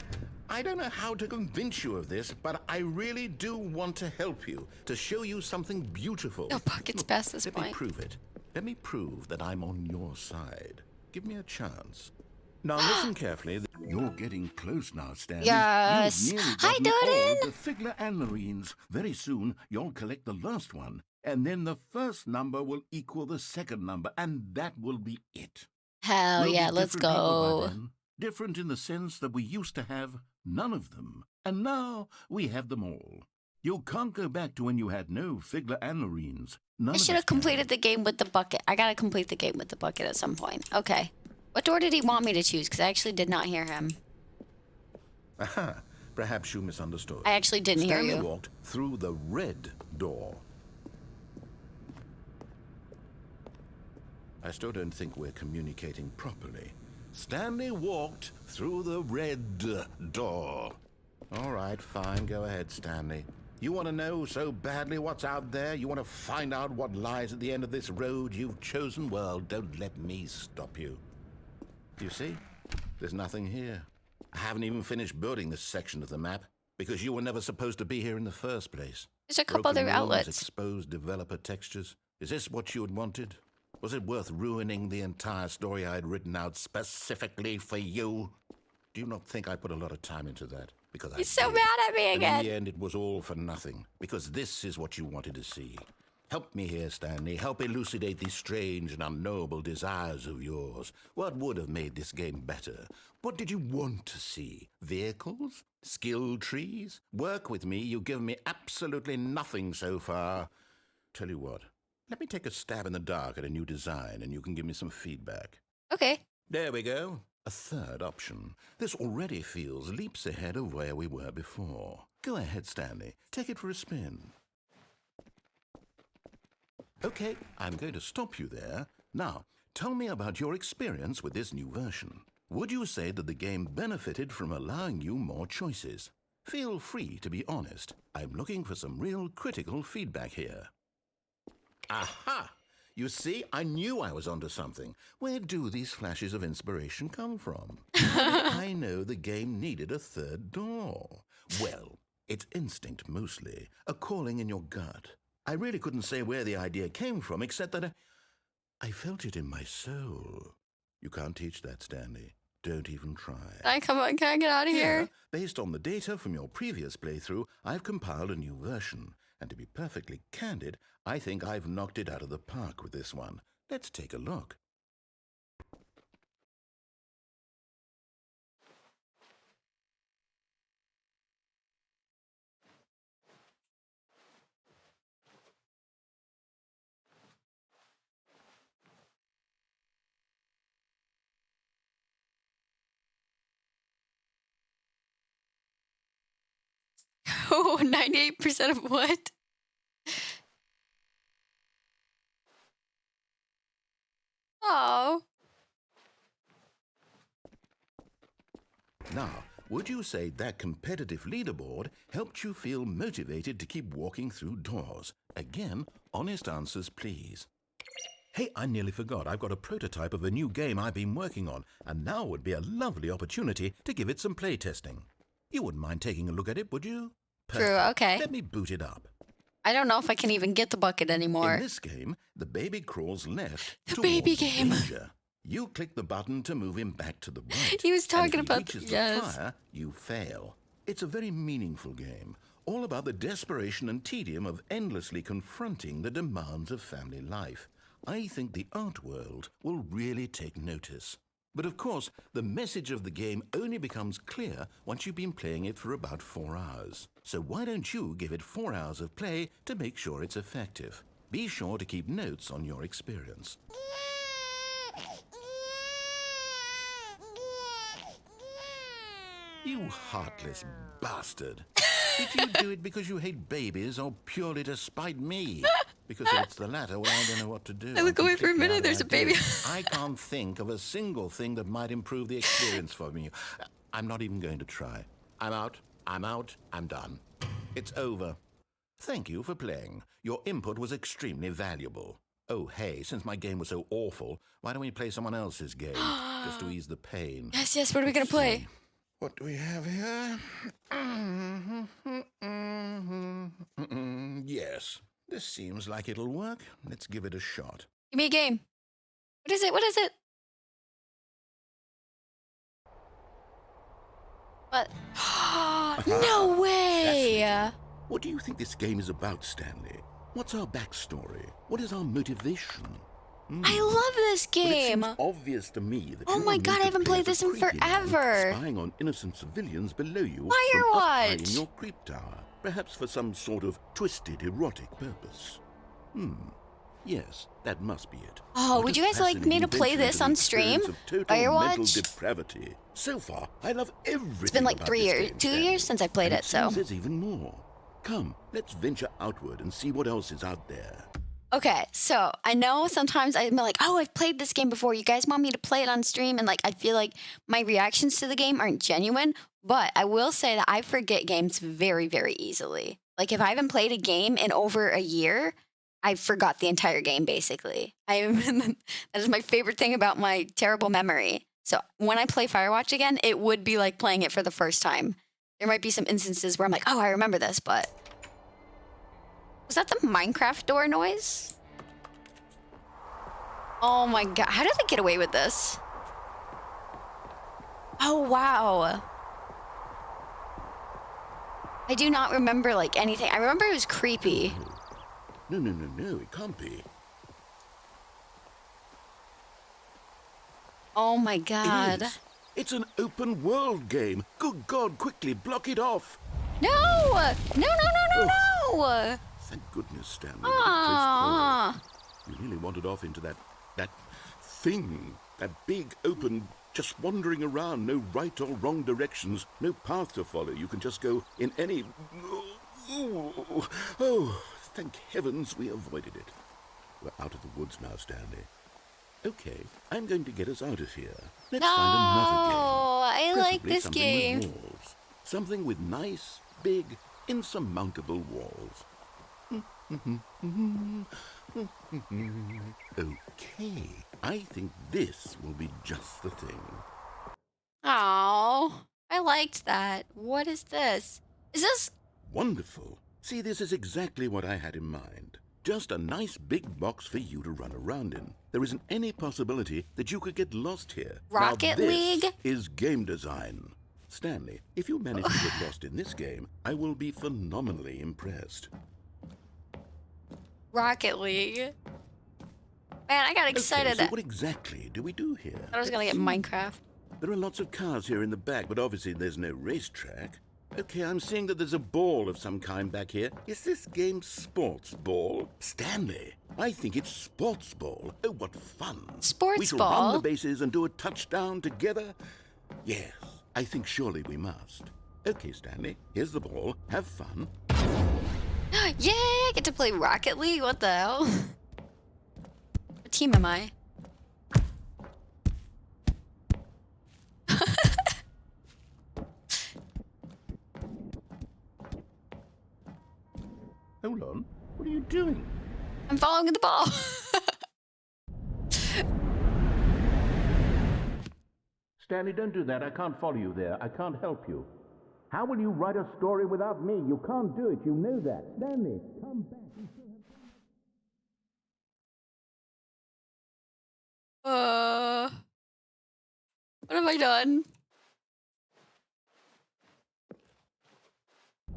I don't know how to convince you of this, but I really do want to help you, to show you something beautiful. No buckets Look, past this let me point. prove it. Let me prove that I'm on your side. Give me a chance. Now listen carefully. You're getting close now, Stanley. Yes. You've nearly Hi, gotten all Doden. the Figler and Marines. Very soon, you'll collect the last one, and then the first number will equal the second number, and that will be it. Hell We'll yeah, be let's different people by go. then. Different in the sense that we used to have none of them, and now we have them all. You can't go back to when you had no Figler and Marines. None I of should us have completed the game with the bucket. I gotta complete the game with the bucket at some point. Okay. What door did he want me to choose? Because I actually did not hear him. can. Aha, perhaps you misunderstood. I actually didn't hear Stanley you. walked through the red door. I still don't think we're communicating properly. Stanley walked through the red door. All right, fine. Go ahead, Stanley. You want to know so badly what's out there? You want to find out what lies at the end of this road you've chosen? Well, don't let me stop you. You see? There's nothing here. I haven't even finished building this section of the map because you were never supposed to be here in the first place. There's a couple Broken other rooms, outlets. exposed developer textures. Is this what you had wanted? Was it worth ruining the entire story I had written out specifically for you? Do you not think I put a lot of time into that? Because He's I so did. mad at me And again. in the end, it was all for nothing. Because this is what you wanted to see. Help me here, Stanley. Help elucidate these strange and unknowable desires of yours. What would have made this game better? What did you want to see? Vehicles? Skill trees? Work with me. You've given me absolutely nothing so far. Tell you what. Let me take a stab in the dark at a new design, and you can give me some feedback. Okay. There we go. A third option. This already feels leaps ahead of where we were before. Go ahead, Stanley. Take it for a spin. Okay, I'm going to stop you there. Now, tell me about your experience with this new version. Would you say that the game benefited from allowing you more choices? Feel free to be honest. I'm looking for some real critical feedback here. Aha! You see, I knew I was onto something. Where do these flashes of inspiration come from? I know the game needed a third door. Well, it's instinct mostly, a calling in your gut. I really couldn't say where the idea came from, except that I felt it in my soul. You can't teach that, Stanley. don't even try. Can I get out of here? Based on the data from your previous playthrough, I've compiled a new version. And to be perfectly candid, I think I've knocked it out of the park with this one. Let's take a look. Oh, 98% of what? Oh. Now, would you say that competitive leaderboard helped you feel motivated to keep walking through doors? Again, honest answers, please. Hey, I nearly forgot. I've got a prototype of a new game I've been working on, and now would be a lovely opportunity to give it some playtesting. You wouldn't mind taking a look at it, would you? True, Perfect. okay. Let me boot it up. I don't know if I can even get the bucket anymore. In this game, the baby crawls left The towards baby game. danger. You click the button to move him back to the right. He was talking and if about he reaches yes. the fire, you fail. It's a very meaningful game, all about the desperation and tedium of endlessly confronting the demands of family life. I think the art world will really take notice. But of course, the message of the game only becomes clear once you've been playing it for about 4 hours. So why don't you give it 4 hours of play to make sure it's effective? Be sure to keep notes on your experience. You heartless bastard. Did you do it because you hate babies or purely to spite me? Because if it's the latter, well, I don't know what to do. I look away for a completely minute, out there's of a baby. ideas. I can't think of a single thing that might improve the experience for me. I'm not even going to try. I'm out. I'm done. It's over. Thank you for playing. Your input was extremely valuable. Oh, hey, since my game was so awful, why don't we play someone else's game? Just to ease the pain. Yes, what are we going to play? What do we have here? Yes, this seems like it'll work. Let's give it a shot. Give me a game. What is it? What? No way! What do you think this game is about, Stanley? What's our backstory? What is our motivation? I love this game. Well, it seems obvious to me that Oh you my are God, I meant to haven't play played as this a in creepy man, forever. spying on innocent civilians below you from up high in Firewatch. your creep tower, perhaps for some sort of twisted erotic purpose. Yes, that must be it. Oh, What would a you guys like me to fascinating play venture this into on the stream? experience of total mental Firewatch? depravity. So far, I love everything. It's been like about 3 this years, game, 2 Stanley. years since I played And it, so. seems there's even more. Come, let's venture outward and see what else is out there. Okay, so I know sometimes I'm like, oh, I've played this game before. You guys want me to play it on stream? And like, I feel like my reactions to the game aren't genuine. But I will say that I forget games very, very easily. Like, if I haven't played a game in over a year, I forgot the entire game, basically. That is my favorite thing about my terrible memory. So when I play Firewatch again, it would be like playing it for the first time. There might be some instances where I'm like, oh, I remember this, but... Was that the Minecraft door noise? Oh my God, how did I get away with this? Oh, wow. I do not remember like anything. I remember it was creepy. No, it can't be. Oh my It God. is. It's an open world game. Good God, quickly block it off. No! No! Thank goodness, Stanley. Ah. You really wandered off into that thing. That big, open, just wandering around. No right or wrong directions. No path to follow. You can just go in any... Oh, thank heavens we avoided it. We're out of the woods now, Stanley. Okay, I'm going to get us out of here. Let's find another game. I like Preferably this something game. with walls. Something with nice, big, insurmountable walls. Okay, I think this will be just the thing. Oh, I liked that. What is this? Is this... Wonderful. See, this is exactly what I had in mind. Just a nice big box for you to run around in. There isn't any possibility that you could get lost here. Rocket now, this League? is game design. Stanley, if you manage to get lost in this game, I will be phenomenally impressed. Rocket League. Man, I got excited. Okay, so what exactly do we do here? I thought I was gonna get Minecraft. There are lots of cars here in the back, but obviously there's no racetrack. Okay, I'm seeing that there's a ball of some kind back here. Is this game sports ball? Stanley, I think it's sports ball. Oh, what fun. Sports we shall ball? run the bases and do a touchdown together? Yes, I think surely we must. Okay, Stanley, here's the ball. Have fun. Yeah, I get to play Rocket League? What the hell? What team am I? Hold on. What are you doing? I'm following the ball. Stanley, don't do that. I can't follow you there. I can't help you. How will you write a story without me? You can't do it. You know that. Stanley, come back. What have I done?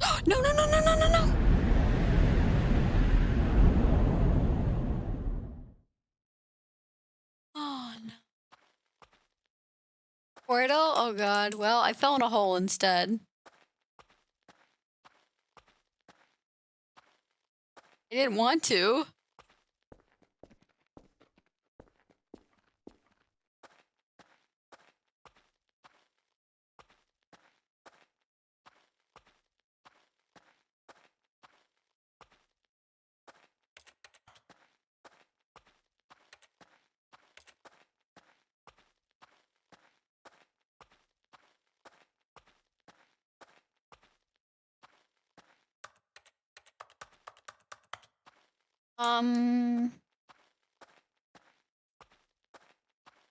No, no, no, no, no, no, no. Oh, no. Portal? Oh, God. Well, I fell in a hole instead. I didn't want to.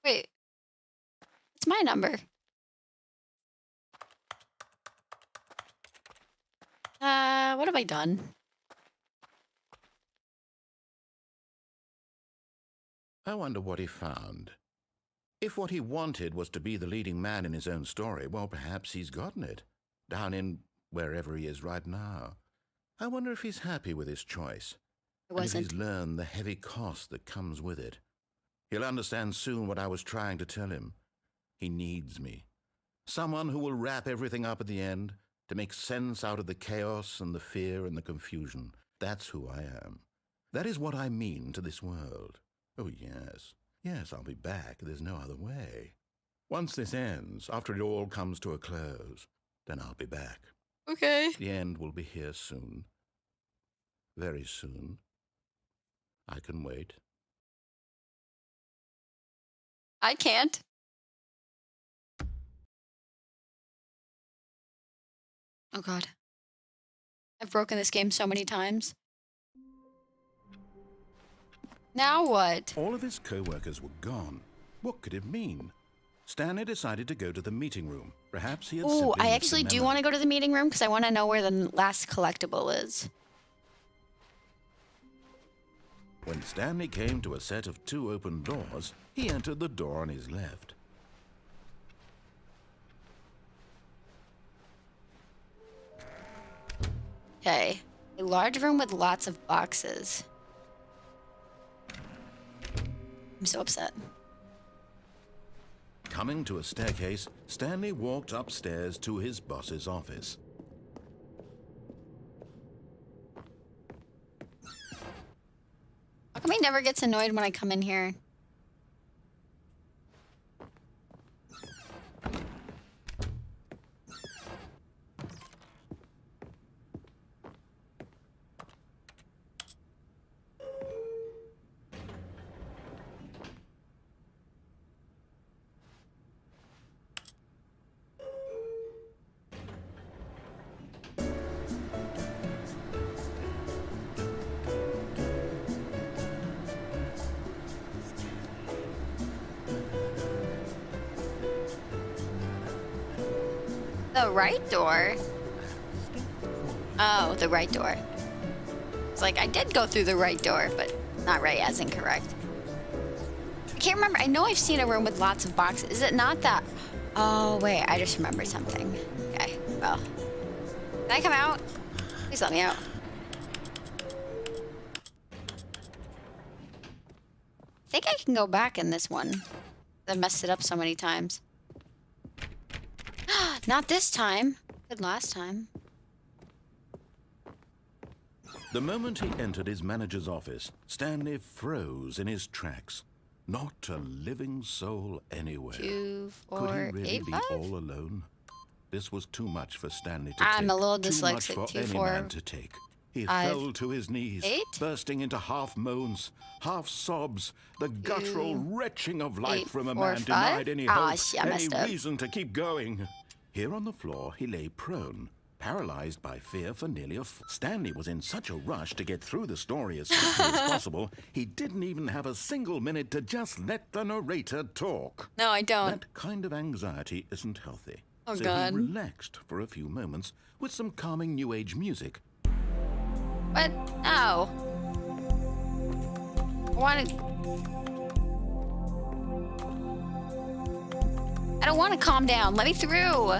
Wait. It's my number. What have I done? I wonder what he found. If what he wanted was to be the leading man in his own story, well, perhaps he's gotten it. Down in wherever he is right now. I wonder if he's happy with his choice. It wasn't. And if he's learned the heavy cost that comes with it. He'll understand soon what I was trying to tell him. He needs me. Someone who will wrap everything up at the end, to make sense out of the chaos and the fear and the confusion. That's who I am. That is what I mean to this world. Oh, yes. Yes, I'll be back. There's no other way. Once this ends, after it all comes to a close, then I'll be back. Okay. The end will be here soon. Very soon. I can wait. I can't. Oh, God. I've broken this game so many times. Now what? All of his co-workers were gone. What could it mean? Stanley decided to go to the meeting room. Perhaps he had Ooh, simply I missed actually the do memo. want to go to the meeting room because I want to know where the last collectible is. When Stanley came to a set of 2 open doors, he entered the door on his left. Okay. A large room with lots of boxes. I'm so upset. Coming to a staircase, Stanley walked upstairs to his boss's office. How come he never gets annoyed when I come in here? The right door? Oh, the right door. It's like, I did go through the right door, but not right as incorrect. I can't remember. I know I've seen a room with lots of boxes. Is it not that? Oh, wait. I just remembered something. Okay, well. Can I come out? Please let me out. I think I can go back in this one. I messed it up so many times. Not this time. Good last time. The moment he entered his manager's office, Stanley froze in his tracks. Not a living soul anywhere. 2, 4, Could he really 8, be 5? all alone? This was too much for Stanley to take. I'm a little too dyslexic. much for 2, any 4, man to take. He 5, fell to his knees, 8? bursting into half moans, half sobs, the guttural retching of life 8, from a 4, man 5? denied any Ah, hope, shit, I any messed up. reason to keep going. Here on the floor, he lay prone, paralyzed by fear for nearly Stanley was in such a rush to get through the story as quickly as possible, he didn't even have a single minute to just let the narrator talk. No, I don't. That kind of anxiety isn't healthy. Oh, so God. he relaxed for a few moments with some calming New Age music. What? No. I don't want to calm down. Let me through.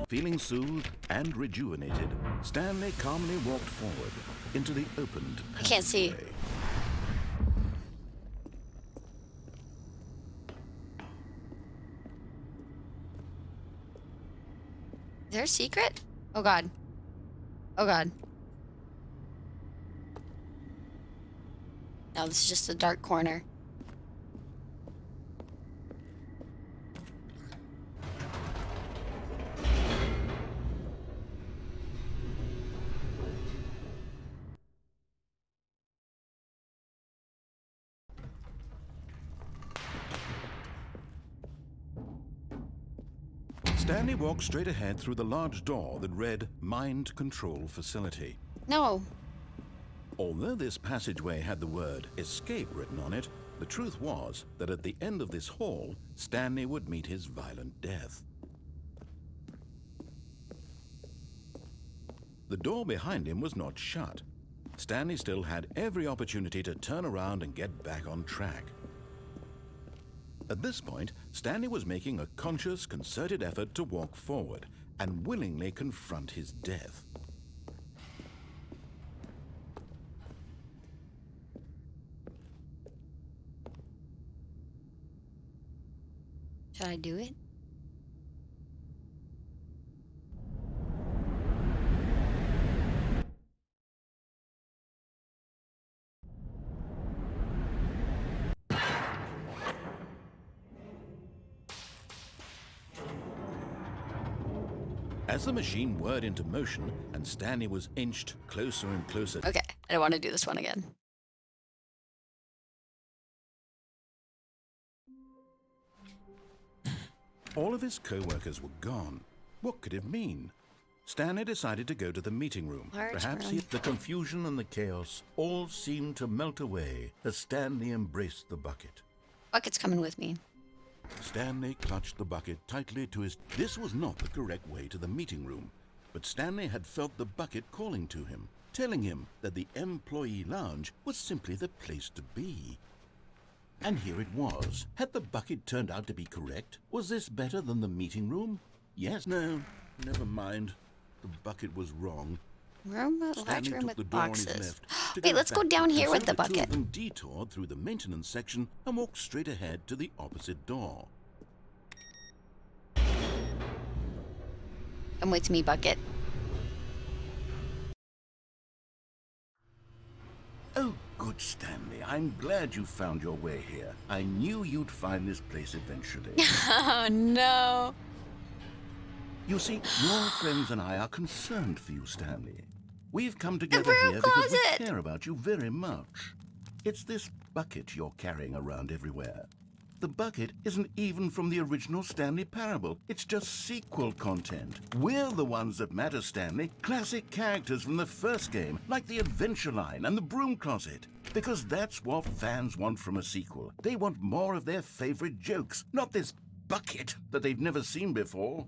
Feeling soothed and rejuvenated, Stanley calmly walked forward into the opened I can't see. passageway. Is there a secret? Oh, God. Oh, God. No, this is just a dark corner. Stanley walked straight ahead through the large door that read Mind Control Facility. No. Although this passageway had the word escape written on it, the truth was that at the end of this hall, Stanley would meet his violent death. The door behind him was not shut. Stanley still had every opportunity to turn around and get back on track. At this point, Stanley was making a conscious, concerted effort to walk forward and willingly confront his death. Should I do it? As the machine whirred into motion and Stanley was inched closer and closer. Okay, I don't want to do this one again. All of his co-workers were gone. What could it mean? Stanley decided to go to the meeting room. Perhaps the confusion and the chaos all seemed to melt away as Stanley embraced the bucket. Bucket's coming with me. Stanley clutched the bucket tightly to his... This was not the correct way to the meeting room, but Stanley had felt the bucket calling to him, telling him that the employee lounge was simply the place to be. And here it was. Had the bucket turned out to be correct? Was this better than the meeting room? Yes, no, never mind. The bucket was wrong. Large room took the with door on his boxes. left to Wait, let's go back, down here and with so the the two bucket. of them detoured through the maintenance section and walked straight ahead to the opposite door. Come with me, bucket. Oh, good, Stanley. I'm glad you found your way here. I knew you'd find this place eventually. Oh, no. You see, your friends and I are concerned for you, Stanley. We've come together broom here because closet. we care about you very much. It's this bucket you're carrying around everywhere. The bucket isn't even from the original Stanley Parable. It's just sequel content. We're the ones that matter, Stanley. Classic characters from the first game, like the Adventure Line and the Broom Closet. Because that's what fans want from a sequel. They want more of their favorite jokes, not this bucket that they've never seen before.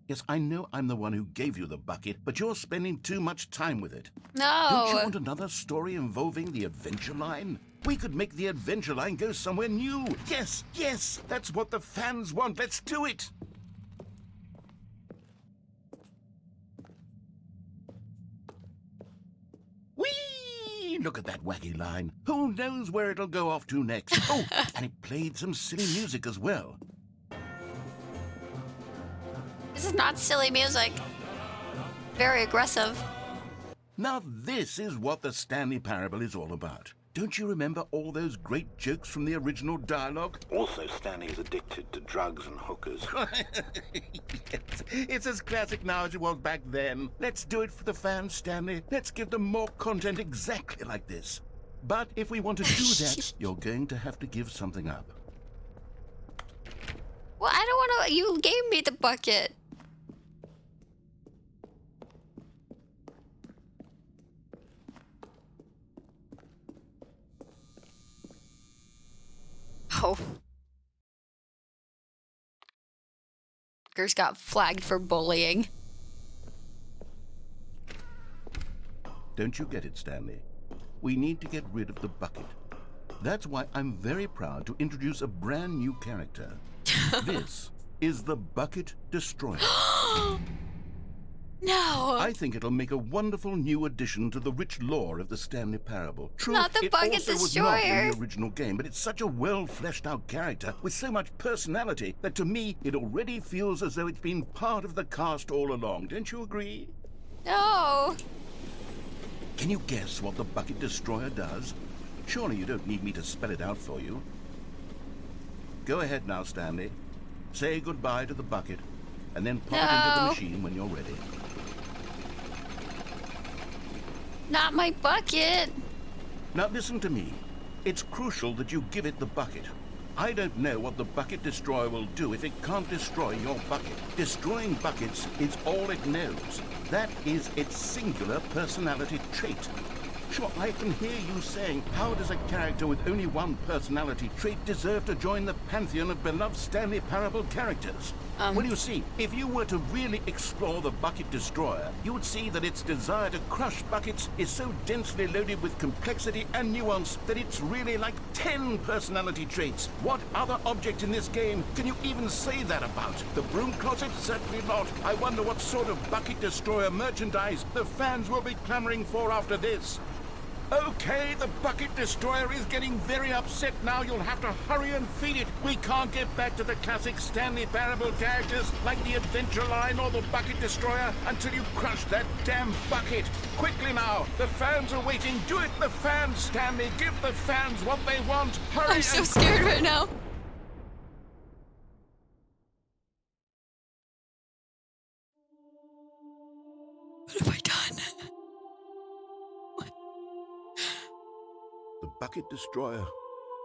Yes, I know I'm the one who gave you the bucket, but you're spending too much time with it. No. Don't you want another story involving the adventure line? We could make the adventure line go somewhere new. Yes, yes, that's what the fans want. Let's do it. Whee! Look at that wacky line. Who knows where it'll go off to next? Oh, and it played some silly music as well. This is not silly music. Very aggressive. Now this is what the Stanley Parable is all about. Don't you remember all those great jokes from the original dialogue? Also, Stanley is addicted to drugs and hookers. Yes, it's as classic now as it was back then. Let's do it for the fans, Stanley. Let's give them more content exactly like this. But if we want to do that, you're going to have to give something up. Well, I don't want to. You gave me the bucket. Oh. Fuckers got flagged for bullying. Don't you get it, Stanley? We need to get rid of the bucket. That's why I'm very proud to introduce a brand new character. This is the Bucket Destroyer. No. I think it'll make a wonderful new addition to the rich lore of the Stanley Parable. True, Not the it Bucket also was not in Destroyer. the original game, but it's such a well-fleshed-out character with so much personality that to me it already feels as though it's been part of the cast all along. Don't you agree? No. Can you guess what the Bucket Destroyer does? Surely you don't need me to spell it out for you. Go ahead now, Stanley. Say goodbye to the bucket, and then pop it into the machine when you're ready. Not my bucket. Now listen to me. It's crucial that you give it the bucket. I don't know what the Bucket Destroyer will do if it can't destroy your bucket. Destroying buckets is all it knows. That is its singular personality trait. Sure, I can hear you saying, how does a character with only one personality trait deserve to join the pantheon of beloved Stanley Parable characters? Well, you see, if you were to really explore the Bucket Destroyer, you would see that its desire to crush buckets is so densely loaded with complexity and nuance that it's really like 10 personality traits. What other object in this game can you even say that about? The broom closet? Certainly not. I wonder what sort of Bucket Destroyer merchandise the fans will be clamoring for after this. Okay, the Bucket Destroyer is getting very upset now. You'll have to hurry and feed it. We can't get back to the classic Stanley Parable characters like the Adventure Line or the Bucket Destroyer until you crush that damn bucket. Quickly now, the fans are waiting. Do it, the fans, Stanley. Give the fans what they want. Hurry. I'm so scared right now. What have I done? The Bucket Destroyer,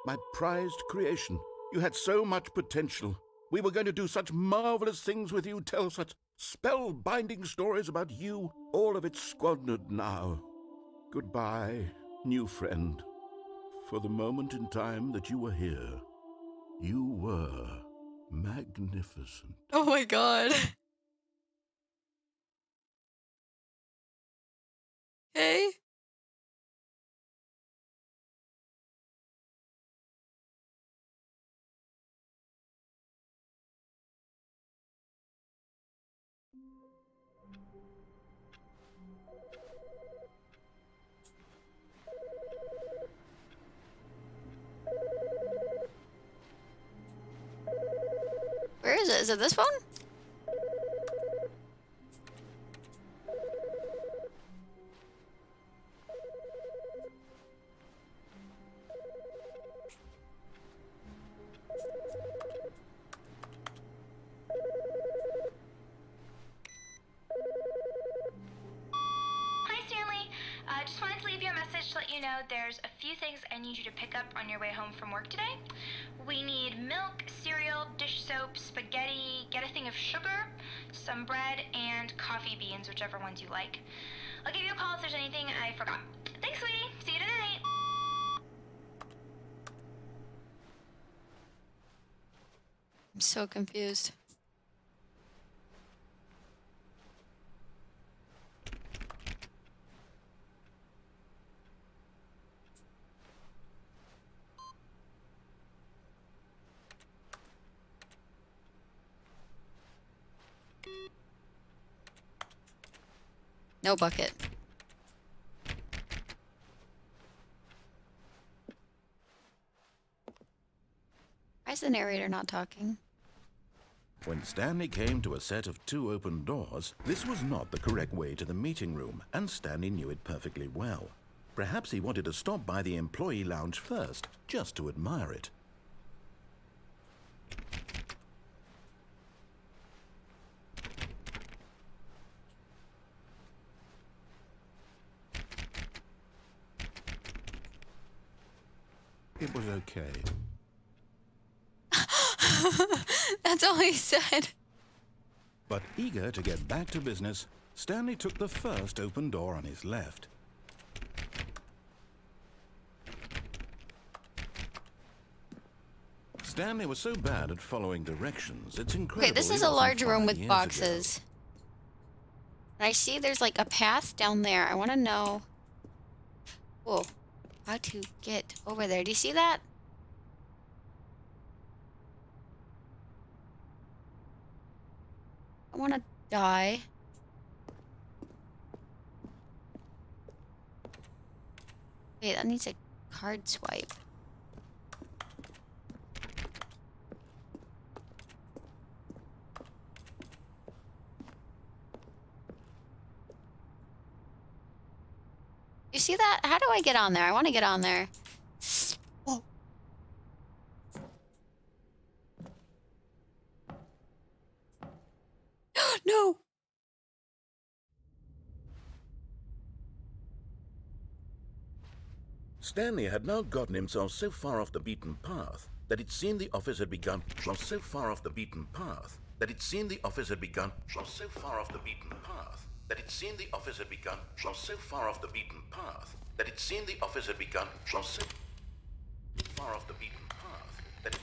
my prized creation. You had so much potential. We were going to do such marvelous things with you, tell such spellbinding stories about you. All of it squandered now. Goodbye, new friend. For the moment in time that you were here, you were magnificent. Oh my god. Hey. Where is it? Is it this phone? Hi, Stanley. Just wanted to leave you a message to let you know there's a few things I need you to pick up on your way home from work today. We need milk, cereal, dish soap, spaghetti, get a thing of sugar, some bread, and coffee beans, whichever ones you like. I'll give you a call if there's anything I forgot. Thanks, sweetie. See you tonight. I'm so confused. No bucket. Why is the narrator not talking? When Stanley came to a set of 2 open doors, this was not the correct way to the meeting room, and Stanley knew it perfectly well. Perhaps he wanted to stop by the employee lounge first, just to admire it. It was okay. That's all he said. But eager to get back to business, Stanley took the first open door on his left. Stanley was so bad at following directions, it's incredible. Okay, this is a large room with boxes. And I see there's like a path down there. I want to know, whoa, how to get over there. Do you see that? I want to die. Wait, that needs a card swipe. You see that? How do I get on there? I want to get on there. Whoa. No. Stanley had now gotten himself so far off the beaten path that it seemed the office had begun. So far off the beaten path that it seemed the office had begun. So far off the beaten path that it seemed the office had begun. So far off the beaten path that it seemed the office had begun. So far off the beaten path that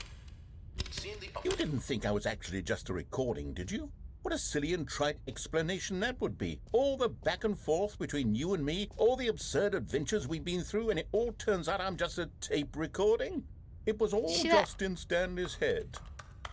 it seemed the office. You didn't think I was actually just a recording, did you? What a silly and trite explanation that would be. All the back and forth between you and me, all the absurd adventures we've been through, and it all turns out I'm just a tape recording? It was all just in Stanley's head.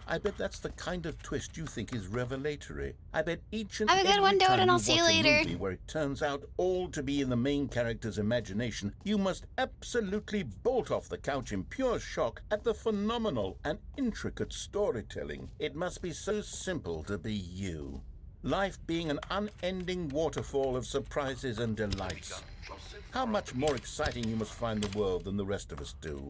I bet that's the kind of twist you think is revelatory. I bet each and have a good one, Dode, and I'll see you later. Movie where it turns out all to be in the main character's imagination, you must absolutely bolt off the couch in pure shock at the phenomenal and intricate storytelling. It must be so simple to be you. Life being an unending waterfall of surprises and delights. How much more exciting you must find the world than the rest of us do.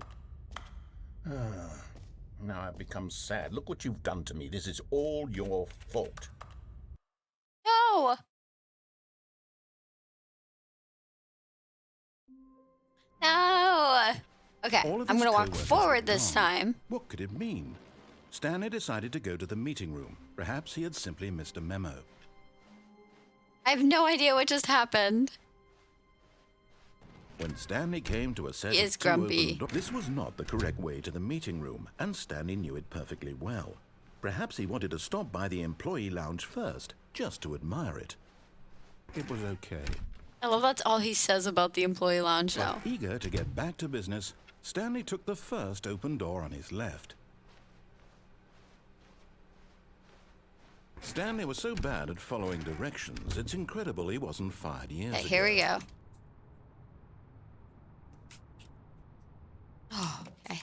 Now I've become sad. Look what you've done to me. This is all your fault. No. No. Okay, I'm going to walk forward this time. What could it mean? Stanley decided to go to the meeting room. Perhaps he had simply missed a memo. I have no idea what just happened. When Stanley came to a set He is of 2 grumpy. open doors, this was not the correct way to the meeting room, and Stanley knew it perfectly well. Perhaps he wanted to stop by the employee lounge first, just to admire it. It was okay. I love that's all he says about the employee lounge now. But eager to get back to business, Stanley took the first open door on his left. Stanley was so bad at following directions, it's incredible he wasn't fired years ago. Here we go. Oh, okay.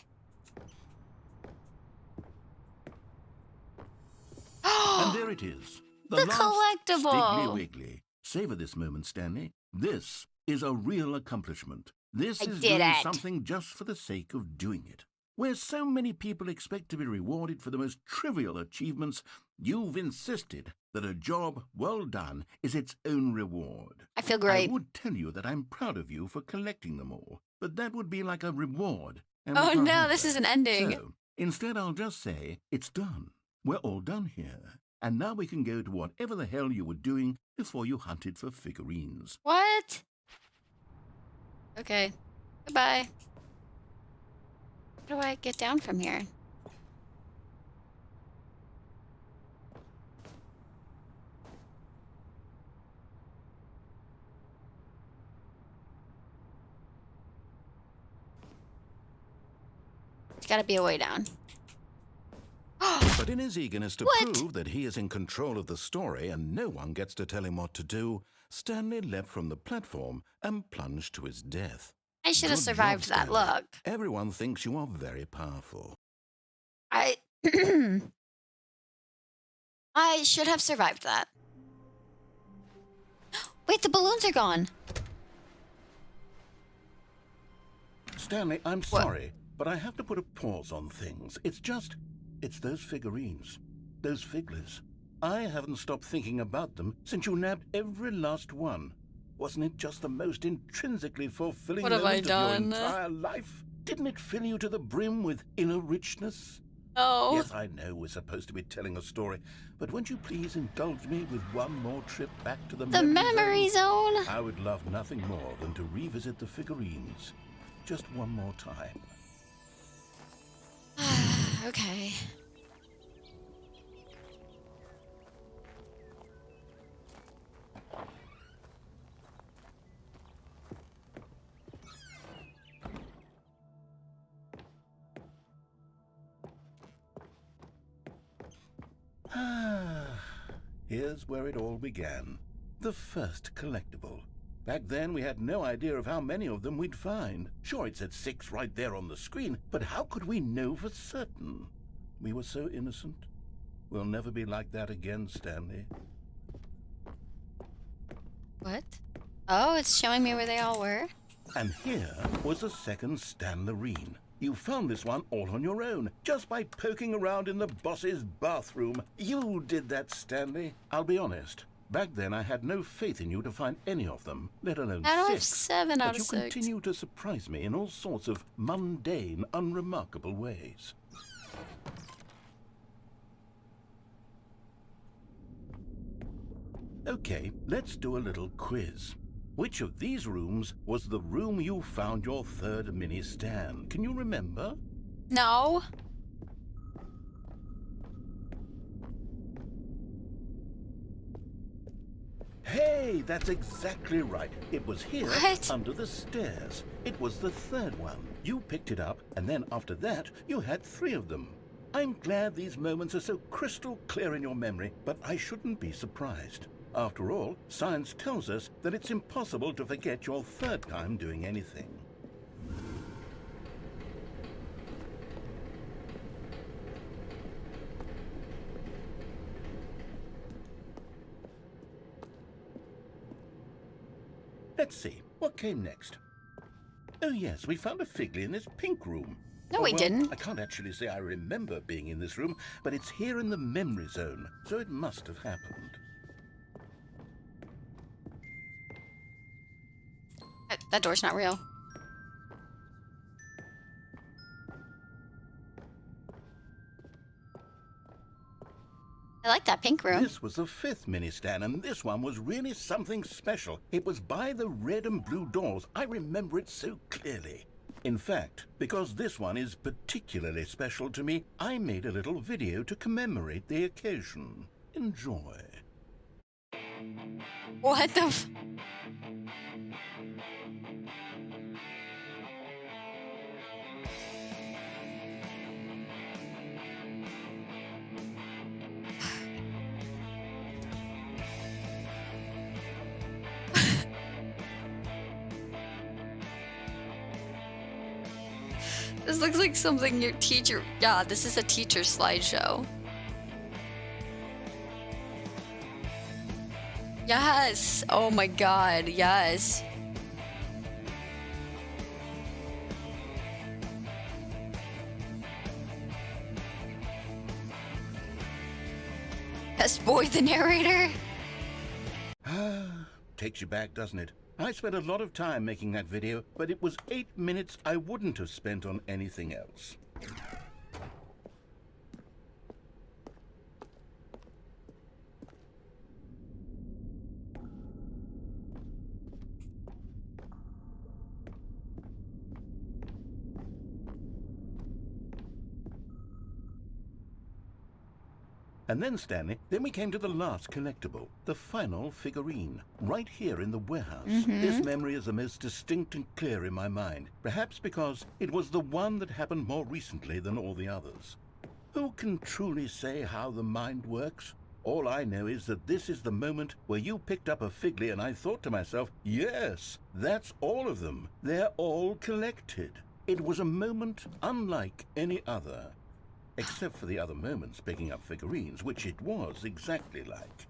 And there it is. The last collectible. Stiggly Wiggly. Savor this moment, Stanley. This is a real accomplishment. This is did doing it. something just for the sake of doing it. Where so many people expect to be rewarded for the most trivial achievements, you've insisted that a job well done is its own reward. I feel great. I would tell you that I'm proud of you for collecting them all, but that would be like a reward. And Oh we can't no, have this that. is an ending. So, instead, I'll just say, it's done. We're all done here. And now we can go to whatever the hell you were doing before you hunted for figurines. What? Okay. Goodbye. How do I get down from here? There's gotta be a way down. But in his eagerness to What? prove that he is in control of the story and no one gets to tell him what to do, Stanley leapt from the platform and plunged to his death. I should have Good survived job, that. Stanley. Look. Everyone thinks you are very powerful. I I should have survived that. Wait, the balloons are gone. Stanley, I'm sorry, but I have to put a pause on things. It's those figurines, those figglers. I haven't stopped thinking about them since you nabbed every last one. Wasn't it just the most intrinsically fulfilling What have I moment of done? your entire life? Didn't it fill you to the brim with inner richness? Oh. Yes, I know we're supposed to be telling a story, but won't you please indulge me with one more trip back to the memory zone. I would love nothing more than to revisit the figurines. Just one more time. Okay. Here's where it all began. The first collectible. Back then, we had no idea of how many of them we'd find. Sure, it said 6 right there on the screen, but how could we know for certain? We were so innocent. We'll never be like that again, Stanley. What? Oh, it's showing me where they all were. And here was a second Stanlerine. You found this one all on your own, just by poking around in the boss's bathroom. You did that, Stanley. I'll be honest. Back then, I had no faith in you to find any of them, let alone I don't have 6. 7 out But of 6. you continue to surprise me in all sorts of mundane, unremarkable ways. Okay, let's do a little quiz. Which of these rooms was the room you found your third mini Stan? Can you remember? No. Hey, that's exactly right. It was here, What? under the stairs. It was the third one. You picked it up, and then after that, you had 3 of them. I'm glad these moments are so crystal clear in your memory, but I shouldn't be surprised. After all, science tells us that it's impossible to forget your third time doing anything. Let's see, what came next? Oh yes, we found a Figley in this pink room. No, we didn't. I can't actually say I remember being in this room, but it's here in the memory zone, so it must have happened. That door's not real. I like that pink room. This was the 5th mini-Stan, and this one was really something special. It was by the red and blue doors. I remember it so clearly. In fact, because this one is particularly special to me, I made a little video to commemorate the occasion. Enjoy. What the f- This looks like something your teacher... Yeah, this is a teacher slideshow. Yes! Oh my god, yes. Best boy, the narrator? Takes you back, doesn't it? I spent a lot of time making that video, but it was 8 minutes I wouldn't have spent on anything else. And then, Stanley, then we came to the last collectible, the final figurine, right here in the warehouse. This memory is the most distinct and clear in my mind, perhaps because it was the one that happened more recently than all the others. Who can truly say how the mind works? All I know is that this is the moment where you picked up a Figley and I thought to myself, yes, that's all of them. They're all collected. It was a moment unlike any other. Except for the other moments picking up figurines, which it was exactly like.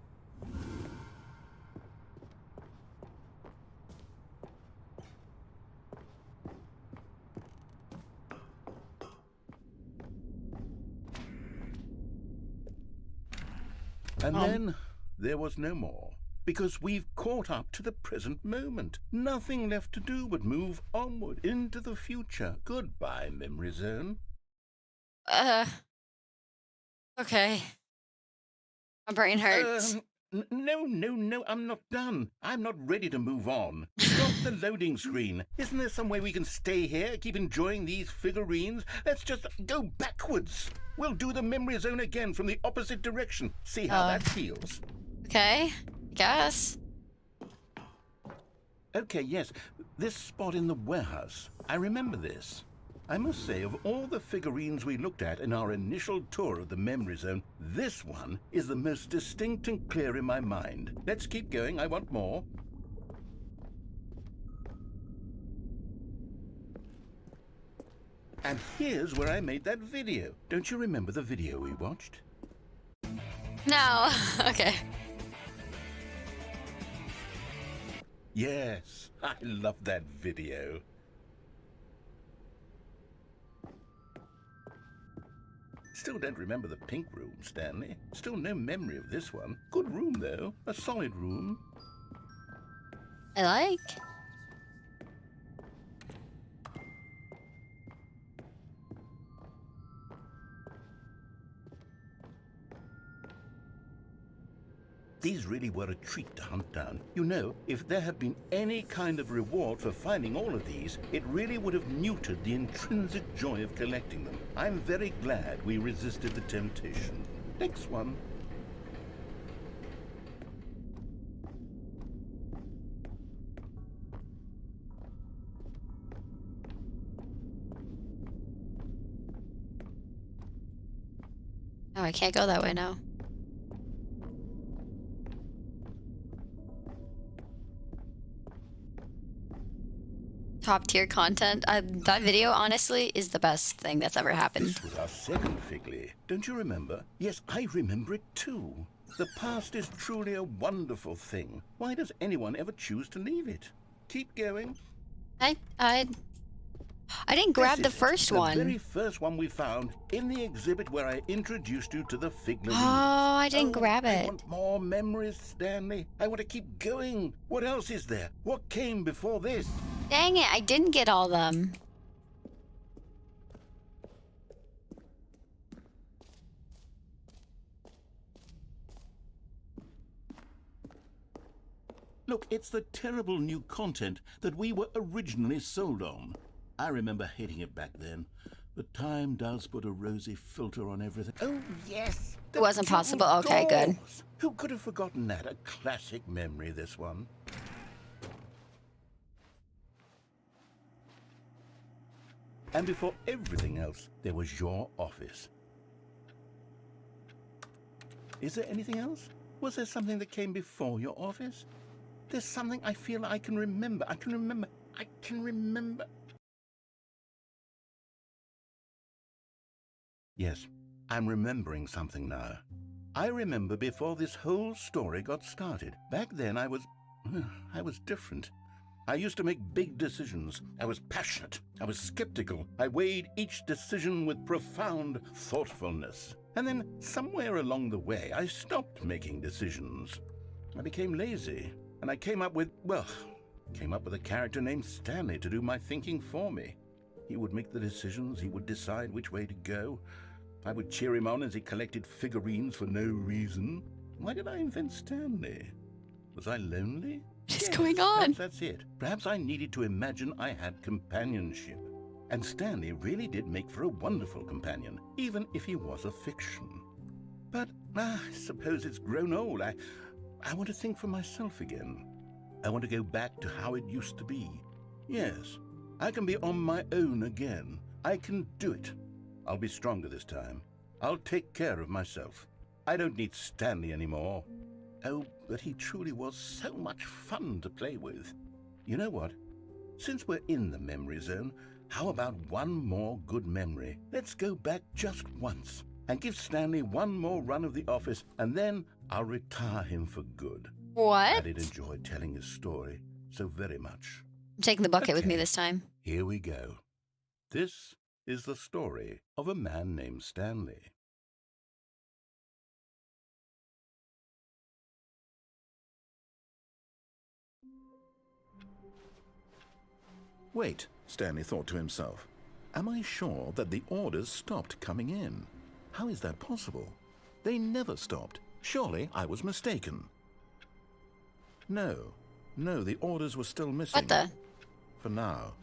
And then there was no more, because we've caught up to the present moment. Nothing left to do but move onward into the future. Goodbye, Memory Zone. Okay. My brain hurts. No, I'm not done. I'm not ready to move on. Stop the loading screen. Isn't there some way we can stay here, keep enjoying these figurines? Let's just go backwards. We'll do the Memory Zone again from the opposite direction. See how that feels. Okay, guess. Okay, yes. This spot in the warehouse. I remember this. I must say, of all the figurines we looked at in our initial tour of the Memory Zone, this one is the most distinct and clear in my mind. Let's keep going. I want more. And here's where I made that video. Don't you remember the video we watched? No. Okay. Yes, I love that video. Still don't remember the pink room, Stanley. Still no memory of this one. Good room, though. A solid room. I like. These really were a treat to hunt down. You know, if there had been any kind of reward for finding all of these, it really would have neutered the intrinsic joy of collecting them. I'm very glad we resisted the temptation. Next one. Oh, I can't go that way now. Top tier content. That video, honestly, is the best thing that's ever happened. This was our second Figley. Don't you remember? Yes, I remember it too. The past is truly a wonderful thing. Why does anyone ever choose to leave it? Keep going. I didn't grab the first one. The very first one we found in the exhibit where I introduced you to the Figley. Oh, I didn't grab it. I want more memories, Stanley. I want to keep going. What else is there? What came before this? Dang it, I didn't get all of them. Look, it's the terrible new content that we were originally sold on. I remember hating it back then, but time does put a rosy filter on everything. Oh, yes! It wasn't possible. Okay, good. Who could have forgotten that? A classic memory, this one. And before everything else, there was your office. Is there anything else? Was there something that came before your office? There's something I feel I can remember. I can remember. Yes, I'm remembering something now. I remember before this whole story got started. Back then I was different. I used to make big decisions. I was passionate. I was skeptical. I weighed each decision with profound thoughtfulness. And then somewhere along the way, I stopped making decisions. I became lazy, and I came up with a character named Stanley to do my thinking for me. He would make the decisions. He would decide which way to go. I would cheer him on as he collected figurines for no reason. Why did I invent Stanley? Was I lonely? What is going on? Perhaps that's it. Perhaps I needed to imagine I had companionship. And Stanley really did make for a wonderful companion, even if he was a fiction. But I suppose it's grown old. I want to think for myself again. I want to go back to how it used to be. Yes, I can be on my own again. I can do it. I'll be stronger this time. I'll take care of myself. I don't need Stanley anymore. Oh, but he truly was so much fun to play with. You know what? Since we're in the memory zone, how about one more good memory? Let's go back just once and give Stanley one more run of the office, and then I'll retire him for good. What? I did enjoy telling his story so very much. I'm taking the bucket with me Okay. this time. Here we go. This is the story of a man named Stanley. Wait, Stanley thought to himself. Am I sure that the orders stopped coming in? How is that possible? They never stopped. Surely I was mistaken. No, the orders were still missing. What the? For now.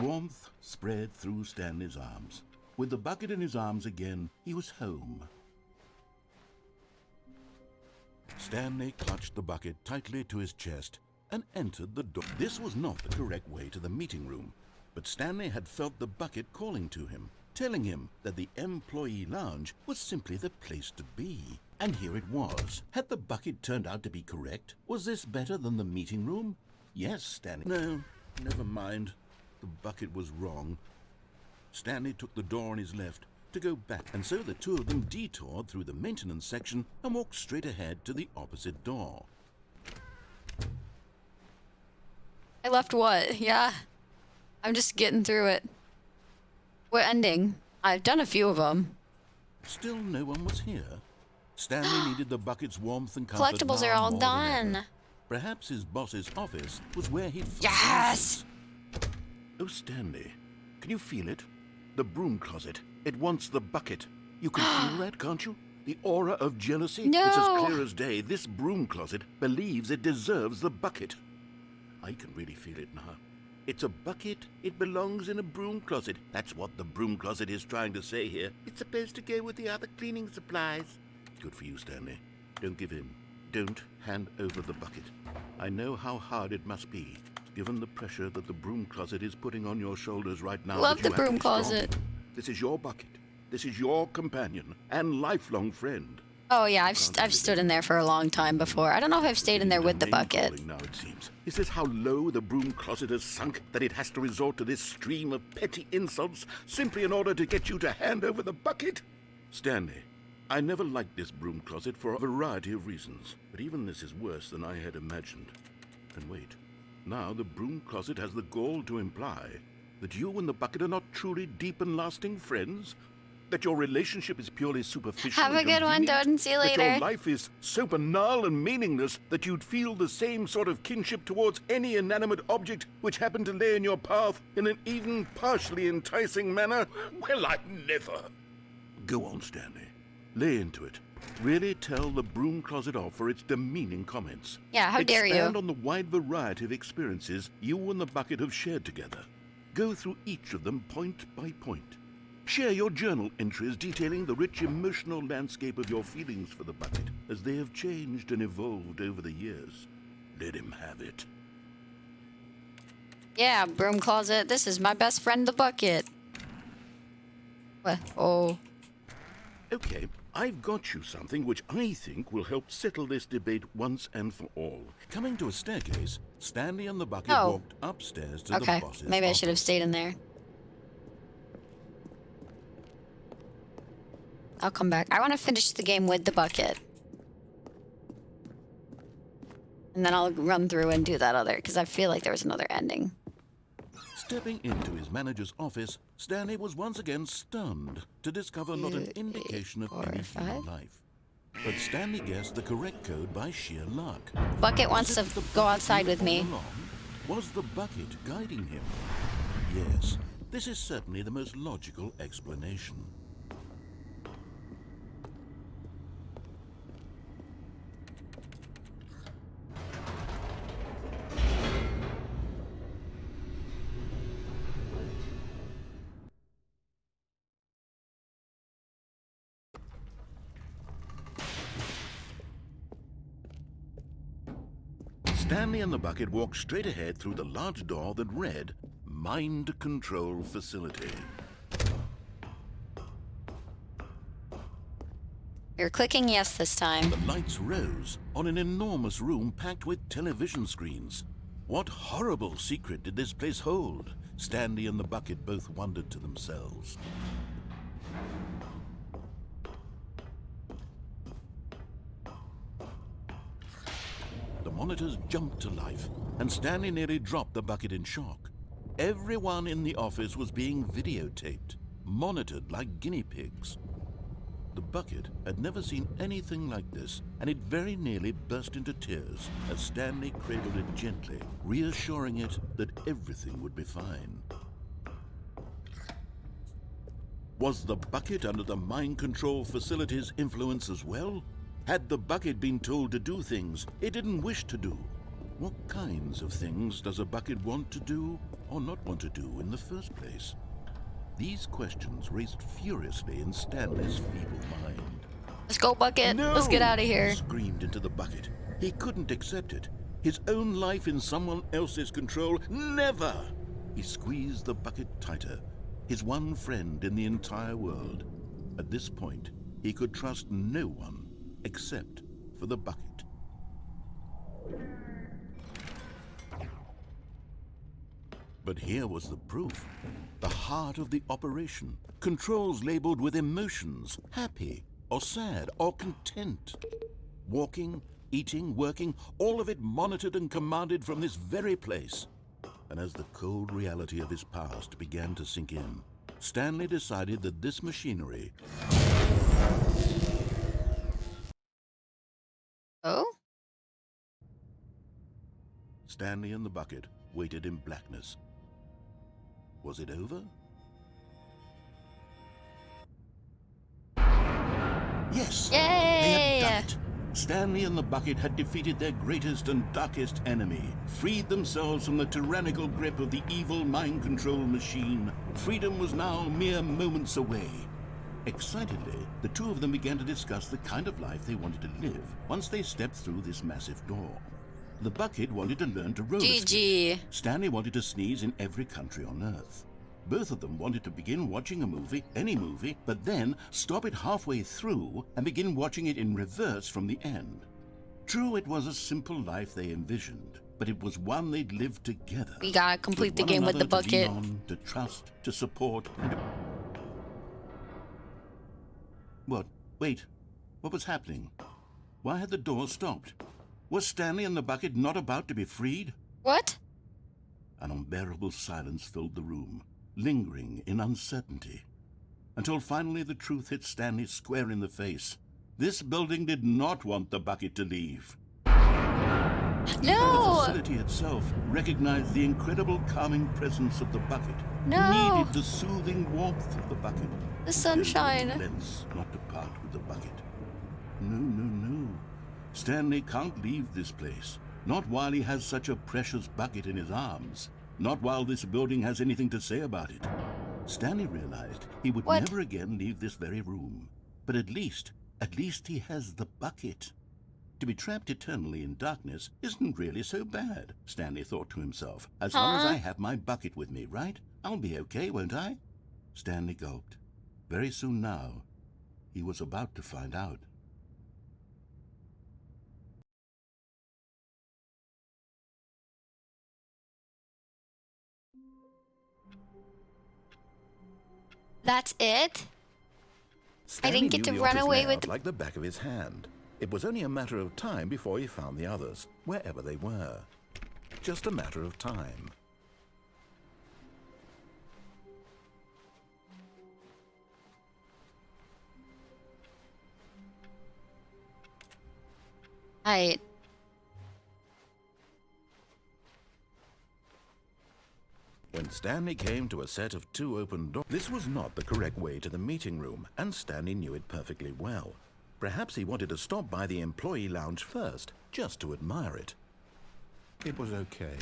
Warmth spread through Stanley's arms. With the bucket in his arms again, he was home. Stanley clutched the bucket tightly to his chest and entered the door. This was not the correct way to the meeting room, but Stanley had felt the bucket calling to him, telling him that the employee lounge was simply the place to be. And here it was. Had the bucket turned out to be correct? Was this better than the meeting room? Yes, Stanley. No, never mind. The bucket was wrong. Stanley took the door on his left to go back, and so the two of them detoured through the maintenance section and walked straight ahead to the opposite door. I left what? Yeah. I'm just getting through it. What ending? I've done a few of them. Still no one was here. Stanley needed the bucket's warmth and comfort. Collectibles are now all more than done. ever. Perhaps his boss's office was where he'd find Yes! answers. Oh, Stanley, can you feel it? The broom closet. It wants the bucket. You can feel that, can't you? The aura of jealousy. No. It's as clear as day. This broom closet believes it deserves the bucket. I can really feel it now. It's a bucket. It belongs in a broom closet. That's what the broom closet is trying to say here. It's supposed to go with the other cleaning supplies. Good for you, Stanley. Don't give in. Don't hand over the bucket. I know how hard it must be, given the pressure that the broom closet is putting on your shoulders right now. Love but you the have to broom be strong. closet. This is your bucket. This is your companion and lifelong friend. Oh yeah, I've stood in there for a long time before. I don't know if I've stayed in there with the bucket. Name-calling now, it seems. Is this how low the broom closet has sunk, that it has to resort to this stream of petty insults simply in order to get you to hand over the bucket? Stanley, I never liked this broom closet for a variety of reasons, but even this is worse than I had imagined. And wait, now the broom closet has the gall to imply that you and the bucket are not truly deep and lasting friends? That your relationship is purely superficial? Have a and good one, convenient? Toad, and see you That later. your life is so banal and meaningless that you'd feel the same sort of kinship towards any inanimate object which happened to lay in your path in an even partially enticing manner? Well, I never. Go on, Stanley. Lay into it. Really tell the broom closet off for its demeaning comments. Yeah, how dare you. Expand on the wide variety of experiences you and the bucket have shared together. Go through each of them point by point. Share your journal entries detailing the rich emotional landscape of your feelings for the bucket as they have changed and evolved over the years. Let him have it. Yeah, broom closet. This is my best friend, the bucket. What? Oh. Okay, I've got you something which I think will help settle this debate once and for all. Coming to a staircase, Stanley and the bucket Oh. walked upstairs to Okay. the boss's Maybe I should have office. stayed in there. I'll come back. I want to finish the game with the bucket. And then I'll run through and do that other, because I feel like there was another ending. Stepping into his manager's office, Stanley was once again stunned to discover not an 2, 8, indication of 4, any 5. human life. But Stanley guessed the correct code by sheer luck. Bucket wants Was to it the go bucket outside with all me. along? Was the bucket guiding him? Yes, this is certainly the most logical explanation. Stanley and the bucket walked straight ahead through the large door that read, Mind Control Facility. You're clicking yes this time. The lights rose on an enormous room packed with television screens. What horrible secret did this place hold? Stanley and the bucket both wondered to themselves. The monitors jumped to life, and Stanley nearly dropped the bucket in shock. Everyone in the office was being videotaped, monitored like guinea pigs. The bucket had never seen anything like this, and it very nearly burst into tears as Stanley cradled it gently, reassuring it that everything would be fine. Was the bucket under the mind control facility's influence as well? Had the bucket been told to do things it didn't wish to do? What kinds of things does a bucket want to do or not want to do in the first place? These questions raced furiously in Stanley's feeble mind. Let's go, bucket. No! Let's get out of here. He screamed into the bucket. He couldn't accept it. His own life in someone else's control. Never! He squeezed the bucket tighter. His one friend in the entire world. At this point, he could trust no one except for the bucket. But here was the proof. The heart of the operation. Controls labeled with emotions, happy or sad or content. Walking, eating, working, all of it monitored and commanded from this very place. And as the cold reality of his past began to sink in, Stanley decided that this machinery... Oh? Stanley and the bucket waited in blackness. Was it over? Yes! Yay! They had done it! Stanley and the bucket had defeated their greatest and darkest enemy, freed themselves from the tyrannical grip of the evil mind control machine. Freedom was now mere moments away. Excitedly, the two of them began to discuss the kind of life they wanted to live once they stepped through this massive door. The bucket wanted to learn to roller skate. GG. Stanley wanted to sneeze in every country on Earth. Both of them wanted to begin watching a movie, any movie, but then stop it halfway through and begin watching it in reverse from the end. True, it was a simple life they envisioned, but it was one they'd lived together. We gotta complete the game with the bucket. To lean on, to trust, to support, and to... What? Wait. What was happening? Why had the door stopped? Was Stanley and the bucket not about to be freed? What? An unbearable silence filled the room, lingering in uncertainty, until finally the truth hit Stanley square in the face. This building did not want the bucket to leave. No! The facility itself recognized the incredible calming presence of the bucket. No! Needed the soothing warmth of the bucket. The sunshine. Lens not to part with the bucket. No, no, no. Stanley can't leave this place. Not while he has such a precious bucket in his arms. Not while this building has anything to say about it. Stanley realized he would What? never again leave this very room. But at least he has the bucket. To be trapped eternally in darkness isn't really so bad, Stanley thought to himself. As long as I have my bucket with me, right? I'll be okay, won't I? Stanley gulped. Very soon now, he was about to find out. That's it? Stanley didn't get knew to the run office away layout with the- like the back of his hand. It was only a matter of time before he found the others, wherever they were. Just a matter of time. I... When Stanley came to a set of two open doors, this was not the correct way to the meeting room, and Stanley knew it perfectly well. Perhaps he wanted to stop by the employee lounge first, just to admire it. It was okay.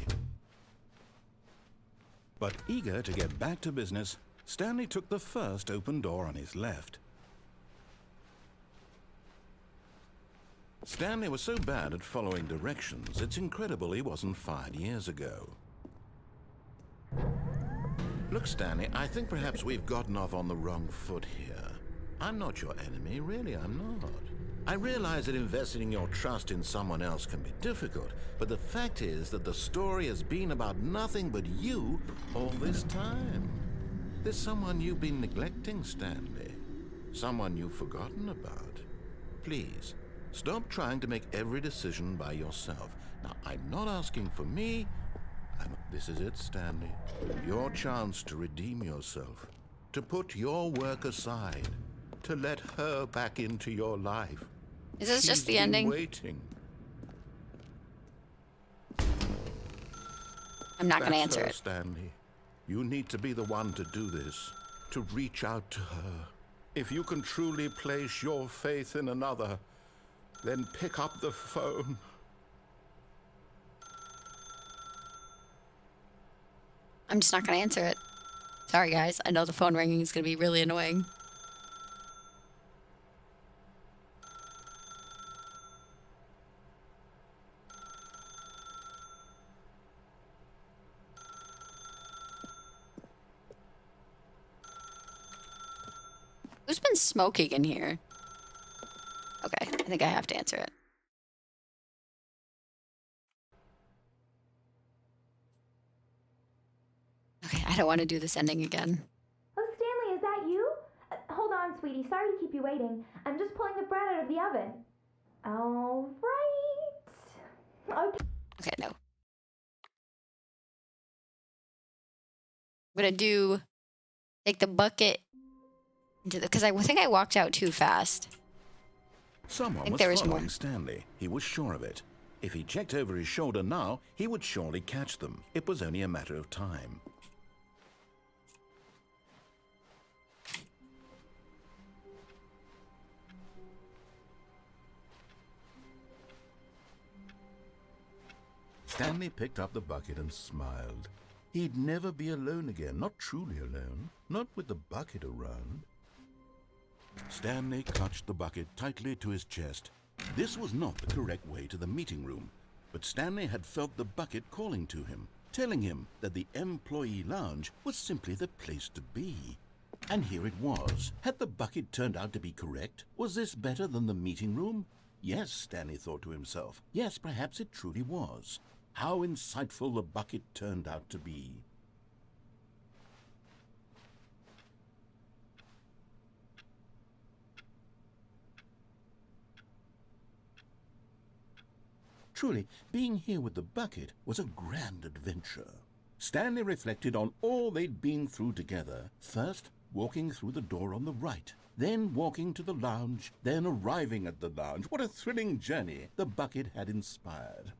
But eager to get back to business, Stanley took the first open door on his left. Stanley was so bad at following directions, it's incredible he wasn't fired years ago. Look, Stanley, I think perhaps we've gotten off on the wrong foot here. I'm not your enemy, really, I'm not. I realize that investing your trust in someone else can be difficult, but the fact is that the story has been about nothing but you all this time. There's someone you've been neglecting, Stanley. Someone you've forgotten about. Please, stop trying to make every decision by yourself. Now, I'm not asking for me. This is it, Stanley. Your chance to redeem yourself. To put your work aside. To let her back into your life. Is this just the She's been ending? Waiting. I'm not going to That's answer her, it. Stanley. You need to be the one to do this. To reach out to her. If you can truly place your faith in another, then pick up the phone. I'm just not going to answer it. Sorry, guys. I know the phone ringing is going to be really annoying. Who's been smoking in here? Okay, I think I have to answer it. Okay, I don't want to do this ending again. Oh, Stanley, is that you? Hold on, sweetie. Sorry to keep you waiting. I'm just pulling the bread out of the oven. All right. Okay. Okay, no. I'm gonna take the bucket into the, because I think I walked out too fast. Someone was there was following more. Stanley. He was sure of it. If he checked over his shoulder now, he would surely catch them. It was only a matter of time. Stanley picked up the bucket and smiled. He'd never be alone again, not truly alone, not with the bucket around. Stanley clutched the bucket tightly to his chest. This was not the correct way to the meeting room, but Stanley had felt the bucket calling to him, telling him that the employee lounge was simply the place to be. And here it was. Had the bucket turned out to be correct? Was this better than the meeting room? Yes, Stanley thought to himself. Yes, perhaps it truly was. How insightful the bucket turned out to be. Truly, being here with the bucket was a grand adventure. Stanley reflected on all they'd been through together. First, walking through the door on the right, then walking to the lounge, then arriving at the lounge. What a thrilling journey the bucket had inspired.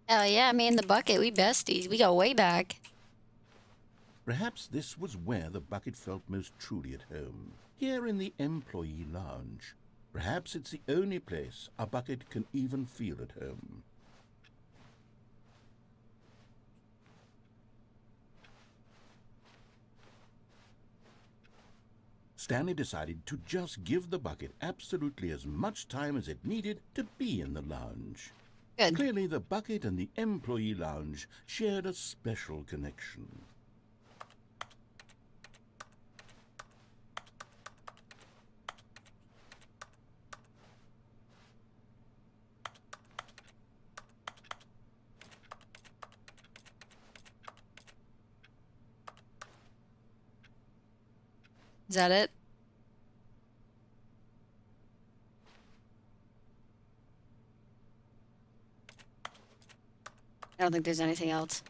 Hell yeah, me and the bucket, we besties. We go way back. Perhaps this was where the bucket felt most truly at home, here in the employee lounge. Perhaps it's the only place a bucket can even feel at home. Stanley decided to just give the bucket absolutely as much time as it needed to be in the lounge. Good. Clearly, the bucket and the employee lounge shared a special connection. Is that it? I don't think there's anything else.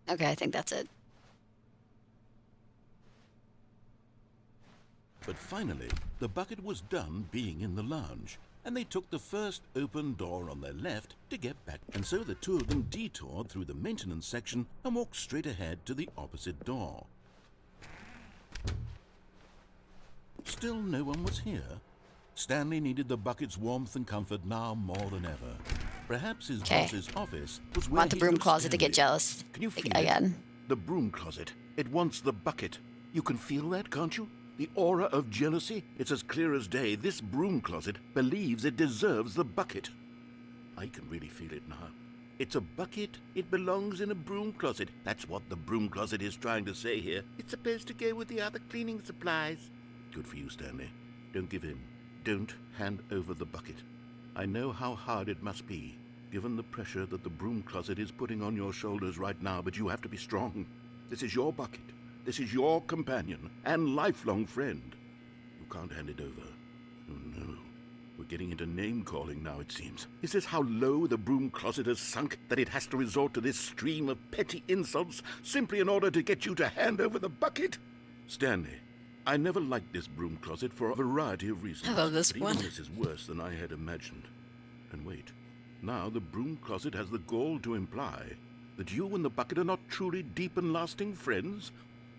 Okay, I think that's it. But finally, the bucket was done being in the lounge, and they took the first open door on their left to get back. And so the two of them detoured through the maintenance section and walked straight ahead to the opposite door. Still no one was here. Stanley needed the bucket's warmth and comfort now more than ever. Perhaps his boss's office was where Want the he broom knew closet to get Stanley. jealous Can you feel again. it? The broom closet. It wants the bucket. You can feel that, can't you? The aura of jealousy. It's as clear as day. This broom closet believes it deserves the bucket. I can really feel it now. It's a bucket. It belongs in a broom closet. That's what the broom closet is trying to say here. It's supposed to go with the other cleaning supplies. Good for you, Stanley. Don't give in. Don't hand over the bucket. I know how hard it must be, given the pressure that the broom closet is putting on your shoulders right now, but you have to be strong. This is your bucket. This is your companion and lifelong friend. You can't hand it over. Oh, no. We're getting into name-calling now, it seems. Is this how low the broom closet has sunk, that it has to resort to this stream of petty insults simply in order to get you to hand over the bucket? Stanley, I never liked this broom closet for a variety of reasons. I love this but one. even this is worse than I had imagined. And wait, now the broom closet has the gall to imply that you and the bucket are not truly deep and lasting friends?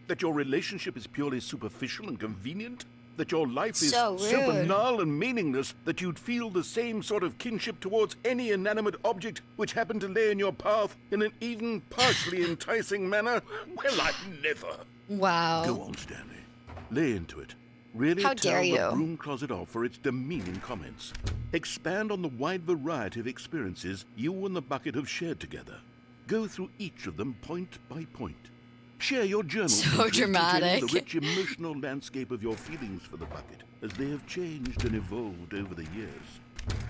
That your relationship is purely superficial and convenient? That your life is So so rude. banal and meaningless that you'd feel the same sort of kinship towards any inanimate object which happened to lay in your path in an even partially enticing manner? Well, I've never. Wow. Go on, Stanley. Lay into it. Really How tell dare the you. broom closet off for its demeaning comments. Expand on the wide variety of experiences you and the bucket have shared together. Go through each of them point by point. Share your journal So entries containing dramatic. the rich emotional landscape of your feelings for the bucket as they have changed and evolved over the years.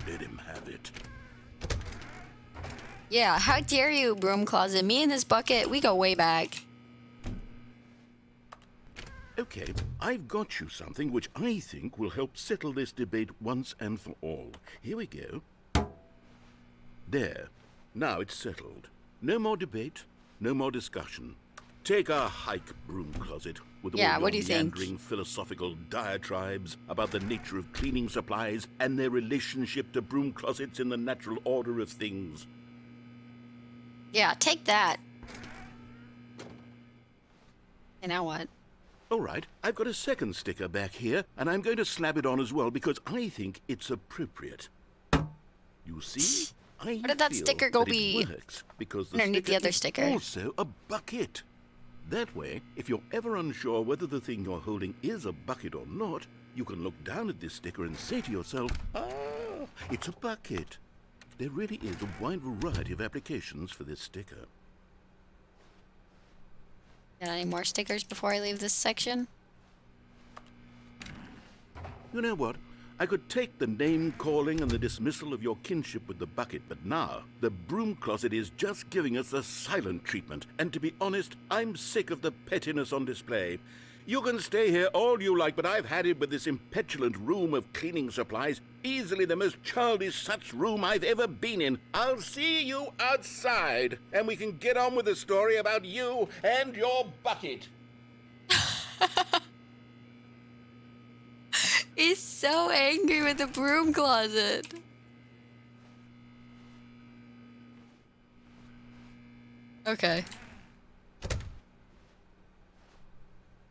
Let him have it. Yeah, how dare you, broom closet? Me and this bucket, we go way back. Okay, I've got you something which I think will help settle this debate once and for all. Here we go. There. Now it's settled. No more debate, no more discussion. Take a hike, broom closet, with all Yeah, your what do you think? meandering philosophical diatribes about the nature of cleaning supplies and their relationship to broom closets in the natural order of things. Yeah, take that. And now what? All right, I've got a second sticker back here, and I'm going to slap it on as well because I think it's appropriate. You see? I Where did that feel sticker go that be it works because the underneath the sticker other is sticker? also a bucket. That way, if you're ever unsure whether the thing you're holding is a bucket or not, you can look down at this sticker and say to yourself, ah, it's a bucket. There really is a wide variety of applications for this sticker. Got any more stickers before I leave this section? You know what? I could take the name-calling and the dismissal of your kinship with the bucket, but now the broom closet is just giving us the silent treatment. And to be honest, I'm sick of the pettiness on display. You can stay here all you like, but I've had it with this impetulant room of cleaning supplies. Easily the most childish such room I've ever been in. I'll see you outside, and we can get on with the story about you and your bucket. He's so angry with the broom closet. Okay.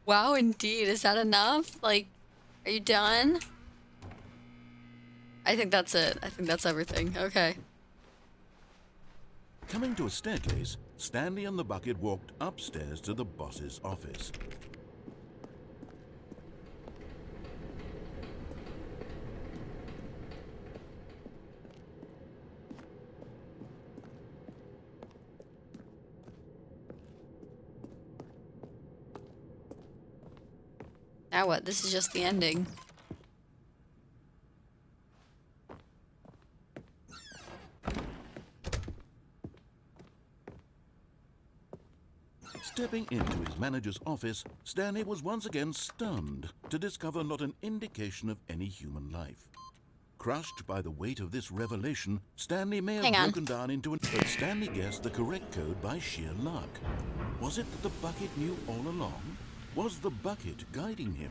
Wow, indeed. Is that enough? Like, are you done? I think that's it. I think that's everything. Okay. Coming to a staircase, Stanley and the bucket walked upstairs to the boss's office. Now what? This is just the ending. Stepping into his manager's office, Stanley was once again stunned to discover not an indication of any human life. Crushed by the weight of this revelation, Stanley may have Hang on. broken down into an... But Stanley guessed the correct code by sheer luck. Was it that the bucket knew all along? Was the bucket guiding him?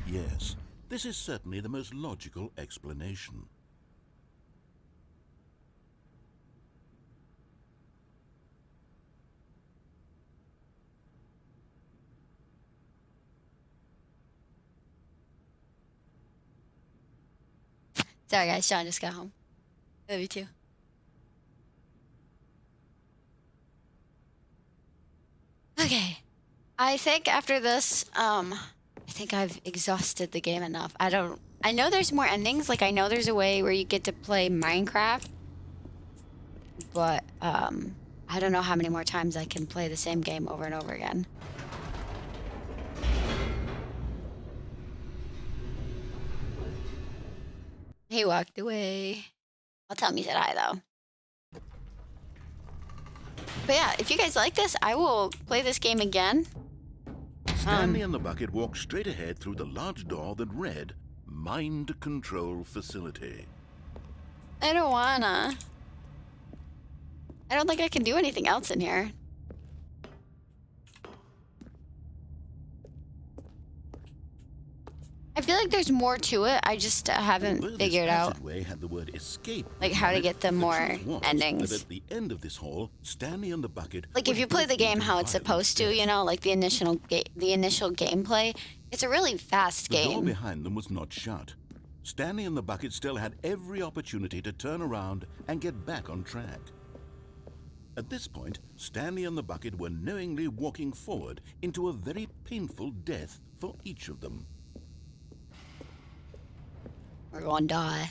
Yes, this is certainly the most logical explanation. Sorry, guys. Sean just got home. I love you too. Okay. I think after this, I think I've exhausted the game enough. I know there's more endings. Like, I know there's a way where you get to play Minecraft. But, I don't know how many more times I can play the same game over and over again. He walked away. I'll tell him he said hi, though. But yeah, if you guys like this, I will play this game again. Stanley and the bucket walked straight ahead through the large door that read, Mind Control Facility. I don't wanna. I don't think I can do anything else in here. I feel like there's more to it. I just haven't figured out Passageway had the word escape. like how to get the more truth was endings. that at the end of this hall, Stanley and the bucket. Like were if you play the driven game to how it's violent supposed to, death. you know, like the initial gameplay, it's a really fast The door game. behind them was not shut. Stanley and the bucket still had every opportunity to turn around and get back on track. At this point, Stanley and the bucket were knowingly walking forward into a very painful death for each of them. We're gonna die.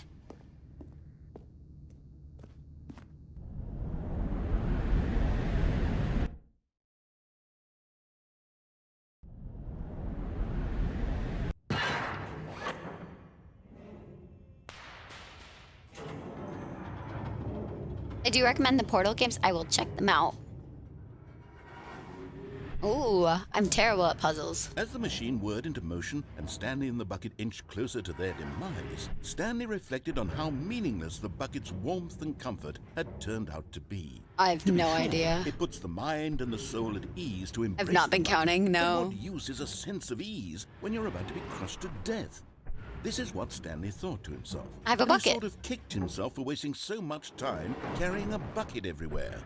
I do recommend the Portal games. I will check them out. Ooh, I'm terrible at puzzles. As the machine whirred into motion and Stanley and the bucket inched closer to their demise, Stanley reflected on how meaningless the bucket's warmth and comfort had turned out to be. I have To be no sure, idea. It puts the mind and the soul at ease to embrace I've not the been bucket. counting, But no. what use is a sense of ease when you're about to be crushed to death? This is what Stanley thought to himself. I have a And he bucket. sort of kicked himself for wasting so much time carrying a bucket everywhere.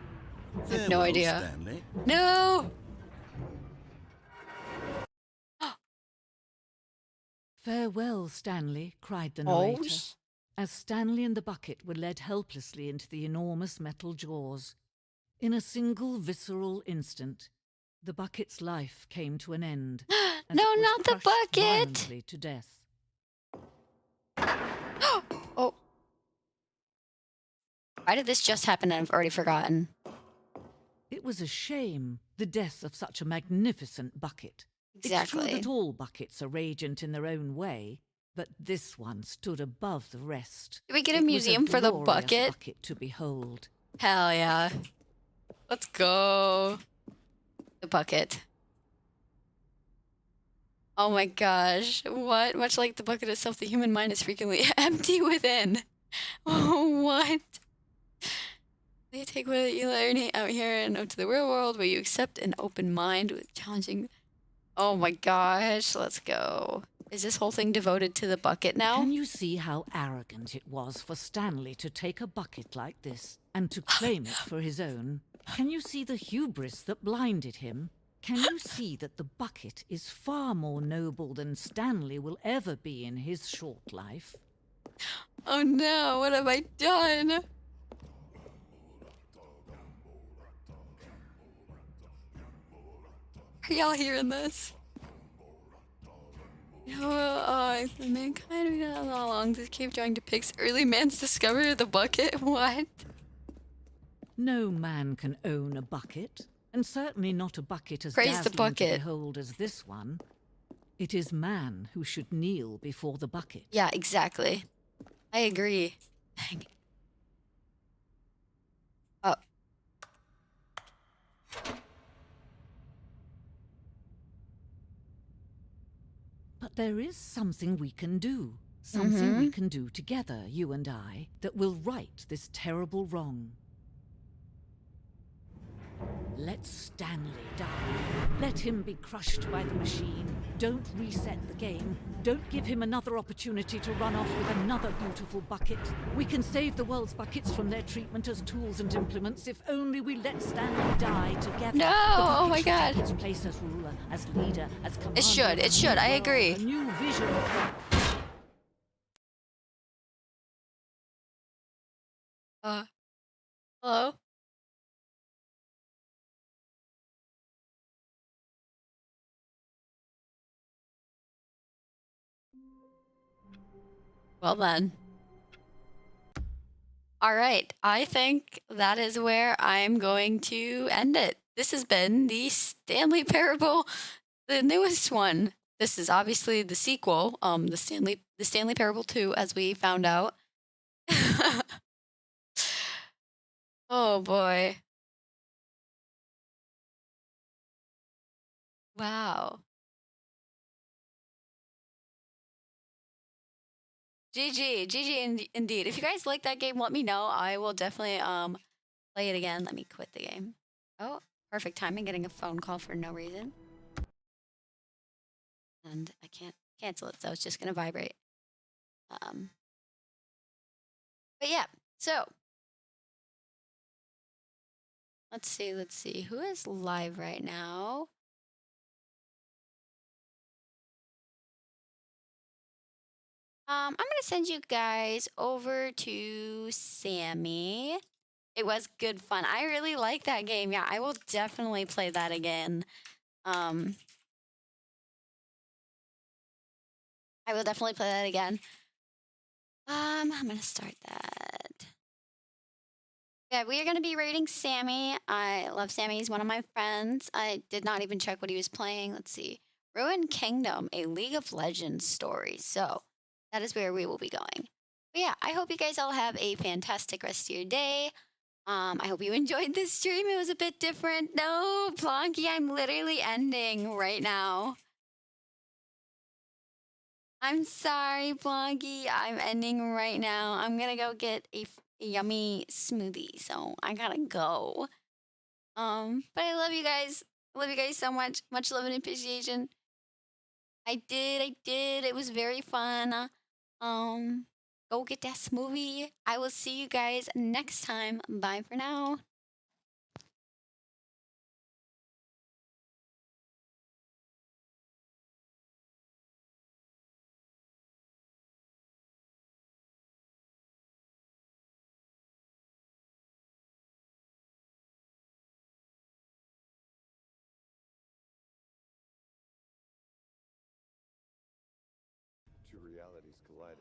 I have no Farewell, idea. Stanley. No! Farewell, Stanley, cried the Oh, narrator, as Stanley and the bucket were led helplessly into the enormous metal jaws. In a single visceral instant, the bucket's life came to an end. as No, it was not the crushed bucket! violently to death. Oh. Why did this just happen and I've already forgotten? It was a shame, the death of such a magnificent bucket. It's Exactly. true that all buckets are radiant in their own way, but this one stood above the rest. Did we get a It was museum for the glorious bucket? to behold. Hell yeah. Let's go. The bucket. Oh my gosh. What? Much like the bucket itself, the human mind is frequently empty within. Oh, what? You take what you learn out here and out to the real world where you accept an open mind with challenging. Oh my gosh. Let's go. Is this whole thing devoted to the bucket now? Can you see how arrogant it was for Stanley to take a bucket like this and to claim it for his own? Can you see the hubris that blinded him? Can you see that the bucket is far more noble than Stanley will ever be in his short life? Oh no, what have I done? Are y'all hearing this? Mankind we got all along. This cave drawing depicts early man's discovery of the bucket. What? No man can own a bucket, and certainly not a bucket as Praise the dazzling to bucket. behold as this one. It is man who should kneel before the bucket. Yeah, exactly. I agree. Dang. Oh. But there is something we can do. Something we can do together, you and I, that will right this terrible wrong. Let Stanley die. Let him be crushed by the machine. Don't reset the game. Don't give him another opportunity to run off with another beautiful bucket. We can save the world's buckets from their treatment as tools and implements if only we let Stanley die together. No! The Oh bucket my should God. take its place as ruler, as leader, as commander. It should, of it a should, new I world, agree. A new vision of Uh, hello? Well then. All right. I think that is where I'm going to end it. This has been the Stanley Parable, the newest one. This is obviously the sequel, the Stanley Parable 2, as we found out. Oh boy. Wow. GG indeed. If you guys like that game, let me know. I will definitely play it again. Let me quit the game. Oh, perfect timing, getting a phone call for no reason. And I can't cancel it, so it's just gonna vibrate. Um but yeah, so let's see. Who is live right now? I'm gonna send you guys over to Sammy. It was good fun. I really like that game. Yeah, I will definitely play that again. Um, I will definitely play that again. I'm gonna start that. Yeah, we are gonna be rating Sammy. I love Sammy. He's one of my friends. I did not even check what he was playing. Let's see. Ruined Kingdom, a League of Legends story. So that is where we will be going. But yeah, I hope you guys all have a fantastic rest of your day. I hope you enjoyed this stream. It was a bit different. No, Plonky, I'm literally ending right now. I'm sorry, Plonky. I'm ending right now. I'm gonna go get a yummy smoothie, so I gotta go. But I love you guys. I love you guys so much. Much love and appreciation. I did. It was very fun. Um, go get that smoothie. I will see you guys next time. Bye for now. Two realities collided.